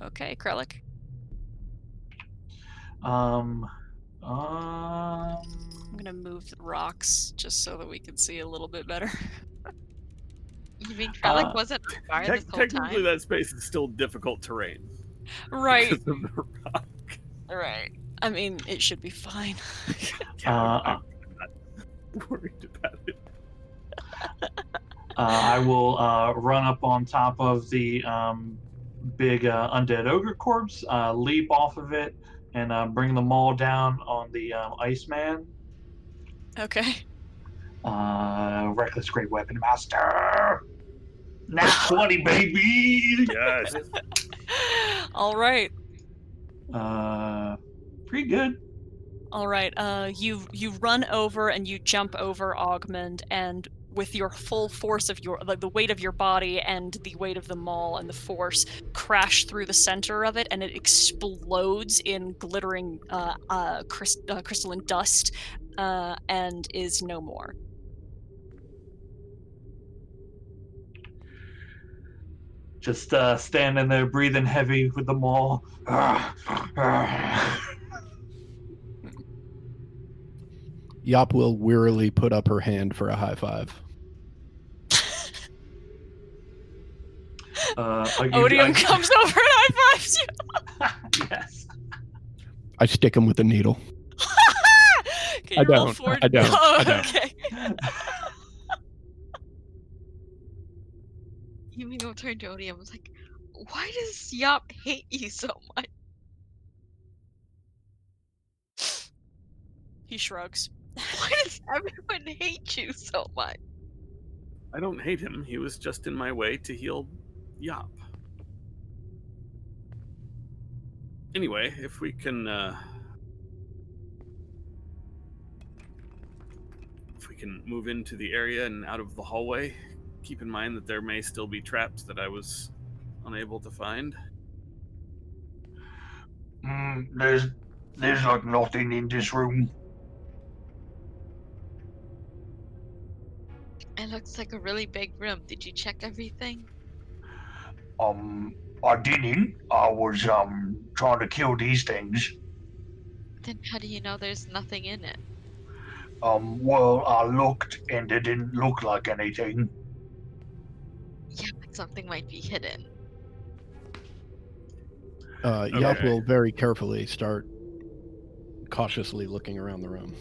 Okay, Krellick. Um. I'm gonna move the rocks just so that we can see a little bit better. You mean Trellick wasn't on fire this whole Technically, time? that space is still difficult terrain. Right. Because of the rock. Right. I mean, it should be fine. I'm not worried about it. I will run up on top of the big undead ogre corpse, leap off of it, and bring them all down on the Iceman. Okay. Reckless Great Weapon Master. Nat 20, baby. Yes. All right. Pretty good. All right. You run over and you jump over Augmund, and with your full force of the weight of your body and the weight of the maul and the force, crash through the center of it, and it explodes in glittering crystalline dust, and is no more. Just standing there, breathing heavy with the maul. Yop will wearily put up her hand for a high five. Odium comes over and high fives you. Yes. I stick him with a needle. Can you roll don't. for- I don't. Oh, I don't. okay. Yumi will turn to Odium and was like, why does Yop hate you so much? He shrugs. Why does everyone hate you so much? I don't hate him. He was just in my way to heal Yop. Anyway, if we can move into the area and out of the hallway, keep in mind that there may still be traps that I was unable to find. There's like nothing in this room. It looks like a really big room. Did you check everything? I didn't. I was trying to kill these things. Then how do you know there's nothing in it? Well, I looked and it didn't look like anything. Yeah, but something might be hidden. Yop Okay. will very carefully start cautiously looking around the room.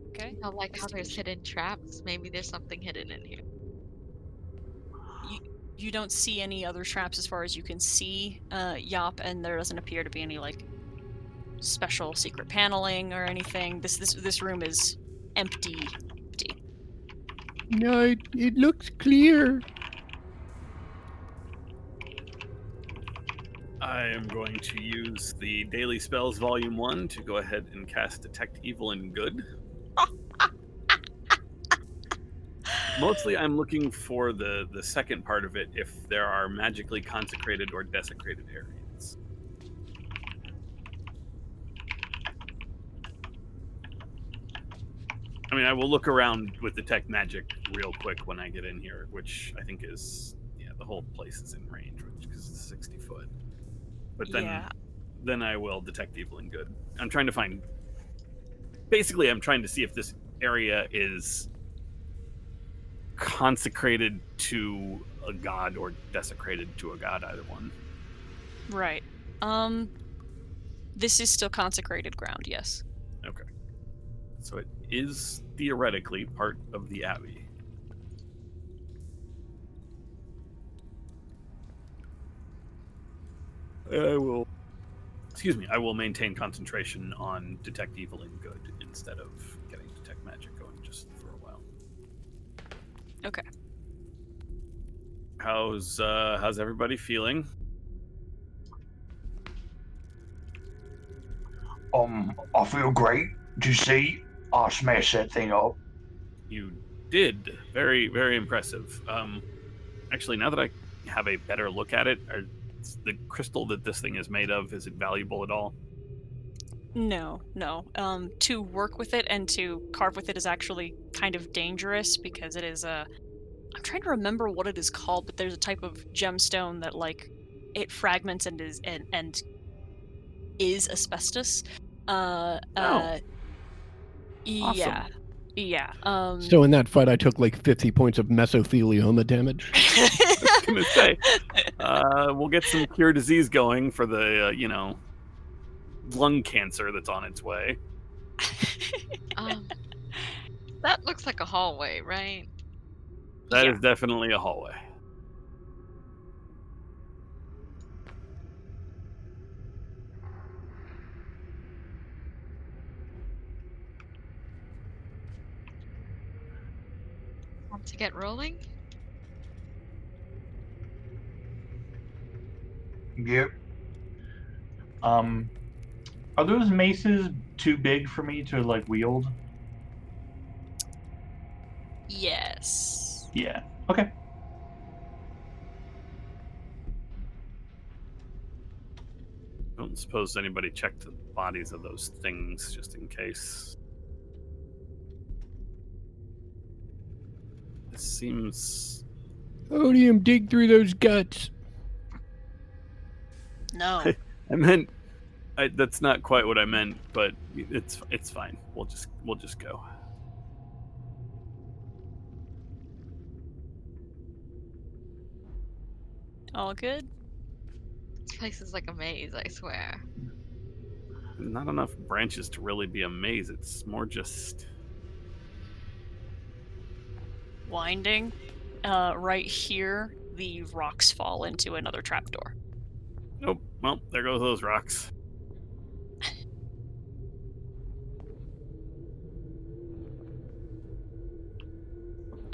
Okay. You know, like how there's hidden traps. Maybe there's something hidden in here. You don't see any other traps as far as you can see, Yop, and there doesn't appear to be any like special secret paneling or anything. This room is empty. No, it looks clear. I am going to use the Daily Spells Volume 1 to go ahead and cast Detect Evil and Good. Mostly I'm looking for the second part of it, if there are magically consecrated or desecrated areas. I mean, I will look around with Detect Magic real quick when I get in here, which I think is, yeah, the whole place is in range, because it's 60 foot. But then I will Detect Evil and Good. I'm trying to find... Basically, I'm trying to see if this area is consecrated to a god or desecrated to a god, either one. Right. This is still consecrated ground, yes. Okay. So it is theoretically part of the Abbey. I will maintain concentration on Detect Evil and Good instead of getting Detect Magic going just for a while. Okay. How's everybody feeling? I feel great. Did you see? I smashed that thing up. You did. Very, very impressive. Actually, now that I have a better look at it, the crystal that this thing is made of, is it valuable at all? No. To work with it and to carve with it is actually kind of dangerous because it is a... I'm trying to remember what it is called, but there's a type of gemstone that like it fragments and is asbestos. Yeah. Yeah. So in that fight, I took like 50 points of mesothelioma damage. I was gonna say, we'll get some cure disease going for the lung cancer that's on its way. That looks like a hallway, right? That is definitely a hallway. Want to get rolling? Yep. Are those maces too big for me to like wield? Yes. Yeah. Okay. I don't suppose anybody checked the bodies of those things just in case. This seems... Odium, dig through those guts. No. I meant... that's not quite what I meant, but it's fine. We'll just go. All good? This place is like a maze, I swear. Not enough branches to really be a maze. It's more just... Winding right here, the rocks fall into another trapdoor. Nope. Well, there goes those rocks.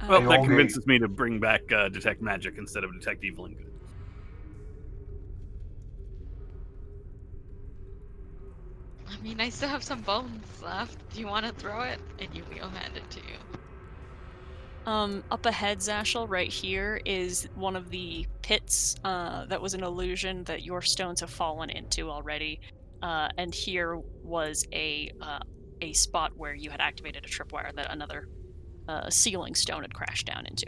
Well, Hey, that Olgie. convinces me to bring back Detect Magic instead of Detect Evil and Good. I mean, I still have some bones left. Do you want to throw it? And Yumi will hand it to you. Up ahead, Zashel, right here, is one of the pits that was an illusion that your stones have fallen into already. And here was a spot where you had activated a tripwire that another ceiling stone had crashed down into.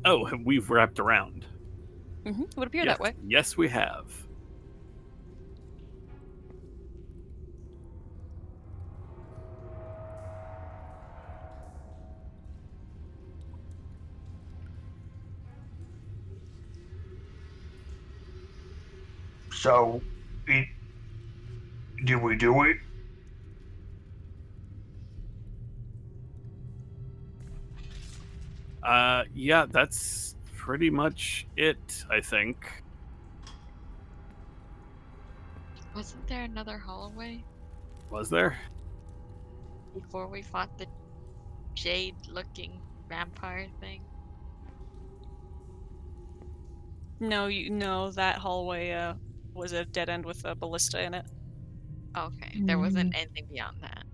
Oh, we've wrapped around. Mm-hmm. It would appear Yes, that way. yes, we have. So, did we do it? Yeah, that's pretty much it, I think. Wasn't there another hallway Was there? before we fought the jade-looking vampire thing? No, that hallway was a dead end with a ballista in it. Okay, there wasn't anything beyond that.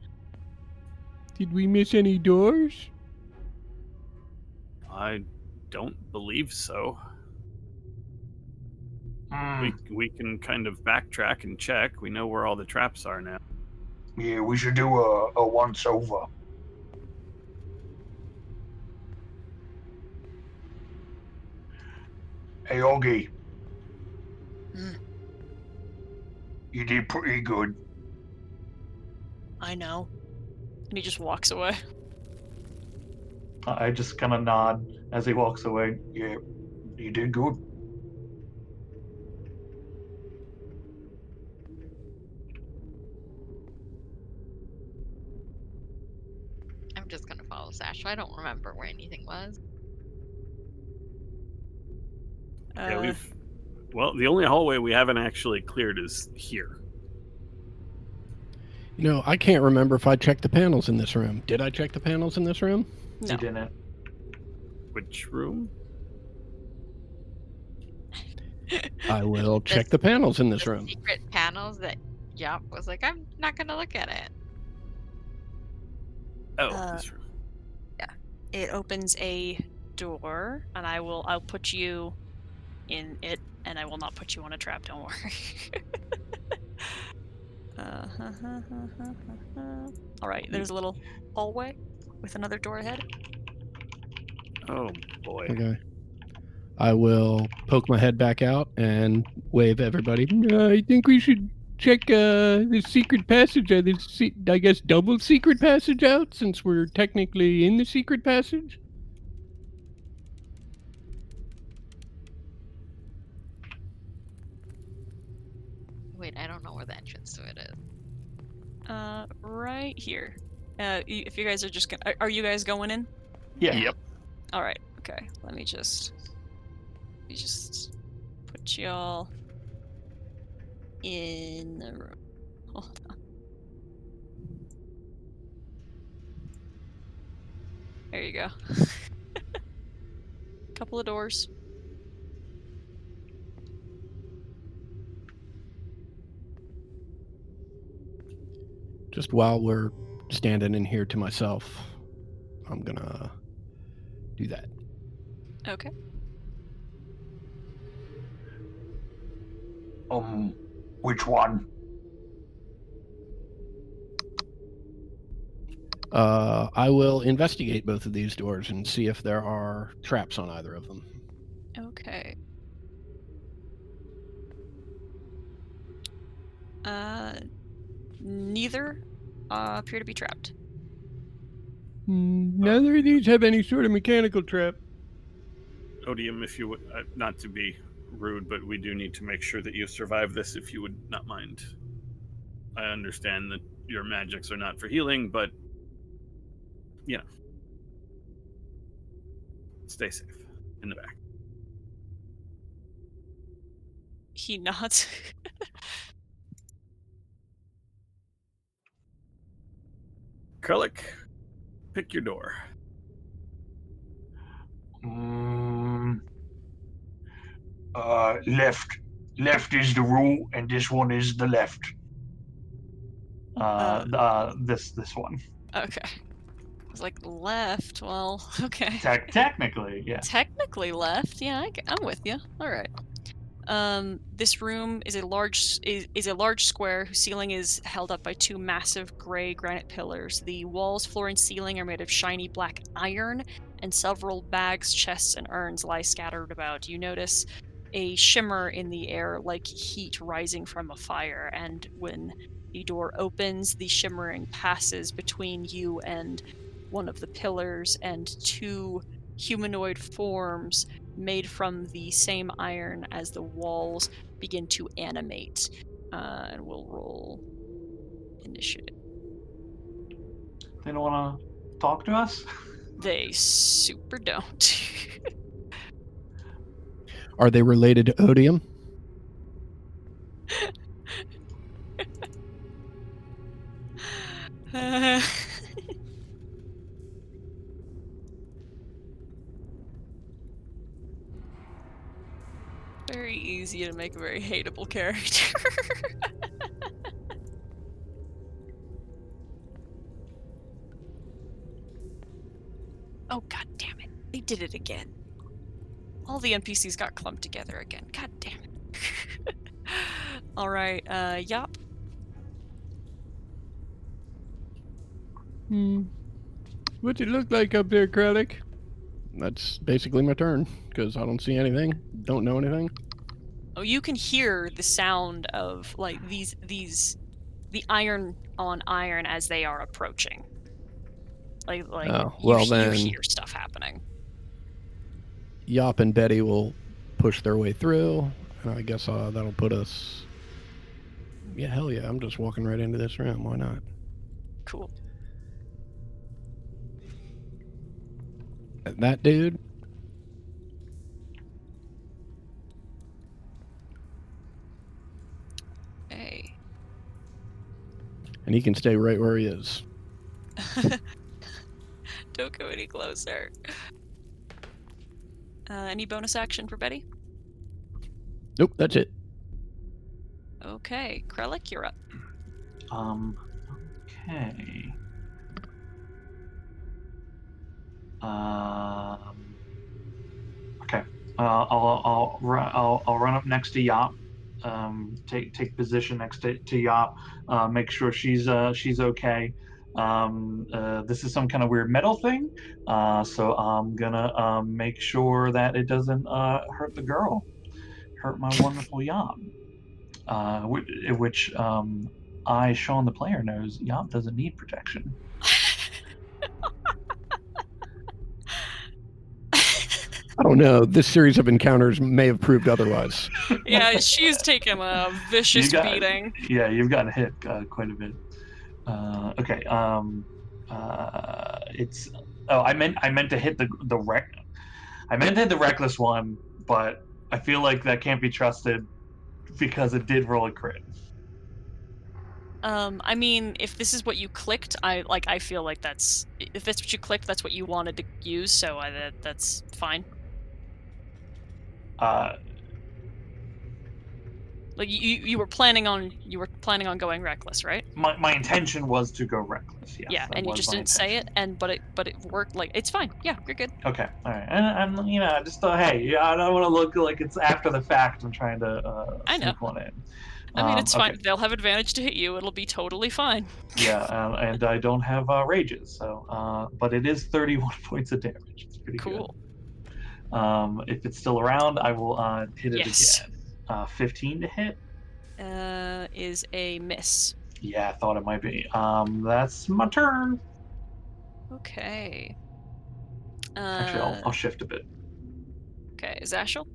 Did we miss any doors? I don't believe so. Hmm. We can kind of backtrack and check. We know where all the traps are now. Yeah, we should do a once over. Hey, Augie. Hmm. You did pretty good. I know. And he just walks away. I just kind of nod as he walks away. Yeah, you did good. I'm just gonna follow Sasha. I don't remember where anything was. Yeah, well, the only hallway we haven't actually cleared is here. You know, I can't remember if I checked the panels in this room. Did I check the panels in this room? No. You didn't. Which room? I will check the panels in this The room. secret panels that Yop was like, I'm not gonna look at it. Oh, this room. It opens a door, and I'll put you in it, and I will not put you on a trap, don't worry. Alright, there's a little hallway with another door ahead. Oh boy. Okay. I will poke my head back out and wave everybody. I think we should check the secret passage. I guess double secret passage out since we're technically in the secret passage. Wait, I don't know where the entrance to it is. Right here. If you guys are just gonna... Are you guys going in? Yeah. Yep. Alright, okay. Let me just put y'all in the room. Hold on. There you go. Couple of doors. Just while we're standing in here to myself, I'm gonna do that. Okay. Which one? I will investigate both of these doors and see if there are traps on either of them. Okay. Neither appear to be trapped. Neither of these have any sort of mechanical trap. Odium, if you would, not to be rude, but we do need to make sure that you survive this if you would not mind. I understand that your magics are not for healing, but, you know, stay safe. in the back. He nods. Krellick, pick your door. Left. Left is the rule, and this one is the left. This one. Okay. I was like, left? Well, okay. Technically, yeah. Technically left. Yeah, I'm with you. All right. This room is a large square whose ceiling is held up by two massive gray granite pillars. The walls, floor, and ceiling are made of shiny black iron, and several bags, chests, and urns lie scattered about. You notice a shimmer in the air like heat rising from a fire, and when the door opens, the shimmering passes between you and one of the pillars, and two humanoid forms made from the same iron as the walls begin to animate. And we'll roll initiative. They don't want to talk to us? They super don't. Are they related to Odium? Very easy to make a very hateable character. Oh, god damn it. They did it again. All the NPCs got clumped together again. God damn it. Alright, Yop. What's it look like up there, Krellick? That's basically my turn, because I don't see anything, don't know anything. Oh, you can hear the sound of, like, the iron on iron as they are approaching. Like Oh, well you then- hear stuff happening. Yop and Betty will push their way through, and I guess that'll put us... Yeah, hell yeah, I'm just walking right into this room, why not? Cool. That dude? Hey. And he can stay right where he is. Don't go any closer. Any bonus action for Betty? Nope, that's it. Okay, Krellick, you're up. Okay. Okay. I'll run up next to Yop. Take position next to Yop. Make sure she's okay. This is some kind of weird metal thing. So I'm gonna make sure that it doesn't hurt the girl, hurt my wonderful Yop. Which I, Sean the player, knows Yop doesn't need protection. I don't know, this series of encounters may have proved otherwise. Yeah, she's taken a vicious beating. Yeah, you've gotten hit quite a bit. Okay. It's. Oh, I meant to hit the wreck. I meant to hit the reckless one, but I feel like that can't be trusted because it did roll a crit. I mean, if this is what you clicked, I feel like that's... If that's what you clicked, that's what you wanted to use, so that's fine. Like, you were planning on going reckless, right? My intention was to go reckless. Yes, yeah, that and you was just my didn't say it, intention. but it worked. Like, it's fine. Yeah, you're good. Okay, all right, and I just thought, hey, I don't want to look like it's after the fact. I'm trying to I know. sneak one in. I mean, it's fine. Okay. They'll have advantage to hit you. It'll be totally fine. Yeah, and I don't have rages, so but it is 31 points of damage. It's pretty Cool. good. If it's still around, I will hit it Yes. again. 15 to hit. Is a miss. Yeah, I thought it might be. That's my turn. Okay. Actually, I'll shift a bit. Okay, Zashel?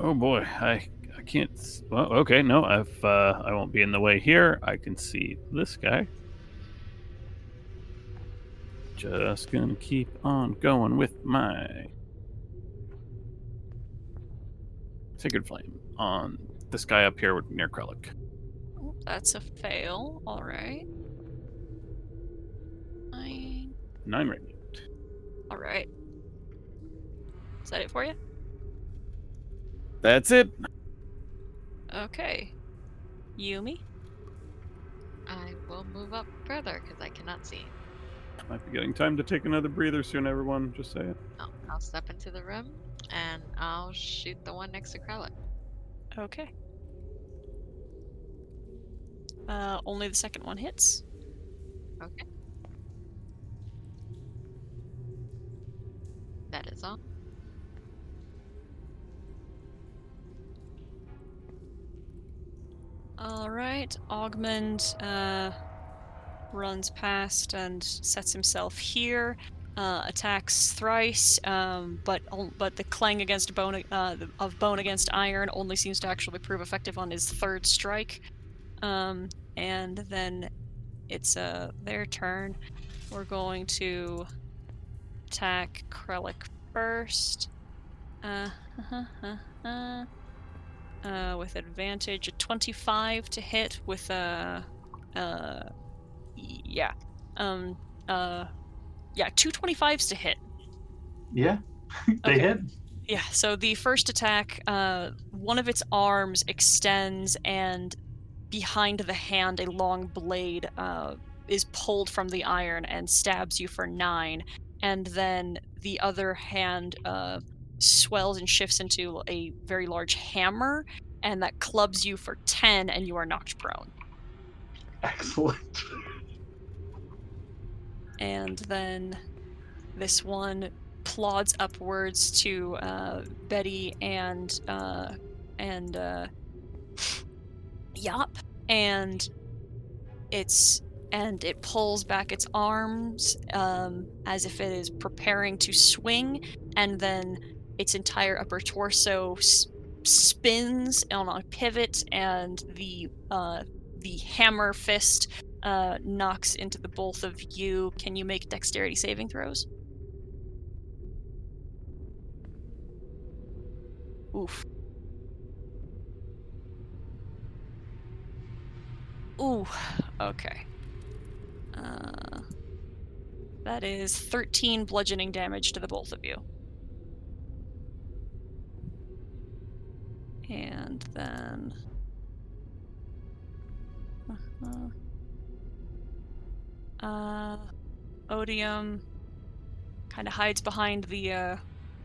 Oh boy, I can't. Well, okay, no, I won't be in the way here. I can see this guy. Just gonna keep on going with my Sacred Flame on this guy up here near Krellick. Oh, that's a fail. All right. 9. 9 radiant. All right. Is that it for you? That's it. Okay. Yumi? I will move up further because I cannot see. Might be getting time to take another breather soon, everyone. Just saying. No, I'll step into the room and I'll shoot the one next to Krellick. Okay. Only the second one hits. Okay. That is all. Alright, Augmund runs past and sets himself here, attacks thrice, but the clang against bone of bone against iron only seems to actually prove effective on his third strike. And then it's their turn. We're going to attack Krellick first. With advantage, a 25 to hit with a, yeah, 2 25s to hit. Yeah, they Okay. hit. Yeah, so the first attack, one of its arms extends, and behind the hand, a long blade is pulled from the iron and stabs you for 9. And then the other hand swells and shifts into a very large hammer, and that clubs you for 10, and you are knocked prone. Excellent. And then this one plods upwards to Betty and Yop, and it pulls back its arms as if it is preparing to swing, and then its entire upper torso spins on a pivot, and the hammer fist knocks into the both of you. Can you make dexterity saving throws? Oof. Ooh, okay. That is 13 bludgeoning damage to the both of you. And then... Odium kind of hides behind the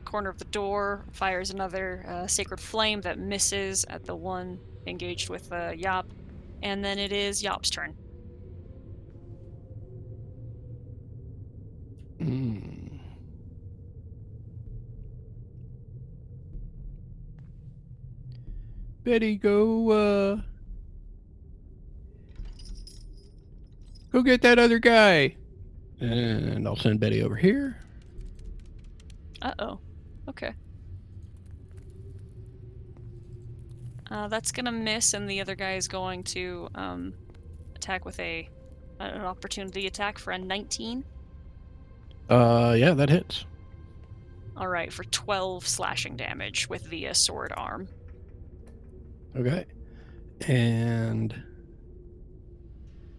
corner of the door, fires another Sacred Flame that misses at the one engaged with Yop, and then it is Yop's turn. Betty, go get that other guy. And I'll send Betty over here. Uh-oh. Okay. That's gonna miss, and the other guy is going to attack with an opportunity attack for a 19. Yeah, that hits. All right, for 12 slashing damage with the sword arm. Okay. And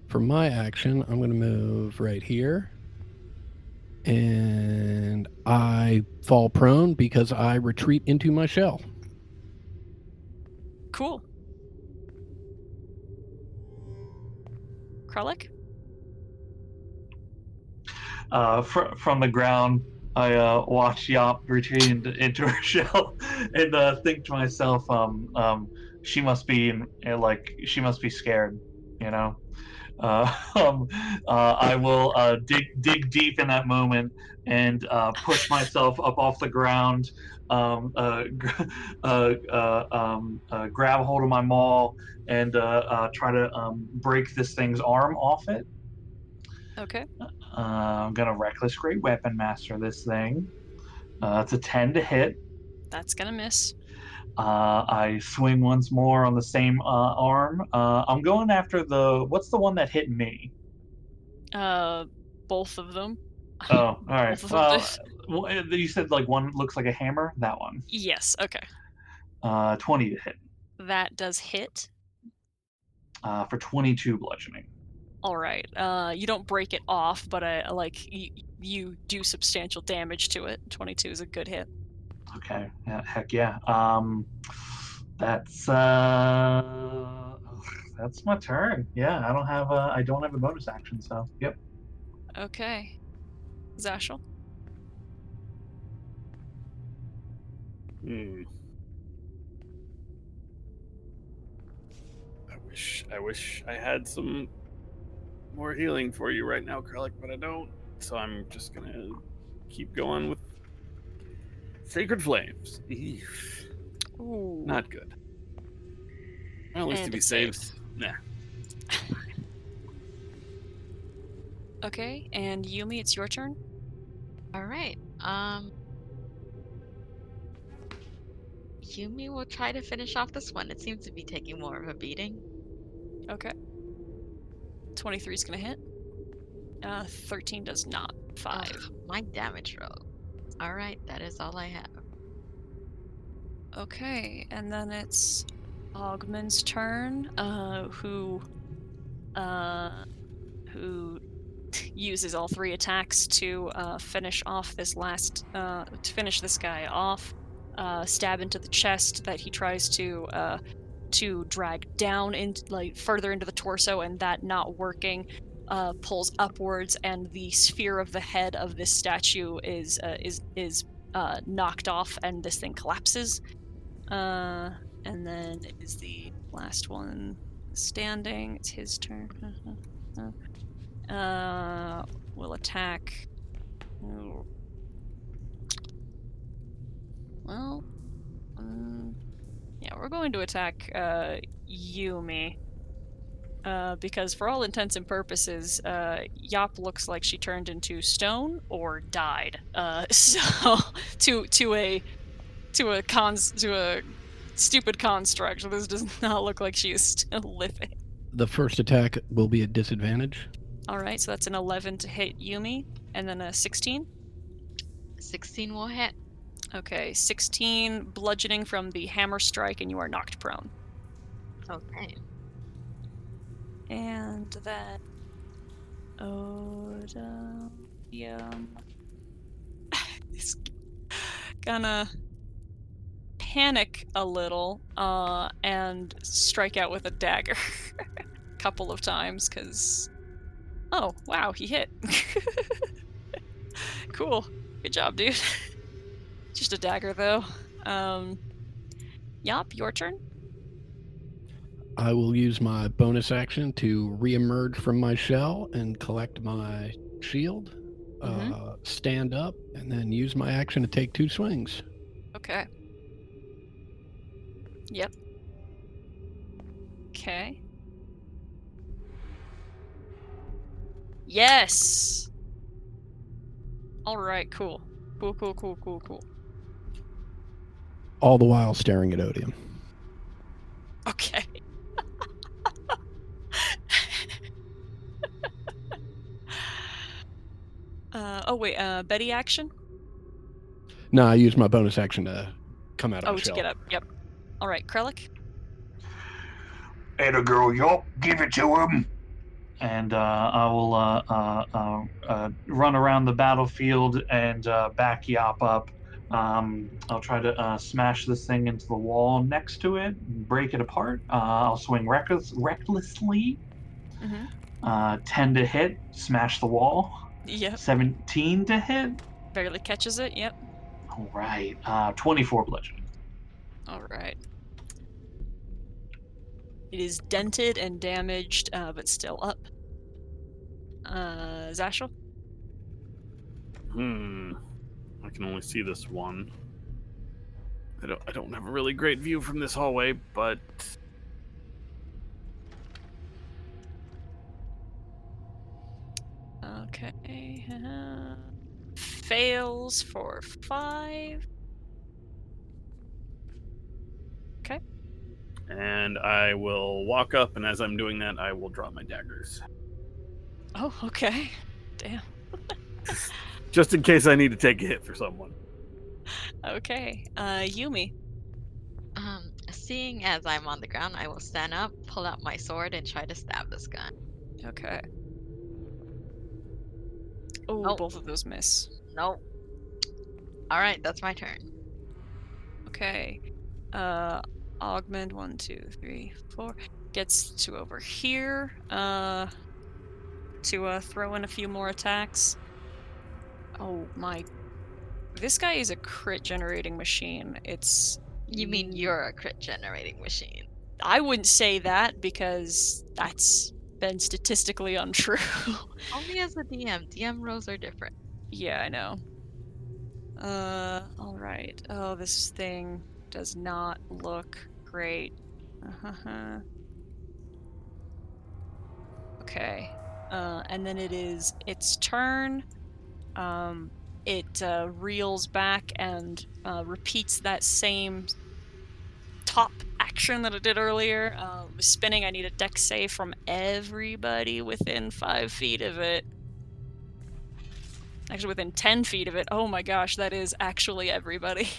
for my action, I'm going to move right here. And I fall prone because I retreat into my shell. Cool. Krellick? From the ground, I watch Yop retreat into her shell, and think to myself, she must be she must be scared, you know. I will dig deep in that moment and push myself up off the ground, grab a hold of my maul, and try to break this thing's arm off it. Okay. I'm gonna reckless great weapon master this thing. It's a 10 to hit. That's gonna miss. I swing once more on the same arm. I'm going after what's the one that hit me? Both of them. Oh, all right. Both of them Well, did. you said like one looks like a hammer. That one. Yes. Okay. 20 to hit. That does hit. For 22 bludgeoning. All right. You don't break it off, but you do substantial damage to it. 22 is a good hit. Okay. Yeah, heck yeah. That's my turn. Yeah, I don't have a bonus action, so yep. Okay. Zashel. I wish I had some more healing for you right now, Kralik, but I don't. So I'm just gonna keep going with Sacred Flames. Eef. Ooh. Not good. Well, at least And to be it saved. saves. Nah. Okay, and Yumi, it's your turn. All right. Yumi will try to finish off this one. It seems to be taking more of a beating. Okay. 23 is gonna hit. 13 does not. 5. Ugh, my damage roll. All right, that is all I have. Okay, and then it's Ogman's turn, who uses all 3 attacks to finish off this to finish this guy off. Stab into the chest that he tries to drag down further into the torso, and that not working, pulls upwards, and the sphere of the head of this statue is knocked off, and this thing collapses. And then it is the last one standing. It's his turn. Will attack. Ooh. Well, yeah, we're going to attack Yumi. Because for all intents and purposes, Yop looks like she turned into stone or died. So to a stupid construct. This does not look like she is still living. The first attack will be a disadvantage. All right, so that's an 11 to hit Yumi, and then a 16. 16 will hit. Okay, 16 bludgeoning from the hammer strike, and you are knocked prone. Okay. And then is gonna panic a little and strike out with a dagger a couple of times, because oh wow, he hit. Cool, good job, dude. Just a dagger though. Yop, your turn. I will use my bonus action to reemerge from my shell and collect my shield, stand up, and then use my action to take 2 swings. Okay. Yep. Okay. Yes! Alright, cool. Cool. All the while staring at Odium. Okay. Betty action? No, I use my bonus action to come out of my To shell. get up, yep. Alright, Krellick? And a girl, yup, give it to him. And I will run around the battlefield and back Yop up. I'll try to smash this thing into the wall next to it, break it apart. I'll swing recklessly. 10 to hit, smash the wall. Yep. 17 to hit. Barely catches it, yep. All right. 24 bludgeoning. Alright. It is dented and damaged, but still up. Zashel? I can only see this one. I don't have a really great view from this hallway, but Okay. Fails for 5. Okay. and I will walk up, and as I'm doing that, I will draw my daggers. Oh, okay. Damn. Just in case I need to take a hit for someone. Okay. Yumi. Seeing as I'm on the ground, I will stand up, pull out my sword, and try to stab this guy. Okay. Oh, Nope. both of those miss. Nope. Alright, that's my turn. Okay. Augment 1, 2, 3, 4 gets to over here. To throw in a few more attacks. Oh my! This guy is a crit generating machine. It's. You mean you're a crit generating machine? I wouldn't say that because that's been statistically untrue. Only as a DM. DM rolls are different. Yeah, I know. Alright. Oh, this thing does not look great. Okay. And then it is its turn. It reels back and repeats that same top action that it did earlier. Spinning, I need a dex save from everybody within 5 feet of it. Actually, within 10 feet of it. Oh my gosh, that is actually everybody.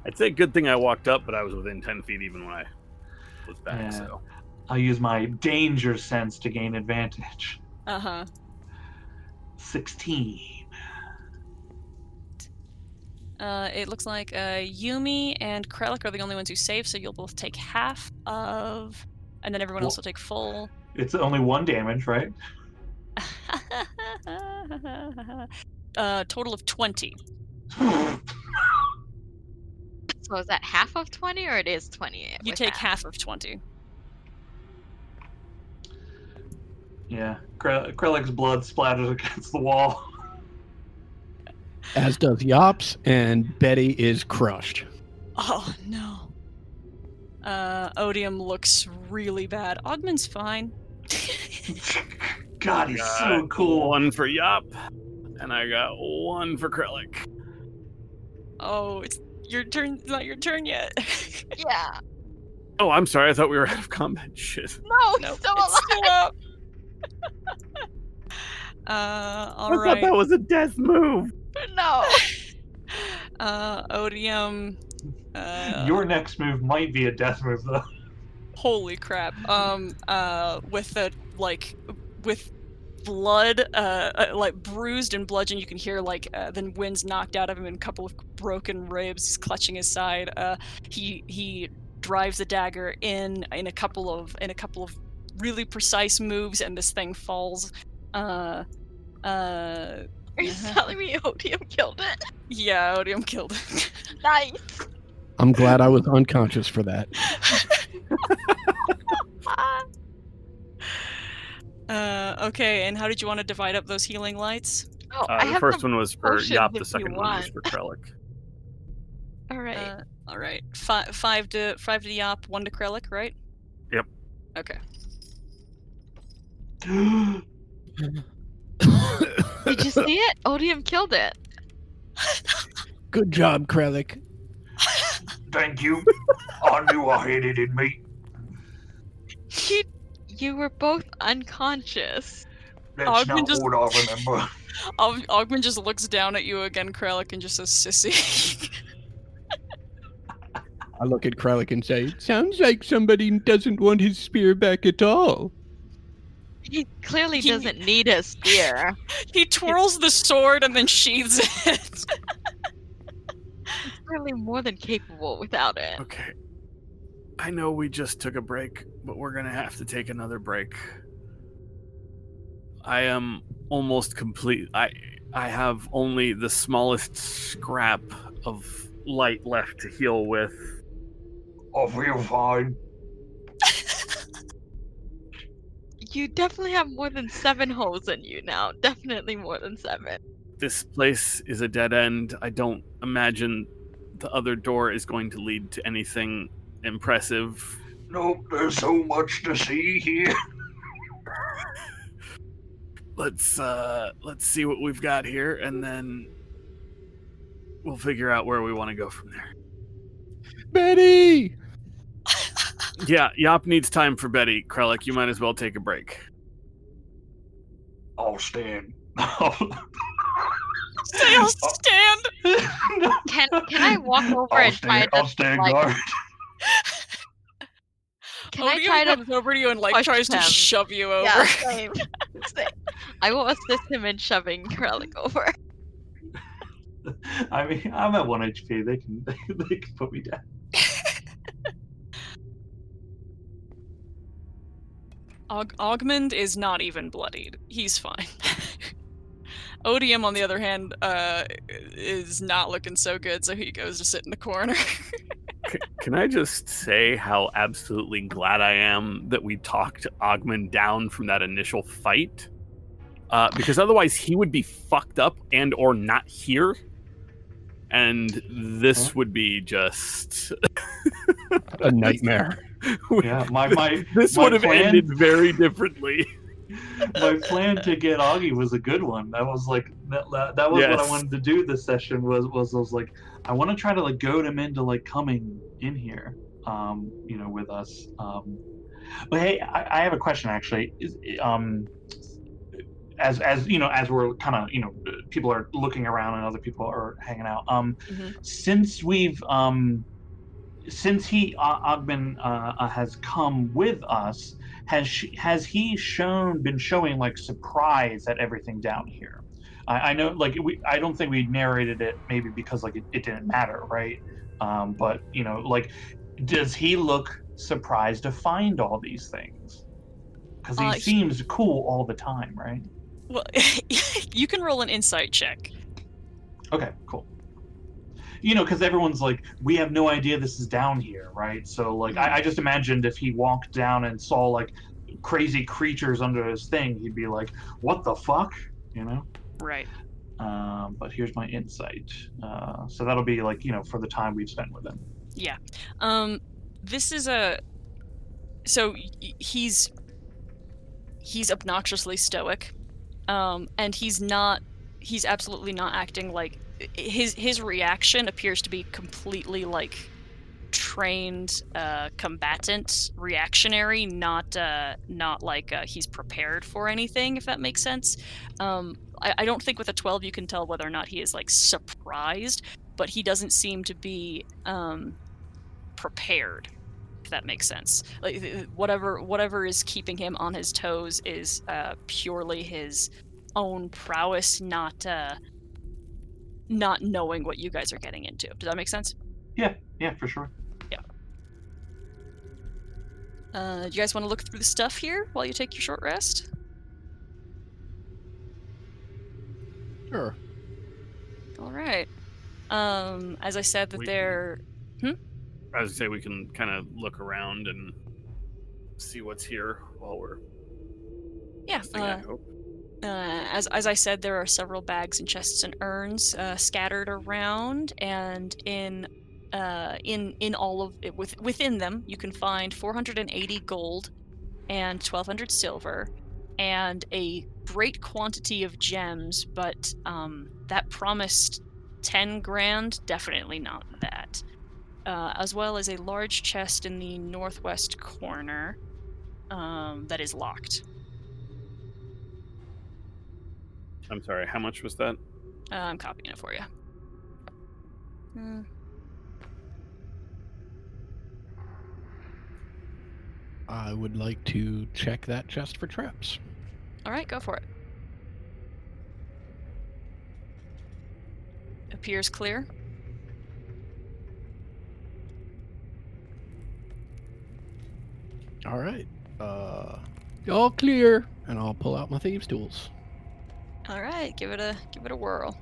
I'd say good thing I walked up, but I was within 10 feet even when I was back, Yeah. so. I'll use my danger sense to gain advantage. Uh-huh. 16. It looks like Yumi and Krellick are the only ones who save, so you'll both take half of, and then everyone else will take full. It's only 1 damage, right? Total of 20. So is that half of 20 or it is 20? You with take half of 20. Yeah. Krellick's blood splatters against the wall. As does Yops, and Betty is crushed. Oh no. Odium looks really bad. Ogman's fine. God, he's so cool. 1 for Yop, and I got 1 for Krellick. Oh, it's your turn. It's not your turn yet. Yeah. Oh, I'm sorry. I thought we were out of combat. Shit. No, he's Nope, still it's alive. still up. I All thought right. that was a death move. No. Odium. Your next move might be a death move, though. Holy crap. With blood, like bruised and bludgeoned, you can hear then wind's knocked out of him and a couple of broken ribs. He's clutching his side. He drives the dagger in a couple of really precise moves, and this thing falls. Are you telling me Odium killed it? Yeah, Odium killed it. Nice. I'm glad I was unconscious for that. Okay, and how did you want to divide up those healing lights? Oh, I The have first some one was for potions Yop, the if second you one was want. for Krellick. All right. All right. Five to Yop, 1 to Krellick, right? Yep. Okay. Did you see it? Odium killed it. Good job, Krellick. Thank you. I knew I had it in me. You were both unconscious. That's Ogden not just- what I remember. Ogman just looks down at you again, Krellick, and just says, "Sissy." I look at Krellick and say, sounds like somebody doesn't want his spear back at all. He clearly He- doesn't need a spear. He twirls the sword and then sheathes it. He's clearly more than capable without it. Okay. I know we just took a break, but we're gonna have to take another break. I am almost complete. I have only the smallest scrap of light left to heal with. I feel fine. You definitely have more than 7 holes in you now. Definitely more than 7. This place is a dead end. I don't imagine the other door is going to lead to anything impressive. Nope, there's so much to see here. Let's see what we've got here, and then we'll figure out where we want to go from there. Betty! Yeah, Yop needs time for Betty. Krellick, you might as well take a break. I'll stand. Say I'll stand. Can I walk over and try I'll to stand like? guard. Can I Odium try to comes over to you and like push tries to him? shove you over. Yeah, same. Same. I will assist him in shoving Relic over. I mean, I'm at 1 HP. They can put me down. Augmund is not even bloodied. He's fine. Odium, on the other hand, is not looking so good, so he goes to sit in the corner. Can I just say how absolutely glad I am that we talked Ogmund down from that initial fight? Because otherwise he would be fucked up and or not here. And this would be just A nightmare. Yeah, this my would have plan- ended very differently. my plan to get Augie was a good one. That was like that was what I Yes. wanted to do this session was I was like, I want to try to like goad him into like coming in here, with us. But hey, I have a question actually. As you know, as we're kind of people are looking around and other people are hanging out. Mhm. Since we've since Ogben has come with us, has he been showing like surprise at everything down here? I know, like I don't think we narrated it maybe because like it didn't matter, right? But like, does he look surprised to find all these things? Because he seems cool all the time, right? Well, you can roll an insight check. Okay, cool. Because everyone's like, we have no idea this is down here, right? So like, I just imagined if he walked down and saw like crazy creatures under his thing, he'd be like, what the fuck? Right. But here's my insight. So that'll be like, for the time we've spent with him. Yeah. This is so he's obnoxiously stoic. And he's absolutely not acting like his reaction appears to be completely like trained combatant reactionary, not like he's prepared for anything, if that makes sense. I don't think with a 12 you can tell whether or not he is like surprised, but he doesn't seem to be prepared, if that makes sense. Like whatever is keeping him on his toes is purely his own prowess, not knowing what you guys are getting into. Does that make sense? Yeah, for sure. Yeah. Do you guys want to look through the stuff here while you take your short rest? Sure. All right. As I said, that they're. As I say, we can kind of look around and see what's here while we're. Yeah. resting, I hope. As I said, there are several bags and chests and urns scattered around, and in all of it, within them, you can find 480 gold and 1,200 silver, and a great quantity of gems. But that promised 10 grand, definitely not that. As well as a large chest in the northwest corner that is locked. I'm sorry, how much was that? I'm copying it for you. I would like to check that chest for traps. All right, go for it. Appears clear. All right. All clear, and I'll pull out my thieves' tools. All right, give it a whirl.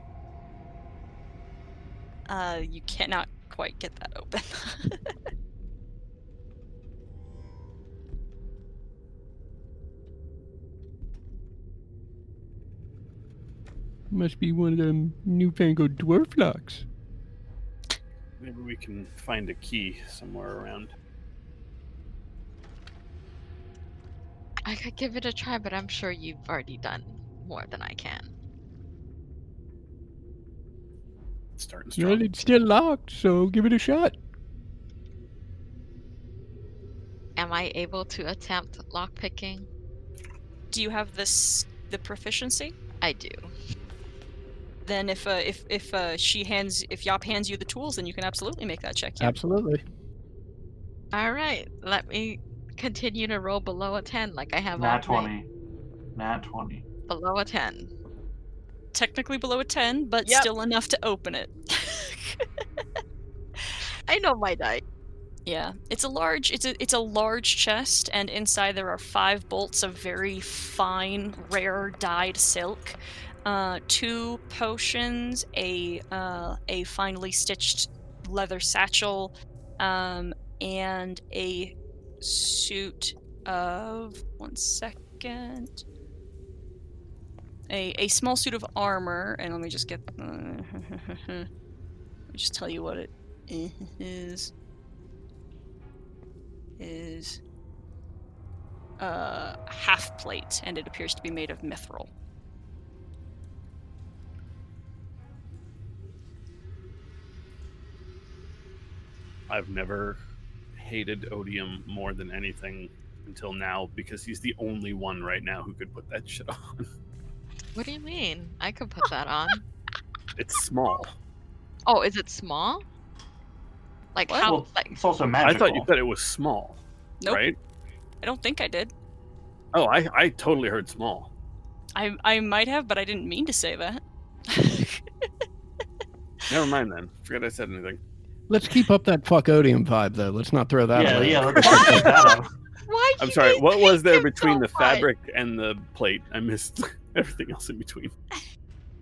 You cannot quite get that open. Must be one of them newfangled dwarf locks. Maybe we can find a key somewhere around. I could give it a try, but I'm sure you've already done more than I can. Starting strong. Well, it's still locked, so give it a shot. Am I able to attempt lockpicking? Do you have this the proficiency? I do. Then if Yop hands you the tools, then you can absolutely make that check. Yeah. Absolutely. All right, let me continue to roll below a 10 like I have Nat all night. 20. Nat 20. Below a 10. Technically below a 10, but Yep. still enough to open it. I know my dice. Yeah, it's a large chest, and inside there are 5 bolts of very fine, rare dyed silk, 2 potions, a finely stitched leather satchel, and a suit of a small suit of armor. And let me just get let me just tell you what it is. Is half plate, and it appears to be made of mithril. I've never hated Odium more than anything until now because he's the only one right now who could put that shit on. What do you mean? I could put that on. It's small. Oh, is it small? Like What? how? Well, Like it's also I magical. thought you said it was small. Nope. Right? I don't think I did. Oh, I totally heard small. I might have, but I didn't mean to say that. Never mind then. Forget I said anything. Let's keep up that fuck Odium vibe, though. Let's not throw that Yeah, away. yeah, let's not take that out. why? I'm you sorry. guys What was hate there him between so the much? fabric and the plate? I missed everything else in between.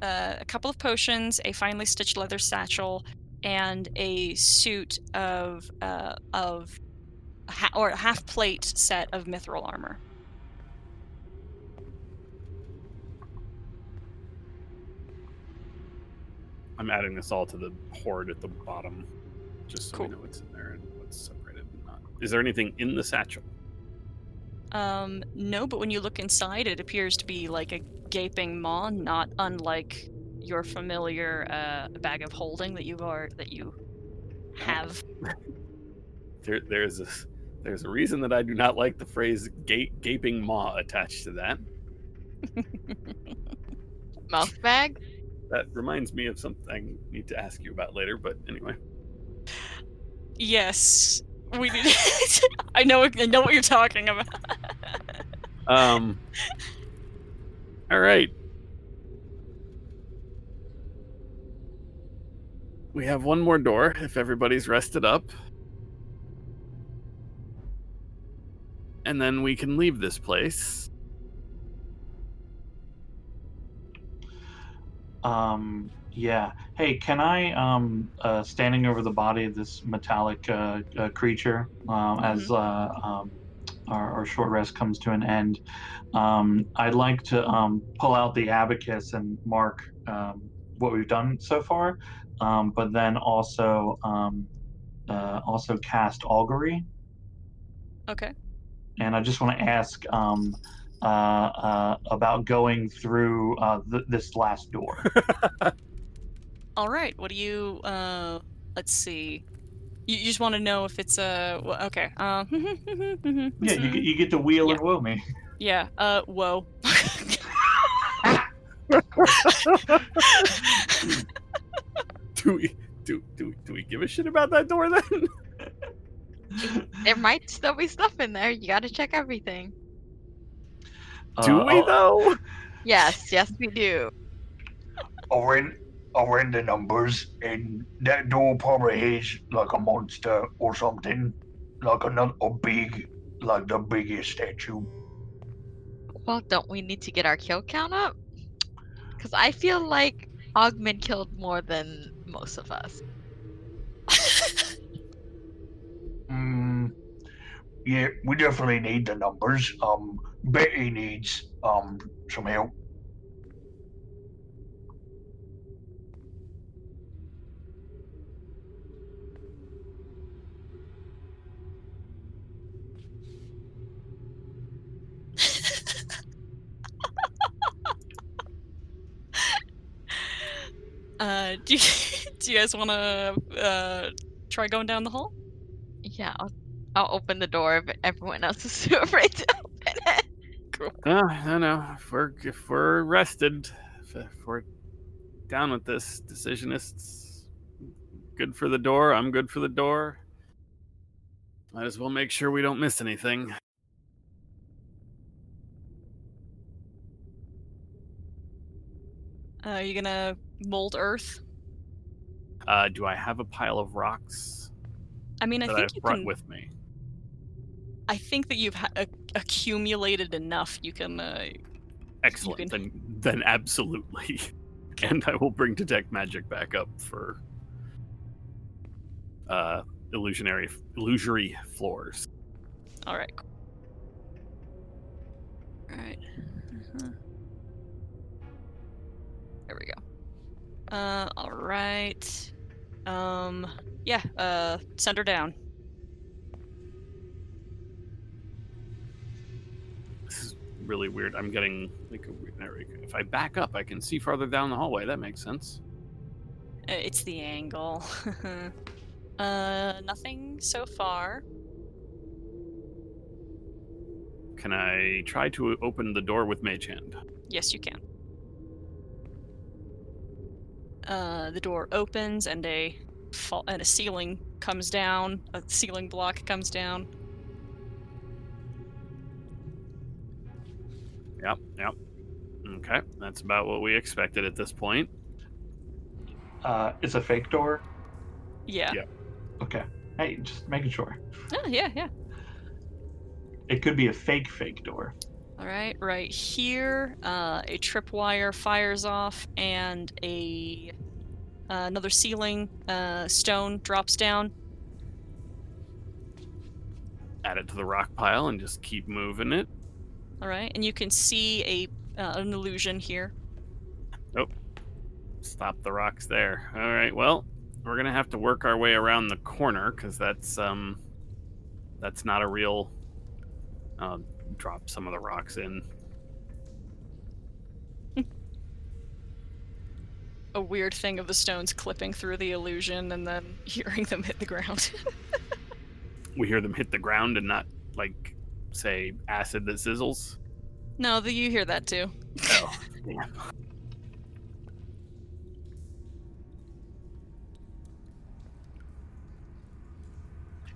A couple of potions, a finely stitched leather satchel, and a suit of half plate set of mithril armor. I'm adding this all to the hoard at the bottom, just so Cool. we know what's in there and what's separated and not. Is there anything in the satchel? No, but when you look inside, it appears to be like a gaping maw, not unlike your familiar bag of holding that you have. There's a reason that I do not like the phrase gaping maw attached to that. Mouth bag? That reminds me of something I need to ask you about later, but anyway. Yes, we did. I know what you're talking about. All right. We have one more door if everybody's rested up. And then we can leave this place. Yeah. Hey, can I, standing over the body of this metallic creature, as our short rest comes to an end, I'd like to pull out the abacus and mark what we've done so far, but then also cast augury. Okay. And I just want to ask about going through this last door. All right. What do you? Let's see. You just want to know if it's a. Well, okay. Yeah, you get to wheel and woo me. Yeah. Whoa. Do we give a shit about that door then? There might still be stuff in there. You gotta check everything. Do we though? Yes, we do. I ran the numbers, and that door probably has like a monster or something, like a big, like the biggest statue. Well, don't we need to get our kill count up? Because I feel like Ogman killed more than most of us. Yeah, we definitely need the numbers. Betty needs some help. Do you guys want to try going down the hall? Yeah, I'll open the door if everyone else is too afraid to open it. No. If we're rested, if we're down with this, Decisionists, good for the door. I'm good for the door. Might as well make sure we don't miss anything. Are you gonna mold earth? Do I have a pile of rocks I mean, I that think I've you brought can. with me? I think that you've accumulated enough. You can. Excellent. can- Then absolutely. And I will bring detect magic back up for illusory floors. All right. All right. There we go. All right. Yeah. Send her down. This is really weird. I'm getting like if I back up, I can see farther down the hallway. That makes sense. It's the angle. Nothing so far. Can I try to open the door with Mage Hand? Yes, you can. The door opens and a ceiling comes down. A ceiling block comes down. Yep. Okay, that's about what we expected at this point. It's a fake door. Yeah. Yeah. Okay. Hey, just making sure. Oh, yeah. It could be a fake door. All right, right here, a tripwire fires off, and another ceiling stone drops down. Add it to the rock pile and just keep moving it. All right, and you can see an illusion here. Stop the rocks there. All right, well, we're gonna have to work our way around the corner because that's not a real. Drop some of the rocks in. A weird thing of the stones clipping through the illusion and then hearing them hit the ground. We hear them hit the ground and not like, say, acid that sizzles. No, you hear that too. Oh, damn.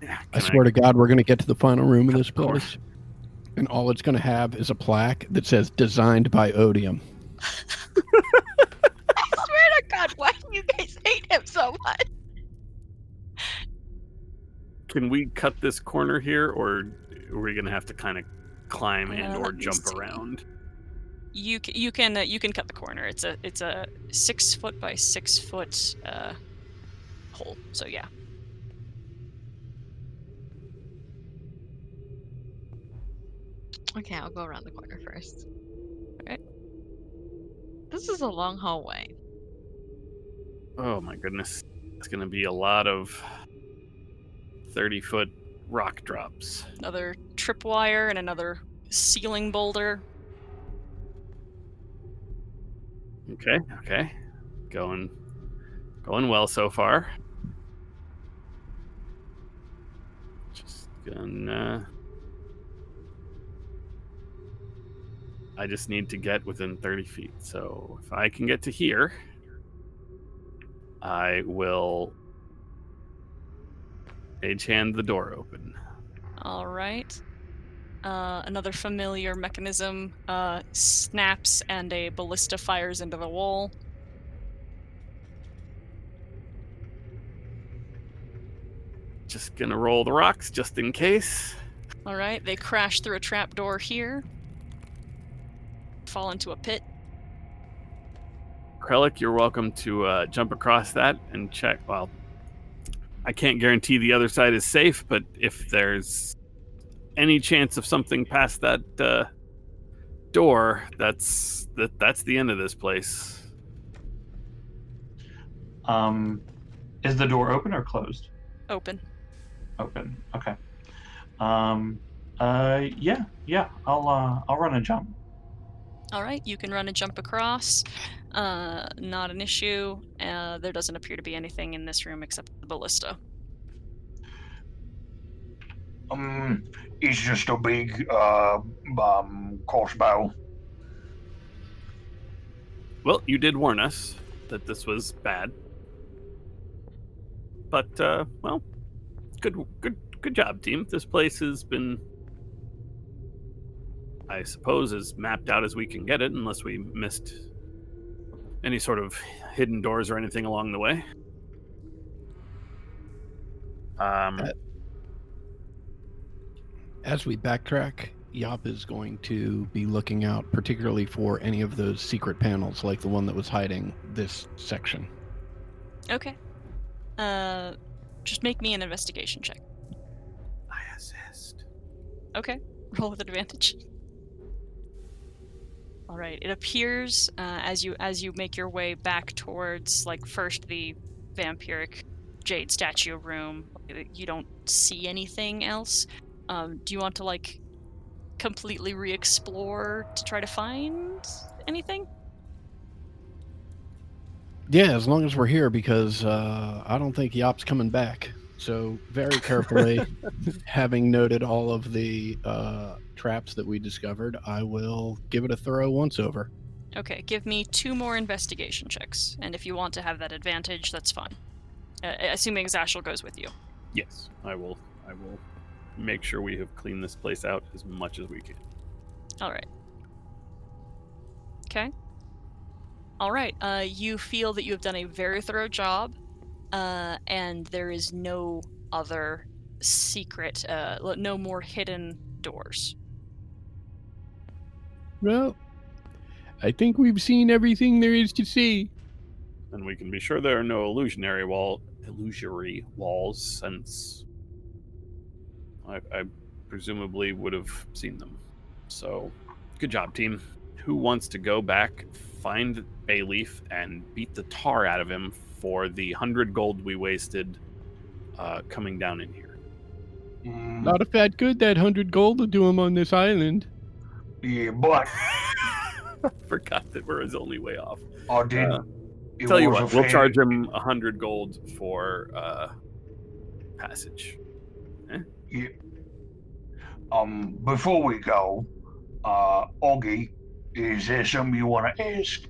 Yeah, I swear to God, we're going to get to the final room of this place, and all it's going to have is a plaque that says "Designed by Odium." I swear to God, why do you guys hate him so much? Can we cut this corner here, or are we gonna have to kind of climb and or let me jump see. around? You can cut the corner. It's a 6 foot by 6 foot hole. So yeah. Okay, I'll go around the corner first. Okay. This is a long hallway. Oh my goodness, it's gonna be a lot of 30-foot rock drops. Another tripwire and another ceiling boulder. Okay, going well so far. Just gonna. I just need to get within 30 feet. So if I can get to here, I will Mage Hand the door open. All right. Another familiar mechanism snaps and a ballista fires into the wall. Just gonna roll the rocks just in case. All right, they crash through a trapdoor here. Fall into a pit. Krellick, you're welcome to jump across that and check. Well, I can't guarantee the other side is safe, but if there's any chance of something past that door, that's the end of this place. Is the door open or closed? Open. Open. Okay. Yeah. I'll run and jump. All right, you can run and jump across. Not an issue. There doesn't appear to be anything in this room except the ballista. It's just a big crossbow. Well, you did warn us that this was bad. But well, good job, team. This place has been, I suppose, as mapped out as we can get it, unless we missed any sort of hidden doors or anything along the way. As we backtrack, Yop is going to be looking out particularly for any of those secret panels, like the one that was hiding this section. Okay. Just make me an investigation check. I assist. Okay. Roll with advantage. All right. It appears as you make your way back towards, like, first the vampiric jade statue room, you don't see anything else. Do you want to, like, completely re-explore to try to find anything? Yeah, as long as we're here, because I don't think Yop's coming back. So very carefully, having noted all of the traps that we discovered, I will give it a thorough once-over. Okay, give me 2 more investigation checks, and if you want to have that advantage, that's fine. Assuming Zashel goes with you. Yes, I will make sure we have cleaned this place out as much as we can. All right. Okay. All right. You feel that you have done a very thorough job, and there is no other secret, no more hidden doors. Well, I think we've seen everything there is to see. And we can be sure there are no illusory walls, since I presumably would have seen them. So, good job, team. Who wants to go back, find Bayleaf, and beat the tar out of him for the 100 gold we wasted coming down in here? Not a fat good, that 100 gold will do him on this island. Yeah, but Forgot that we're his only way off. I did. it Tell you was what, a we'll fair- charge him 100 gold for passage. Yeah. Before we go, Augie, is there something you want to ask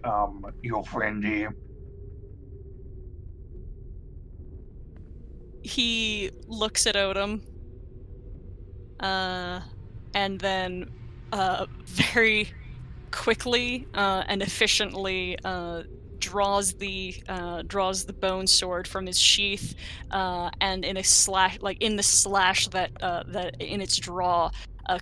your friend here? He looks at Odom, and then very quickly and efficiently draws the bone sword from his sheath, and in a slash, like in the slash that in its draw,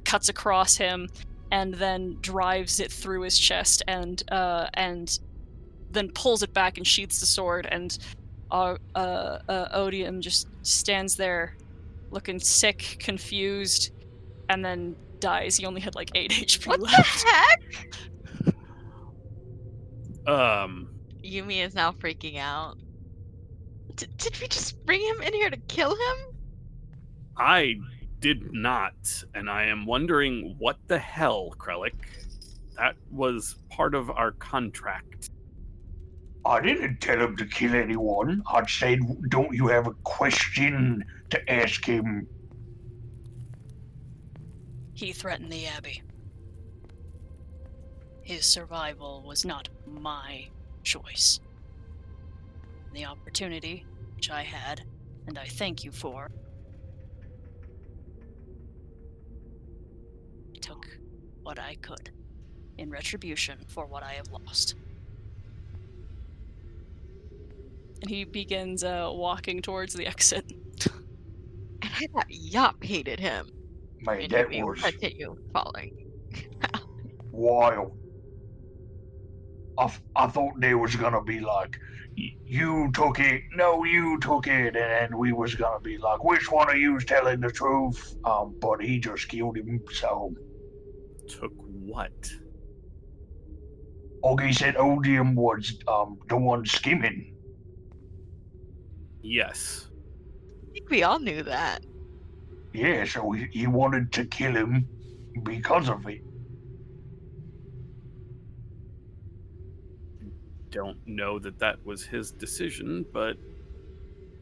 cuts across him, and then drives it through his chest, and then pulls it back and sheaths the sword, and Odium just stands there, looking sick, confused, and then dies. He only had like 8 HP What left. the heck? Yumi is now freaking out. Did we just bring him in here to kill him? I did not, and I am wondering what the hell, Krellick. That was part of our contract. I didn't tell him to kill anyone. I said, don't you have a question to ask him? He threatened the Abbey. His survival was not my choice. The opportunity, which I had, and I thank you for, I took what I could in retribution for what I have lost. And he begins walking towards the exit. And I thought Yop hated him. Man, And that Yumi was continue following. wild. I thought there was gonna be like, you took it, no, you took it, and we was gonna be like, which one of you's telling the truth? But he just killed him, so Took what? Augie said Odium was the one skimming. Yes. I think we all knew that. Yeah, so he wanted to kill him because of it. Don't know that was his decision, but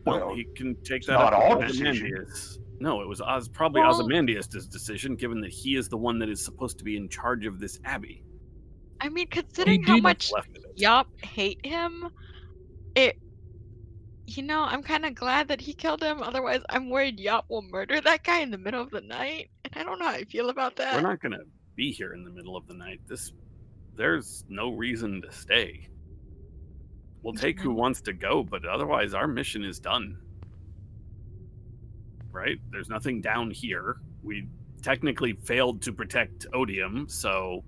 Well, he can take it's that not up our with decision. Ozymandias. No, it was probably Well- Ozymandias' decision, given that he is the one that is supposed to be in charge of this abbey. I mean, considering how did- much Left of it. Yop hate him, it. I'm kind of glad that he killed him. Otherwise, I'm worried Yop will murder that guy in the middle of the night, and I don't know how I feel about that. We're not gonna be here in the middle of the night. There's no reason to stay. We'll take who wants to go, but otherwise our mission is done. Right? There's nothing down here. We technically failed to protect Odium, so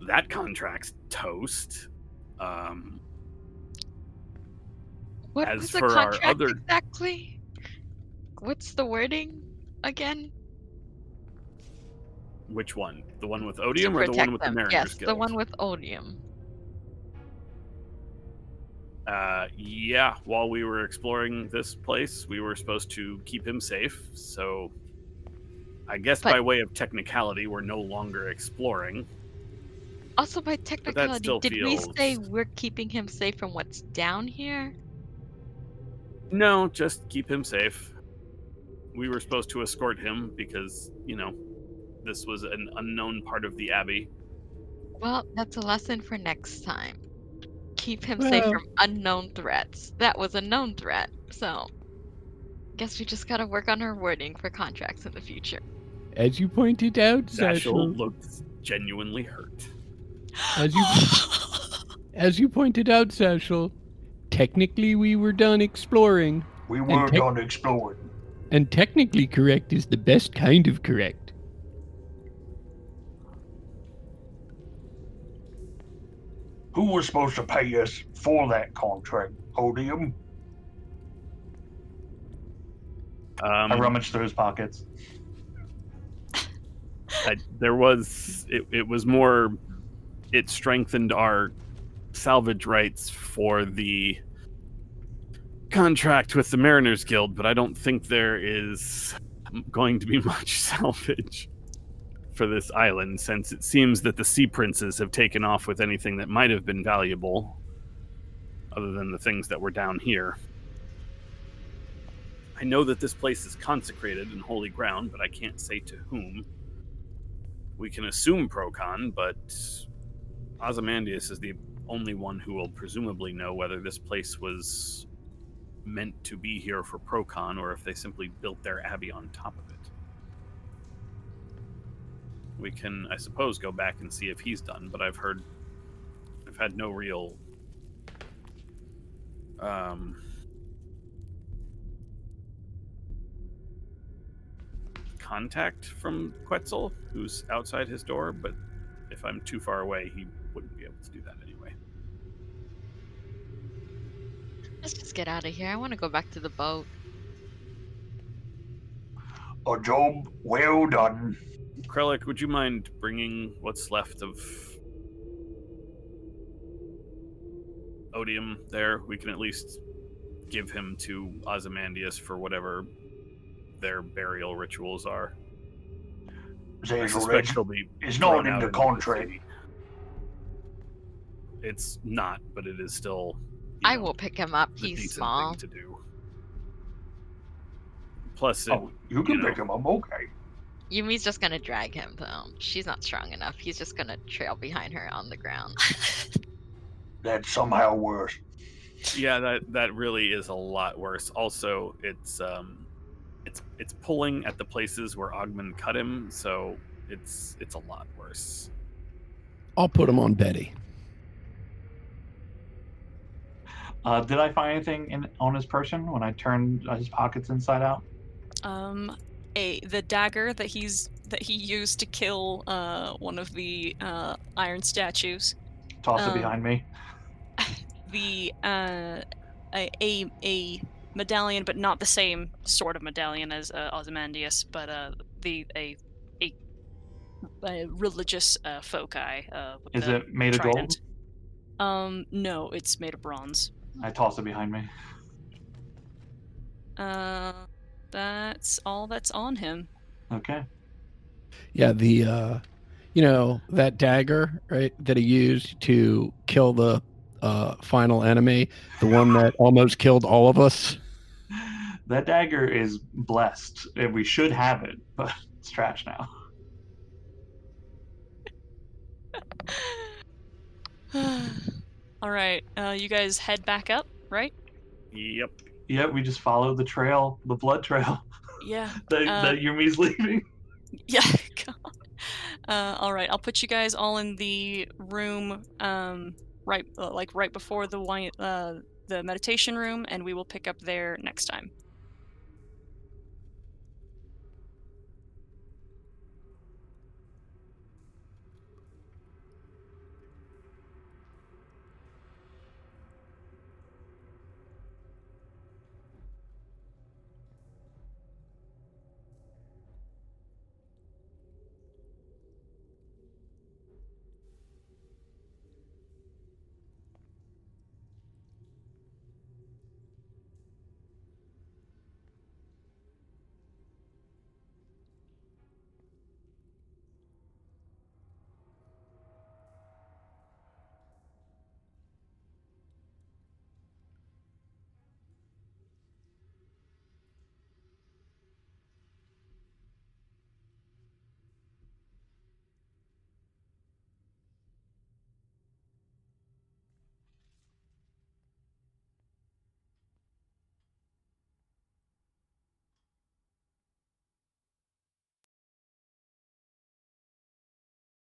that contract's toast. What as was the for our contract other- exactly? What's the wording again? Which one? The one with To Odium or the one protect with them. the Mariners Yes, Guild? the one with Odium. Yeah, while we were exploring this place, we were supposed to keep him safe. So I guess But- by way of technicality, we're no longer exploring. Also, by technicality, still did we say feels- we're keeping him safe from what's down here? No, just keep him safe. We were supposed to escort him because, this was an unknown part of the Abbey. Well, that's a lesson for next time. Keep him safe Well- from unknown threats. That was a known threat, so guess we just gotta work on our wording for contracts in the future. As you pointed out, Satchel Satchel, looked genuinely hurt. as you pointed out, Satchel, technically we were done exploring, We were tech- done exploring. and technically correct is the best kind of correct. Who was supposed to pay us for that contract? Odium? I rummaged through his pockets. There was it was more, it strengthened our salvage rights for the contract with the Mariners Guild, but I don't think there is going to be much salvage for this island, since it seems that the Sea Princes have taken off with anything that might have been valuable, other than the things that were down here. I know that this place is consecrated and holy ground, but I can't say to whom. We can assume Procon, but Ozymandias is the only one who will presumably know whether this place was meant to be here for Procon or if they simply built their abbey on top of it. We can, I suppose, go back and see if he's done, but I've had no real contact from Quetzal, who's outside his door, but if I'm too far away, he wouldn't be able to do that anyway. Let's just get out of here. I want to go back to the boat. A job well done. Krellick, would you mind bringing what's left of Odium there? We can at least give him to Ozymandias for whatever their burial rituals are. I Zazel, suspect he'll be it's not thrown in out the into contract. city. It's not, but it is still. I will pick him up. the He's decent small. thing to do. Plus, Oh, you can you know. pick him up, okay. Yumi's just gonna drag him though. She's not strong enough. He's just gonna trail behind her on the ground. That's somehow worse. yeah, that really is a lot worse. Also, it's pulling at the places where Ogman cut him, so it's a lot worse. I'll put him on Betty. Did I find anything on his person when I turned his pockets inside out? The dagger that he used to kill one of the iron statues. Toss it behind me. The a medallion, but not the same sort of medallion as Ozymandias, but a religious foci. With Is the it made of gold? trident. No, it's made of bronze. I toss it behind me. That's all that's on him. Okay. Yeah, the that dagger, right, that he used to kill the final enemy, the one that almost killed all of us. That dagger is blessed, and we should have it, but it's trash now. All right, you guys head back up, right? Yep. Yeah, we just follow the trail, the blood trail Yeah. that Yumi's leaving. Yeah. God. All right, I'll put you guys all in the room, right before the meditation room, and we will pick up there next time.